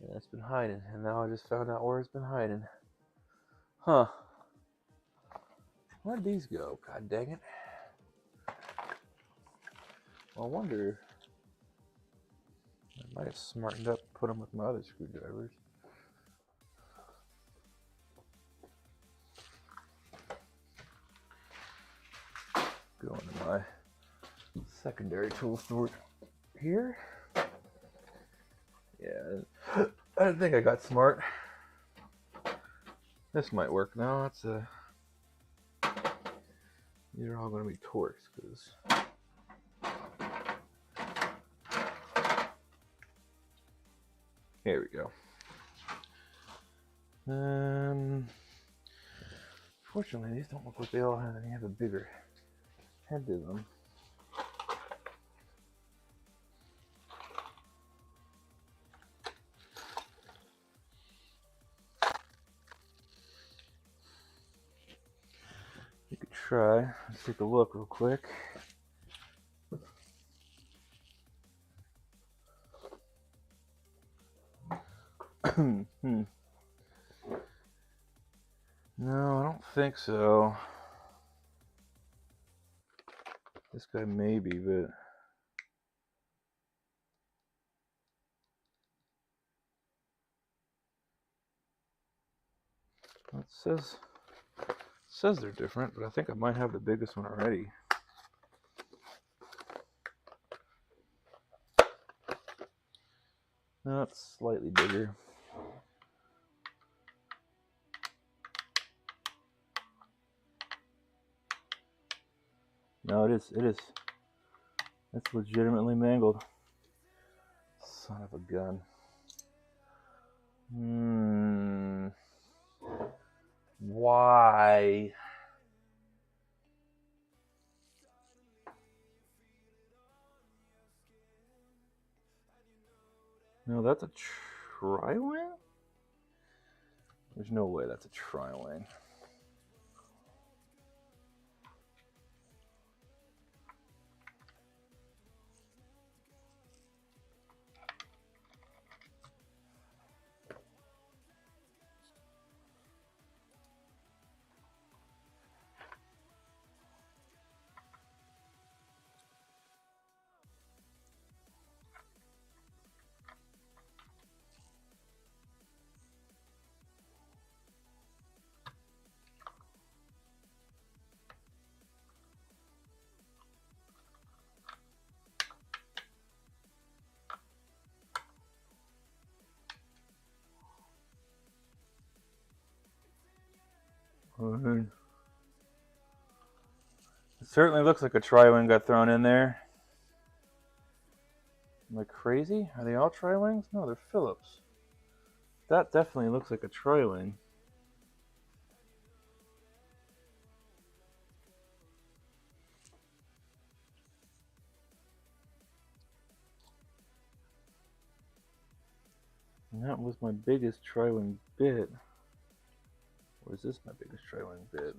And it's been hiding, and now I just found out where it's been hiding. Huh. Where'd these go? God dang it. Well, I wonder. I might have smartened up and put them with my other screwdrivers. Go into my secondary tool storage here. Yeah, I think I got smart. This might work now. It's a. These are all going to be Torx because. Here we go. Fortunately, these don't look like they all have a bigger head to them. You could try. Let's take a look real quick. No, I don't think so. This guy maybe, but it says they're different, but I think I might have the biggest one already. No, it's slightly bigger. No, it is. It's legitimately mangled. Son of a gun. Why? No, that's a tri-wing? There's no way that's a tri-wing. It certainly looks like a tri-wing got thrown in there. Am I crazy? Are they all tri-wings? No, they're Phillips. That definitely looks like a tri-wing. That was my biggest tri-wing bit. Or is this my biggest tri-wing bit?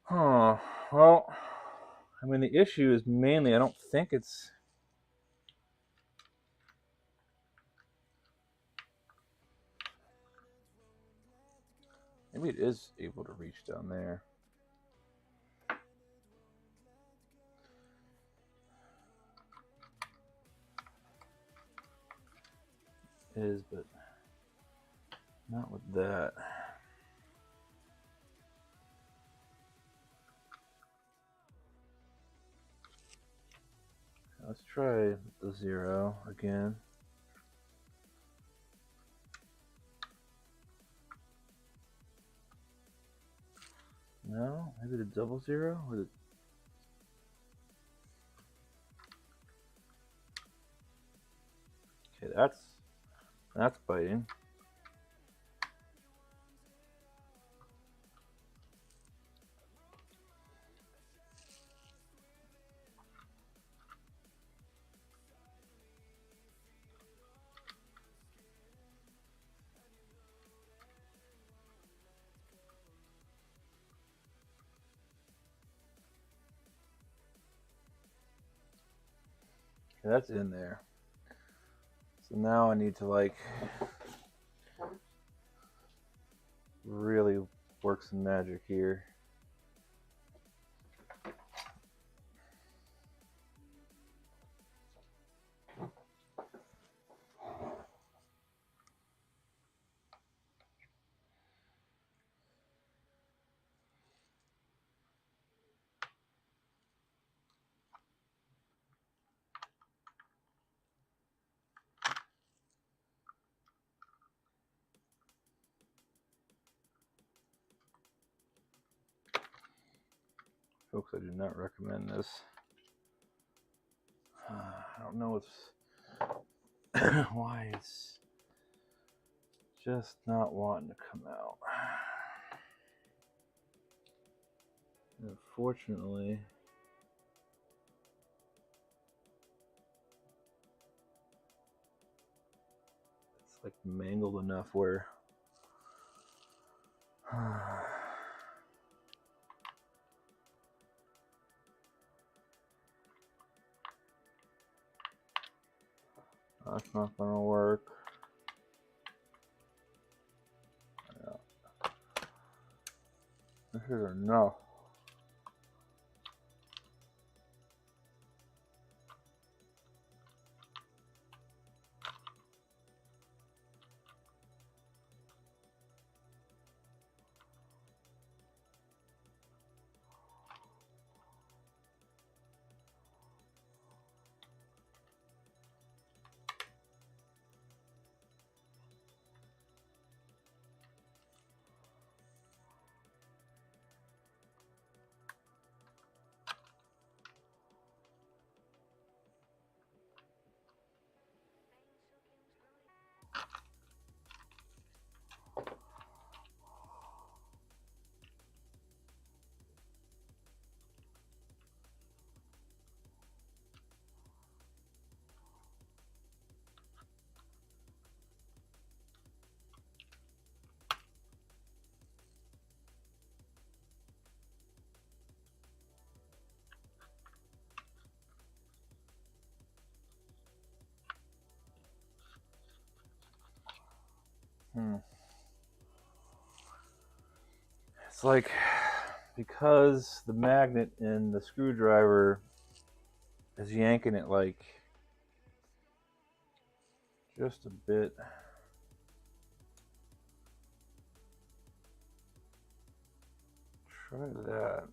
Huh. Well, I mean, the issue is mainly I don't think it's... Maybe it is able to reach down there. It is, but not with that. Let's try the 0 again. No, maybe the double 0 or the... Okay, that's biting. Okay, that's in there. So now I need to like really work some magic here. Folks, I do not recommend this. I don't know why it's just not wanting to come out. Unfortunately, it's like mangled enough where that's not gonna work. Yeah. This is enough. It's like because the magnet in the screwdriver is yanking it like just a bit. Try that.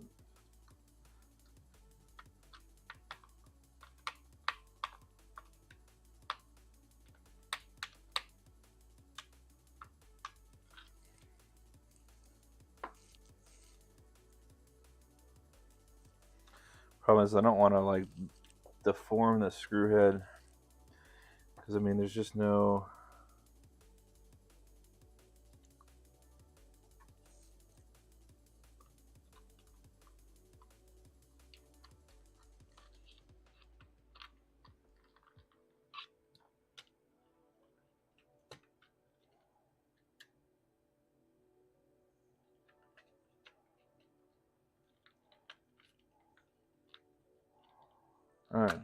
Problem is, I don't want to like deform the screw head, because I mean, there's just no. All right.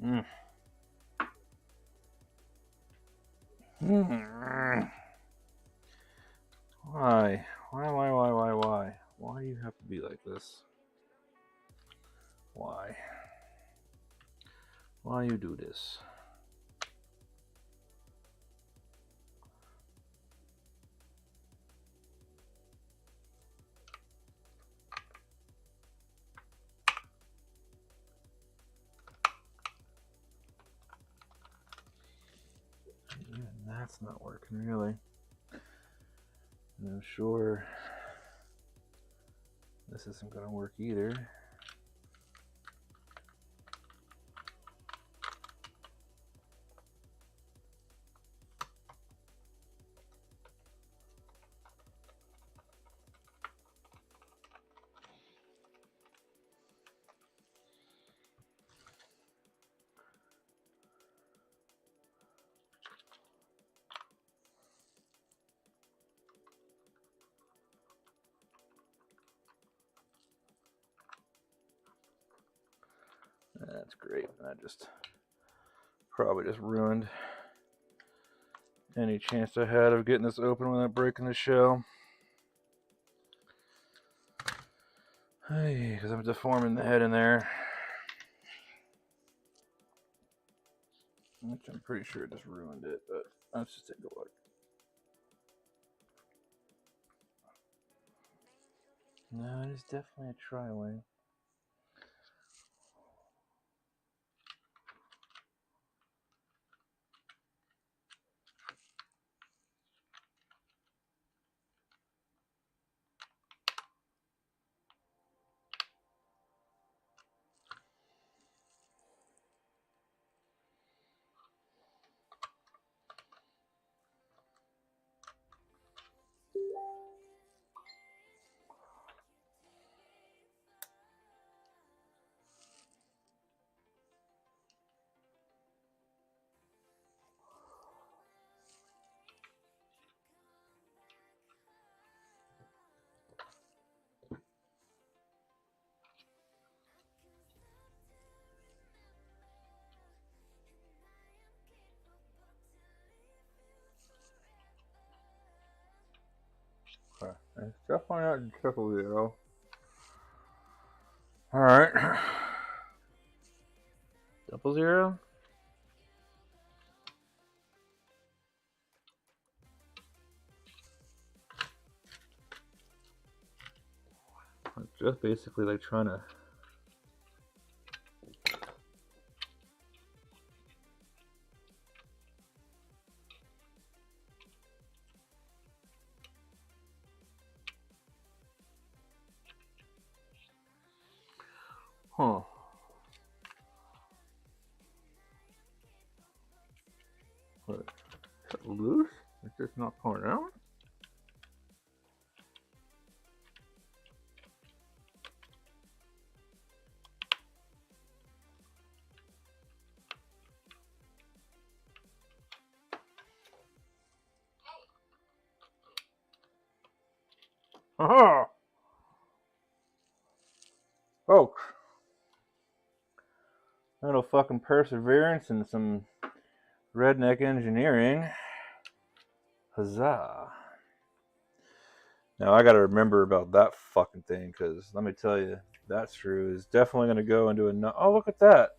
Mm. Why? Why? Why do you have to be like this? Why? Why you do this? Even that's not working, really. And I'm sure this isn't going to work either. That's great. That just probably just ruined any chance I had of getting this open without breaking the shell. Hey, because I'm deforming the head in there. Which I'm pretty sure just ruined it, but let's just take a look. No, it is definitely a tri-wing. Okay. It's definitely not triple zero. Alright. 000? I'm just basically like trying to. Huh. What? Is it loose? It's just not coming out? Folks, a little fucking perseverance and some redneck engineering. Huzzah. Now I gotta remember about that fucking thing, because let me tell you, that screw is definitely gonna go into a... Oh, look at that.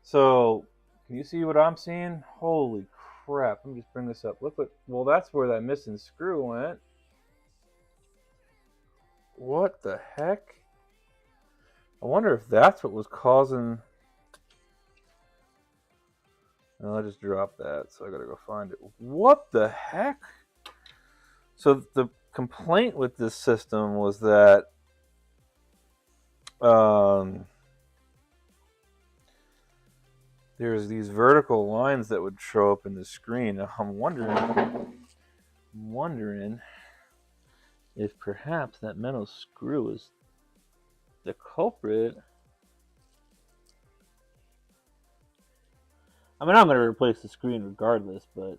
So, can you see what I'm seeing? Holy crap. Let me just bring this up. Look what... Well, that's where that missing screw went. What the heck? I wonder if that's what was causing... Oh, I just dropped that, so I gotta go find it. What the heck? So the complaint with this system was that there's these vertical lines that would show up in the screen. I'm wondering if perhaps that metal screw is the culprit. I mean, I'm going to replace the screen regardless, but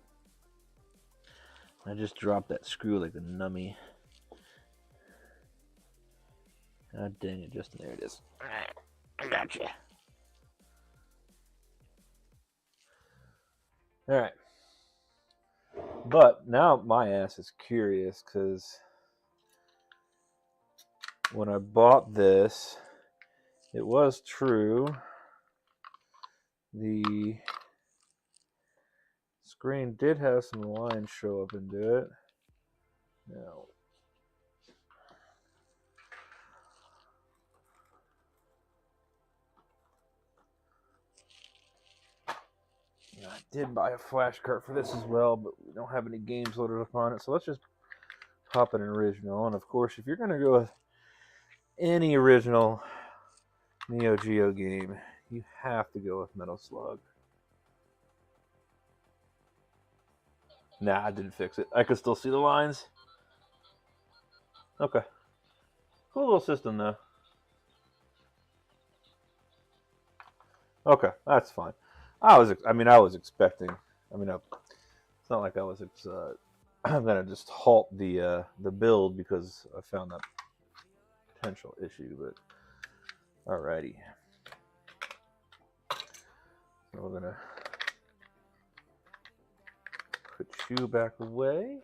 I just dropped that screw like a nummy. God dang it, Justin. There it is. Alright, I gotcha. Alright. But now my ass is curious, because when I bought this, it was true. The screen did have some lines show up into it. Now, I did buy a flash card for this as well, but we don't have any games loaded up on it, so let's just pop an original. And of course, if you're going to go with any original Neo Geo game, you have to go with Metal Slug. Nah, I didn't fix it. I could still see the lines. Okay. Cool little system, though. Okay, that's fine. I was expecting. It's not like I was gonna just halt the build because I found that potential issue. But alrighty, so we're gonna put you back away,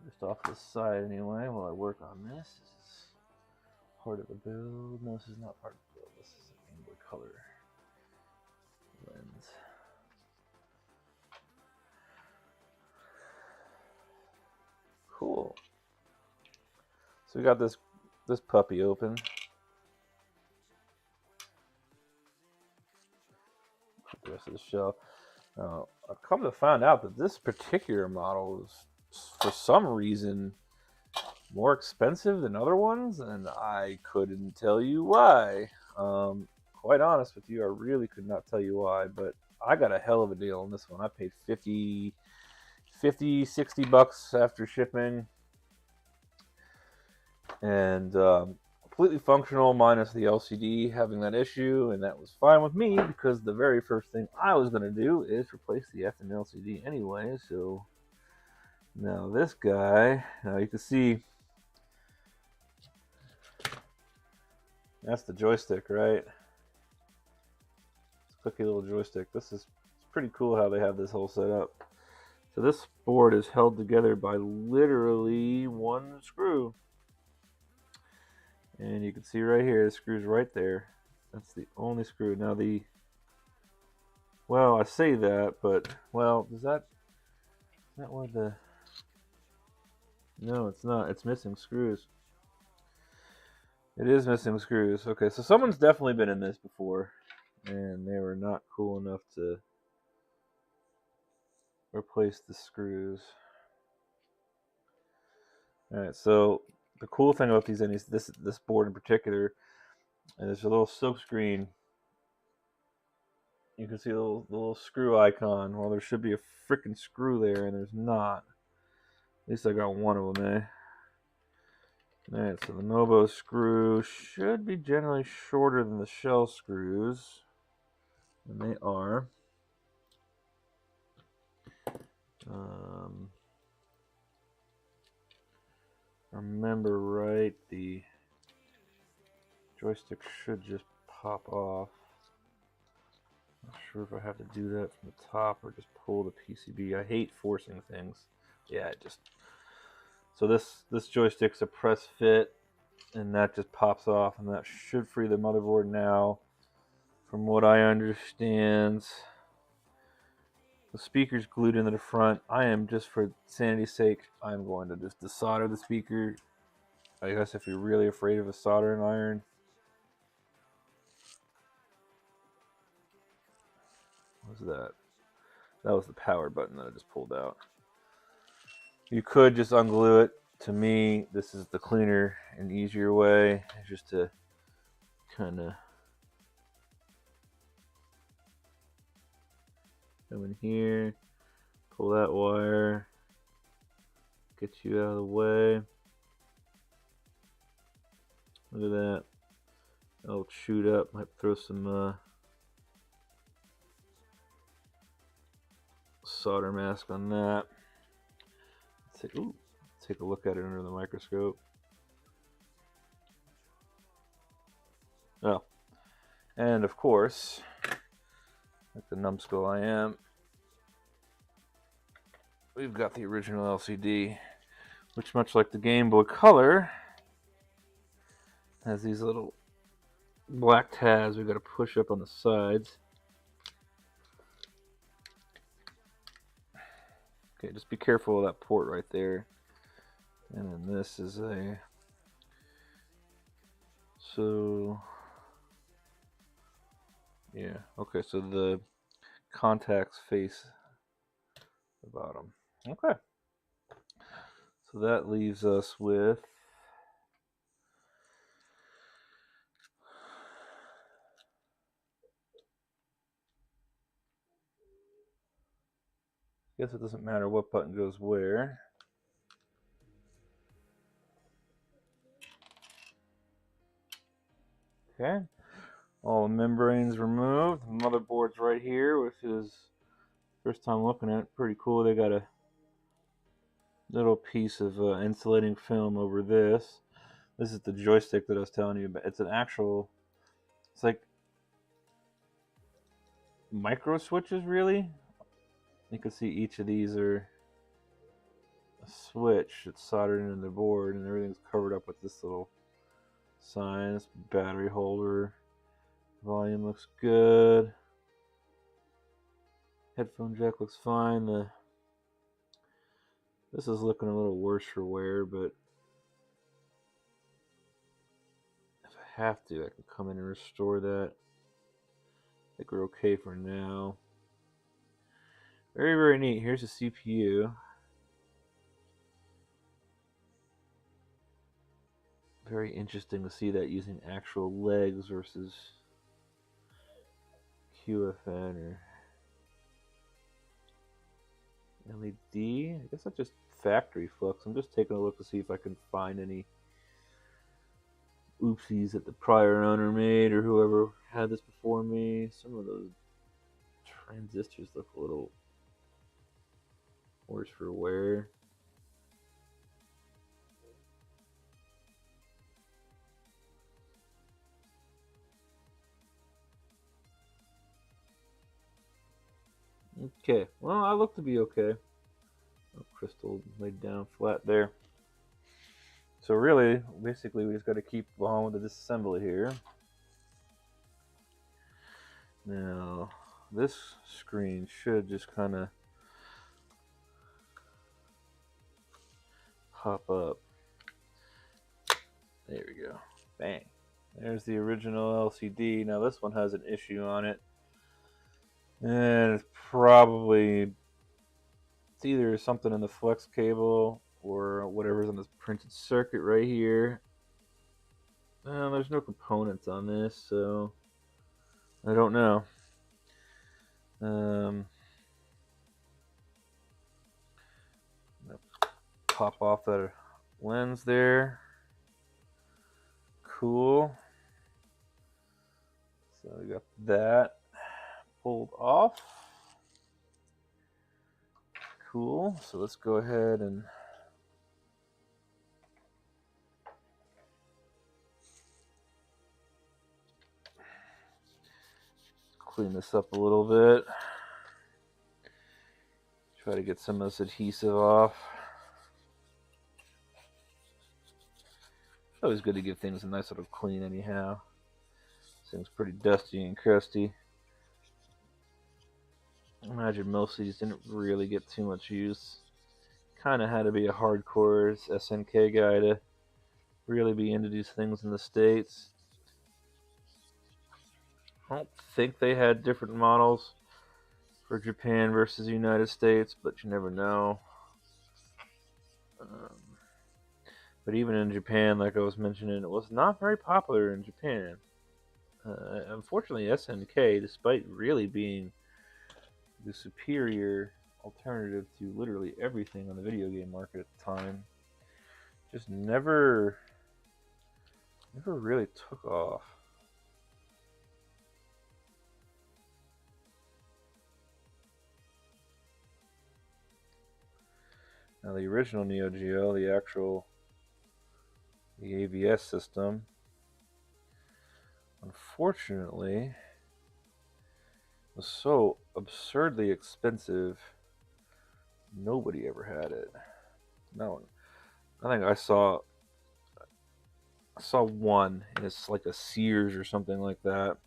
just off the side anyway, while I work on this. This is part of the build. No, this is not part of the build. This is a Game Boy Color lens. Cool. So we got this puppy open. Put the rest of the shelf. I've come to find out that this particular model is, for some reason, more expensive than other ones, and I couldn't tell you why. Quite honest with you, I really could not tell you why, but I got a hell of a deal on this one. I paid $50, $60 after shipping, and completely functional minus the LCD having that issue, and that was fine with me because the very first thing I was going to do is replace the effing LCD anyway. So now this guy, now you can see that's the joystick, right? It's a clicky little joystick. This is pretty cool how they have this whole setup. So this board is held together by literally one screw. And you can see right here, the screw's right there. That's the only screw. Now well, I say that, but, well, is that one of the... No, it's not. It's missing screws. It is missing screws. Okay, so someone's definitely been in this before, and they were not cool enough to replace the screws. Alright, so the cool thing about this board in particular, and there's a little silk screen. You can see the little screw icon. Well, there should be a freaking screw there, and there's not. At least I got one of them, eh? Alright, so the Nobo screw should be generally shorter than the shell screws. And they are. remember right, the joystick should just pop off. Not sure if I have to do that from the top or just pull the PCB. I hate forcing things. Yeah, it just... So this joystick's a press fit, and that just pops off, and that should free the motherboard now. From what I understand, the speaker's glued into the front. I am, just for sanity's sake, I'm going to just desolder the speaker. I guess if you're really afraid of a soldering iron. What was that? That was the power button that I just pulled out. You could just unglue it. To me, this is the cleaner and easier way, just to kind of come in here, pull that wire, get you out of the way. Look at that. That'll shoot up. Might throw some solder mask on that. Take a look at it under the microscope. Oh, and of course, like the numbskull I am, we've got the original LCD, which, much like the Game Boy Color, has these little black tabs we've got to push up on the sides. Okay, just be careful of that port right there. And then this is a... So... Yeah, okay, so the contacts face the bottom. Okay. So that leaves us with... I guess it doesn't matter what button goes where. Okay. All the membranes removed. The motherboard's right here, which is first time looking at it. Pretty cool. They got a little piece of insulating film over this. This is the joystick that I was telling you about. It's an actual... It's like micro switches, really. You can see each of these are a switch. It's soldered into the board, and everything's covered up with this little sign. This battery holder. Volume looks good. Headphone jack looks fine. This is looking a little worse for wear, but if I have to, I can come in and restore that. I think we're okay for now. Very, very neat. Here's the CPU. Very interesting to see that using actual legs versus QFN or LED. I guess that's just factory flux. I'm just taking a look to see if I can find any oopsies that the prior owner made or whoever had this before me. Some of those transistors look a little worse for wear. Okay, well, I look to be okay. Oh, crystal laid down flat there. So really, basically, we just got to keep on with the disassembly here. Now, this screen should just kind of pop up. There we go. Bang. There's the original LCD. Now this one has an issue on it. And it's probably... It's either something in the flex cable or whatever's on this printed circuit right here. There's no components on this, so I don't know. Pop off that lens there. Cool. So we got that pulled off. Cool. So let's go ahead and clean this up a little bit. Try to get some of this adhesive off. It's always good to give things a nice little clean anyhow. This thing's pretty dusty and crusty. I imagine most of these didn't really get too much use. Kind of had to be a hardcore SNK guy to really be into these things in the States. I don't think they had different models for Japan versus the United States, but you never know. But even in Japan, like I was mentioning, it was not very popular in Japan. Unfortunately, SNK, despite really being the superior alternative to literally everything on the video game market at the time, just never really took off. Now the original Neo Geo, the AVS system, unfortunately, was so absurdly expensive. Nobody ever had it. No one. I think I saw one, and it's like a Sears or something like that.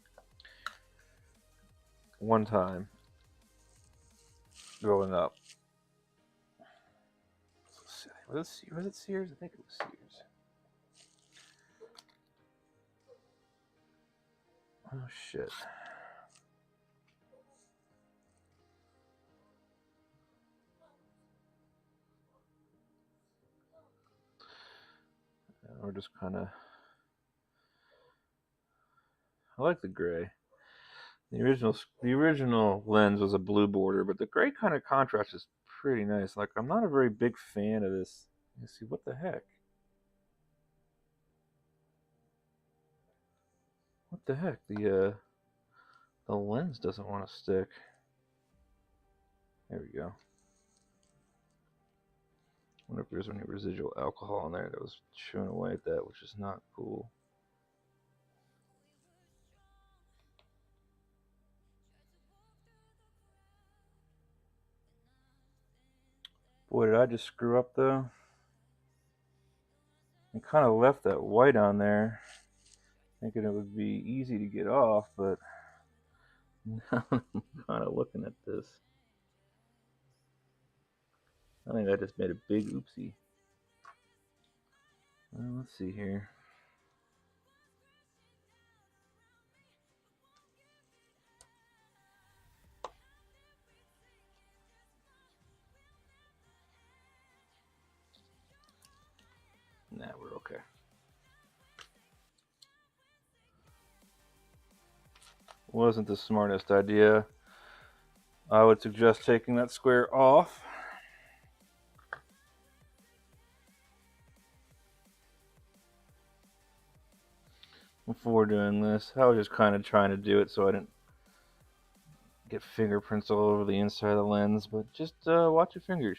One time, growing up. Was it Sears? I think it was Sears. Oh shit. We're just kind of. I like the gray. The original lens was a blue border, but the gray kind of contrast is pretty nice. Like, I'm not a very big fan of this. Let's see, what the heck? What the heck? The lens doesn't want to stick. There we go. I wonder if there's any residual alcohol in there that was chewing away at that, which is not cool. Boy, did I just screw up though. I kind of left that white on there, thinking it would be easy to get off, but now I'm kind of looking at this. I think I just made a big oopsie. Well, let's see here. Nah, we're okay. Wasn't the smartest idea. I would suggest taking that square off. Before doing this, I was just kind of trying to do it so I didn't get fingerprints all over the inside of the lens, but just watch your fingers.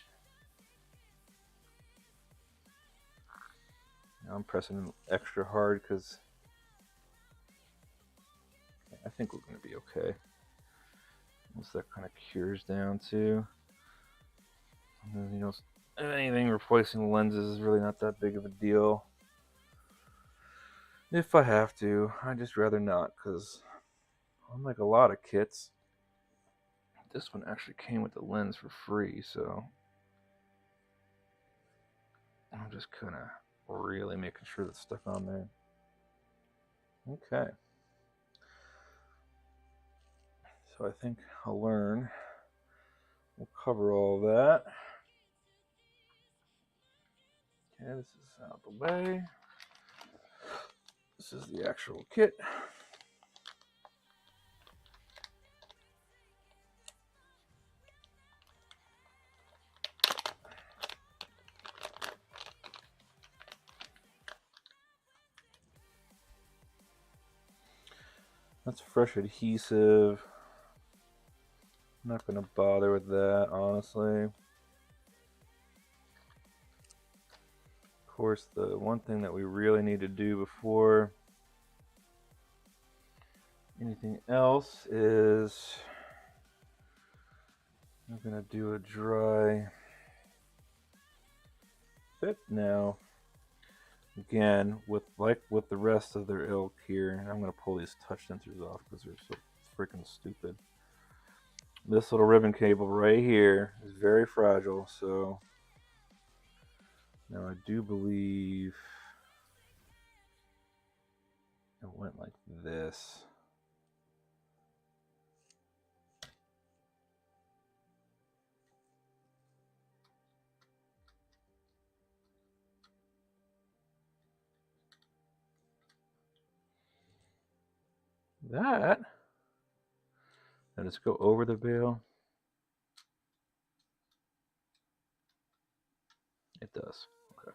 Now I'm pressing extra hard because I think we're going to be okay. Once that kind of cures down too. And, you know, anything replacing the lenses is really not that big of a deal. If I have to, I'd just rather not, because unlike a lot of kits, this one actually came with the lens for free, so I'm just kind of really making sure that's stuck on there. Okay. So I think I'll learn. We'll cover all that. Okay, this is out the way. This is the actual kit. That's fresh adhesive. I'm not going to bother with that, honestly. Of course, the one thing that we really need to do before Anything else is I'm gonna do a dry fit now. Again, with the rest of their ilk here, and I'm gonna pull these touch sensors off because they're so freaking stupid. This little ribbon cable right here is very fragile, so now I do believe it went like this. That, and just go over the bail. It does. Okay.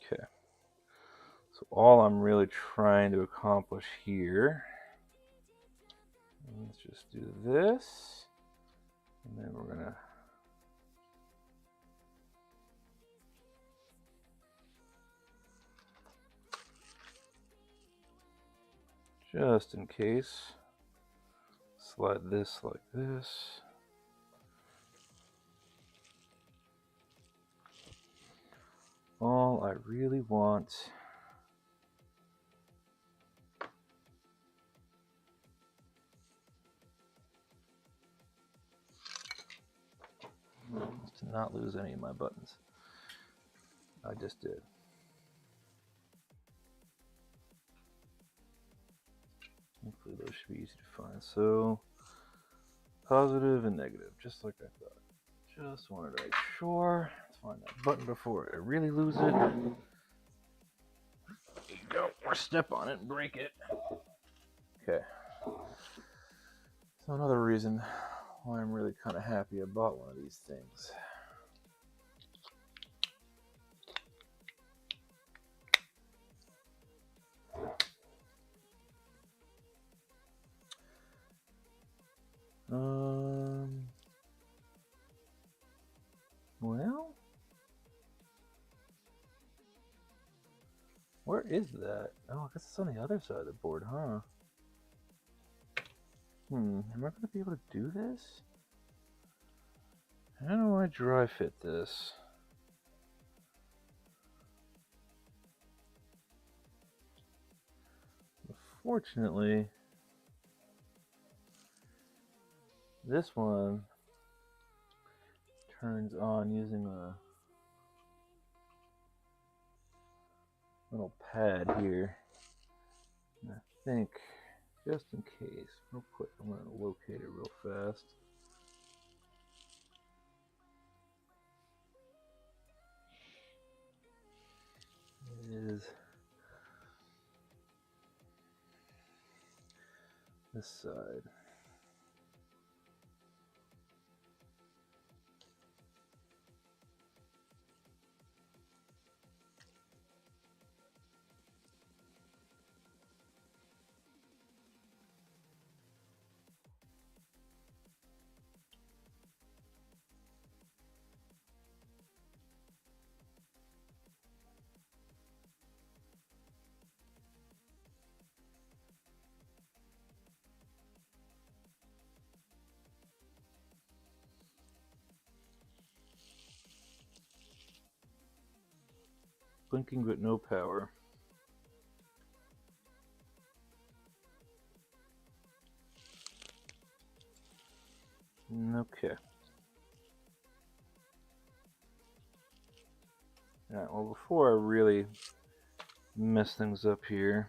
Okay. So all I'm really trying to accomplish here, let's just do this, and then we're gonna just in case, slide this like this. All I really want is to not lose any of my buttons. I just did. Hopefully those should be easy to find. So, positive and negative, just like I thought. Just wanted to make sure. Let's find that button before I really lose it. There you go. Or step on it and break it. Okay. So another reason why I'm really kind of happy I bought one of these things. Well, where is that? Oh, I guess it's on the other side of the board, huh? Am I going to be able to do this? How do I dry fit this? Fortunately, this one turns on using a little pad here. And I think, just in case, real quick, I'm going to locate it real fast. It is this side. Blinking but no power. Okay. Alright, well before I really mess things up here,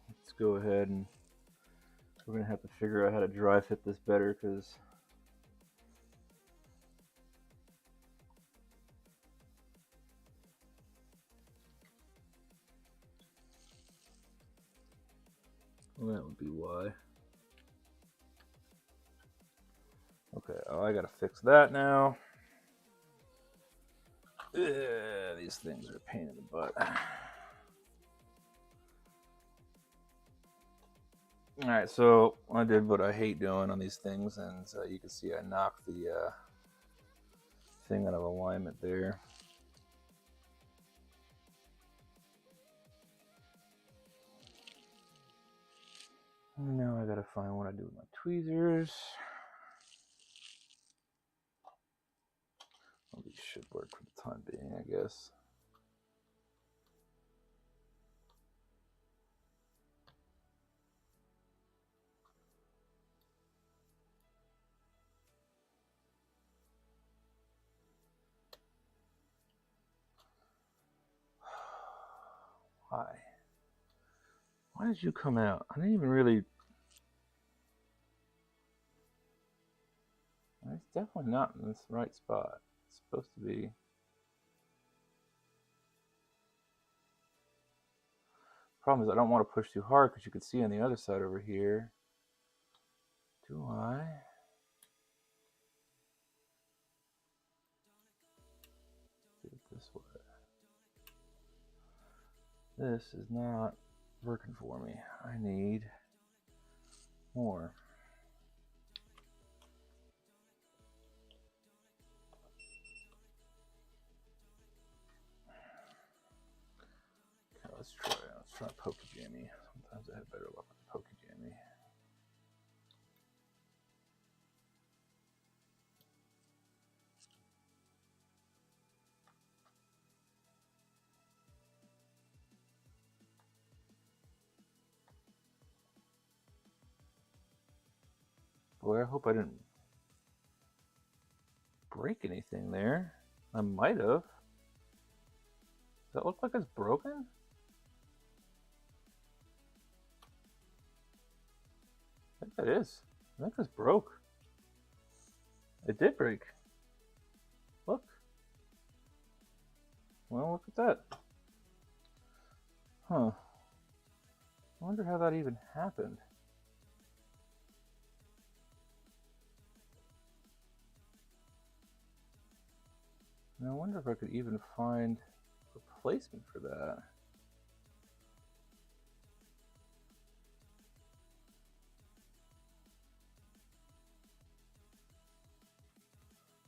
let's go ahead and we're going to have to figure out how to dry fit this better because well, that would be why. Okay, oh, I gotta fix that now. These things are a pain in the butt. Alright, so I did what I hate doing on these things, and you can see I knocked the thing out of alignment there. And now I gotta find what I do with my tweezers. Well, these should work for the time being, I guess. Why? Why did you come out? I didn't even really... It's definitely not in this right spot. It's supposed to be... Problem is I don't want to push too hard because you can see on the other side over here. Do I? Do it this way. This is not working for me. I need more. Okay, let's try Pokey Jammy. Sometimes I have better luck with Pokey Jammy. Boy, I hope I didn't break anything there. I might have. Does that look like it's broken? I think that is. I think it's broke. It did break. Look. Well, look at that. Huh. I wonder how that even happened. And I wonder if I could even find a replacement for that.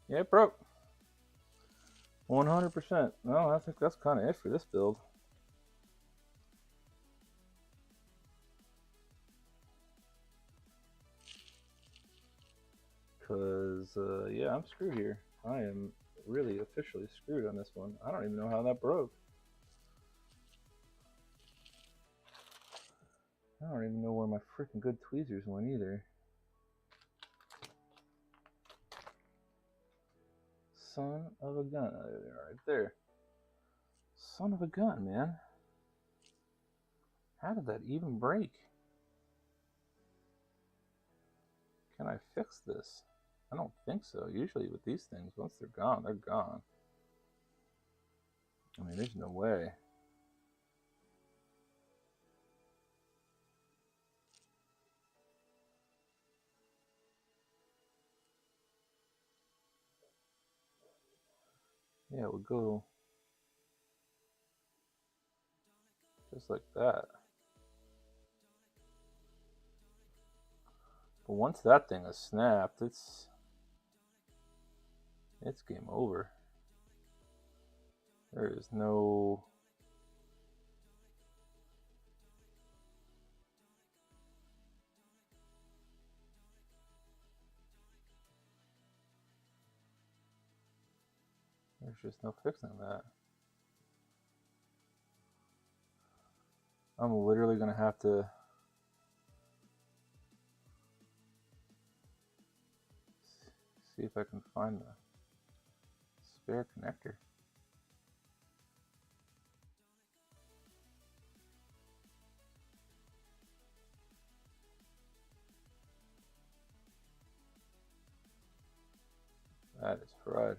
Yeah, it broke. 100%. No, I think that's kind of it for this build. Because, yeah, I'm screwed here. I am really officially screwed on this one. I don't even know how that broke. I don't even know where my freaking good tweezers went either. Son of a gun. Oh, there they are, right there. Son of a gun, man. How did that even break? Can I fix this? I don't think so. Usually with these things, once they're gone, they're gone. I mean, there's no way. Yeah, it would go just like that. But once that thing is snapped, it's game over. There is no... There's just no fixing that. I'm literally gonna have to see if I can find the spare connector. That is fried.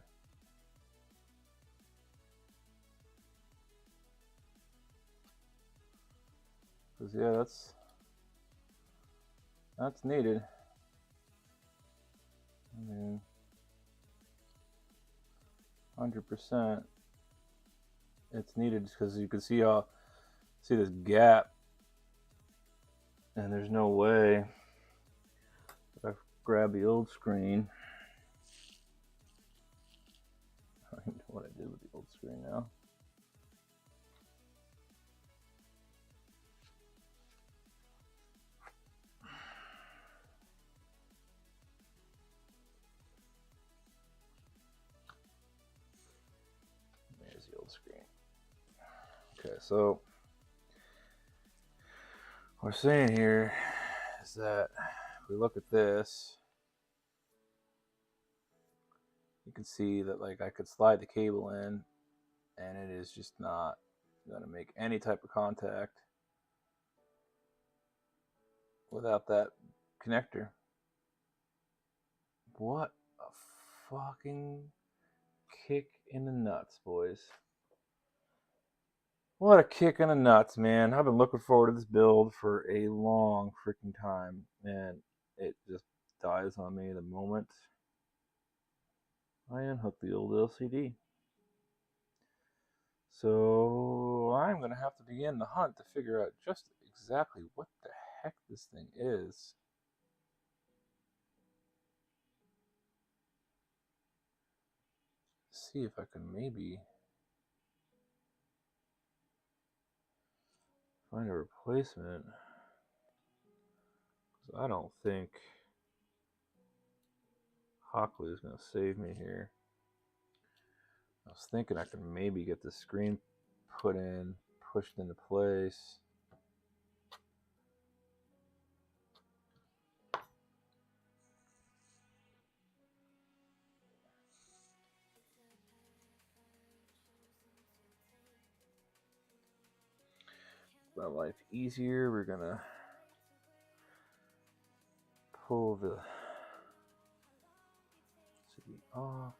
Because yeah, that's needed. I mean, 100%. it's needed because you can see this gap, and there's no way if I grab the old screen. I don't know what I did with the old screen now. There's the old screen. Okay, so what we're saying here is that if we look at this, you can see that like I could slide the cable in and it is just not going to make any type of contact without that connector. What a fucking kick in the nuts, boys. What a kick in the nuts, man. I've been looking forward to this build for a long freaking time, and it just dies on me the moment I unhook the old LCD. So I'm going to have to begin the hunt to figure out just exactly what the heck this thing is. See if I can maybe find a replacement. Because I don't think Hockley is going to save me here. I was thinking I could maybe get the screen put in, pushed into place. My life easier. We're gonna pull the CD off.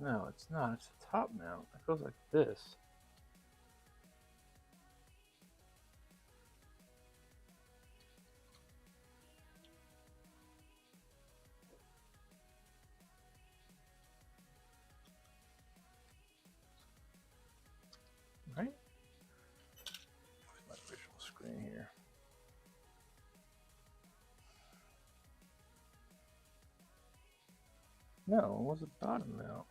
No, it's not. It's a top mount. It goes like this. Right? Where's my visual screen here? No, it was a bottom mount.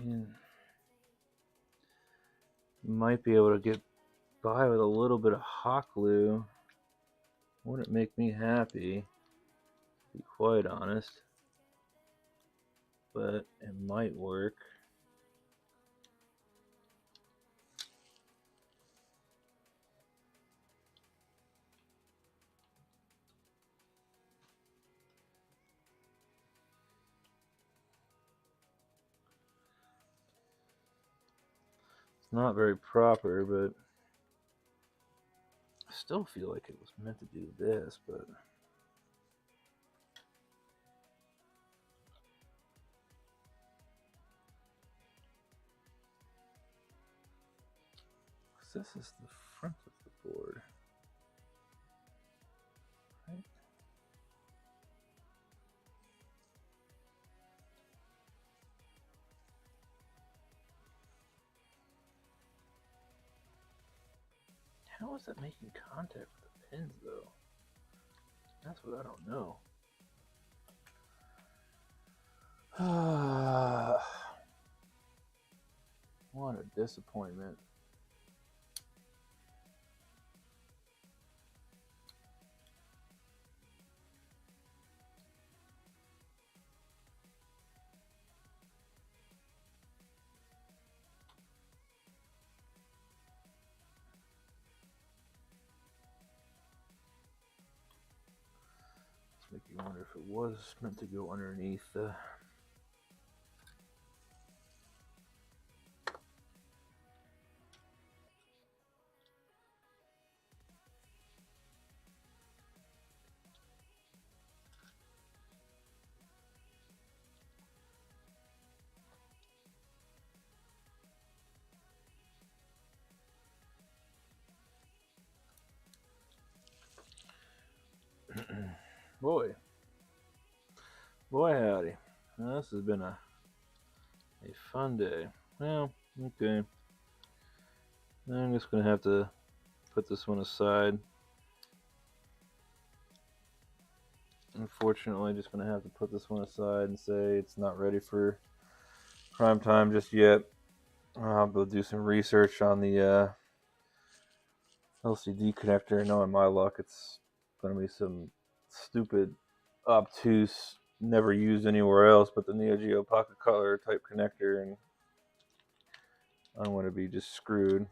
I mean, you might be able to get by with a little bit of hot glue. Wouldn't make me happy, to be quite honest. But it might work. It's not very proper, but I still feel like it was meant to do this, but This is the front of the board. Right? How is that making contact with the pins, though? That's what I don't know. What a disappointment. Make you wonder if it was meant to go underneath the. Boy howdy. Well, this has been a fun day. Well, okay. I'm just gonna have to put this one aside. Unfortunately, just gonna have to put this one aside and say it's not ready for prime time just yet. I'll go do some research on the LCD connector. Knowing my luck, it's gonna be some stupid, obtuse, never used anywhere else but the Neo Geo Pocket Color type connector, and I'm gonna be just screwed.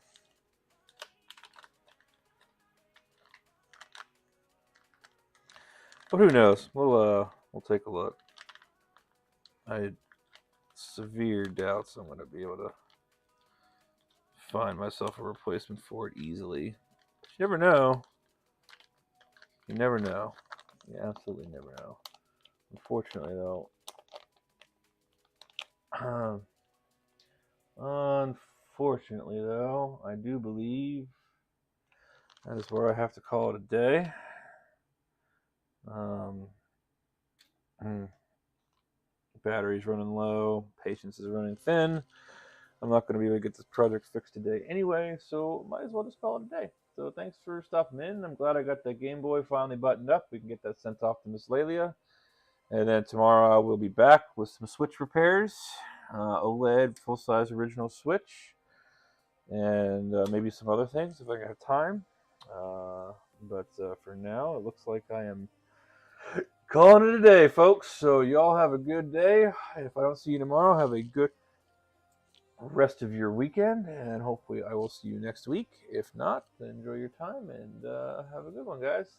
But who knows? We'll take a look. I had severe doubts I'm gonna be able to find myself a replacement for it easily. But you never know. You never know. You absolutely never know. Unfortunately, though, I do believe that is where I have to call it a day. Battery's running low. Patience is running thin. I'm not going to be able to get this project fixed today anyway, so might as well just call it a day. So thanks for stopping in. I'm glad I got that Game Boy finally buttoned up. We can get that sent off to Miss Lelia. And then tomorrow we'll be back with some Switch repairs. OLED full-size original Switch. And maybe some other things if I have time. But for now, it looks like I am calling it a day, folks. So y'all have a good day. If I don't see you tomorrow, have a good rest of your weekend, and hopefully I will see you next week. If not, then enjoy your time and have a good one, guys.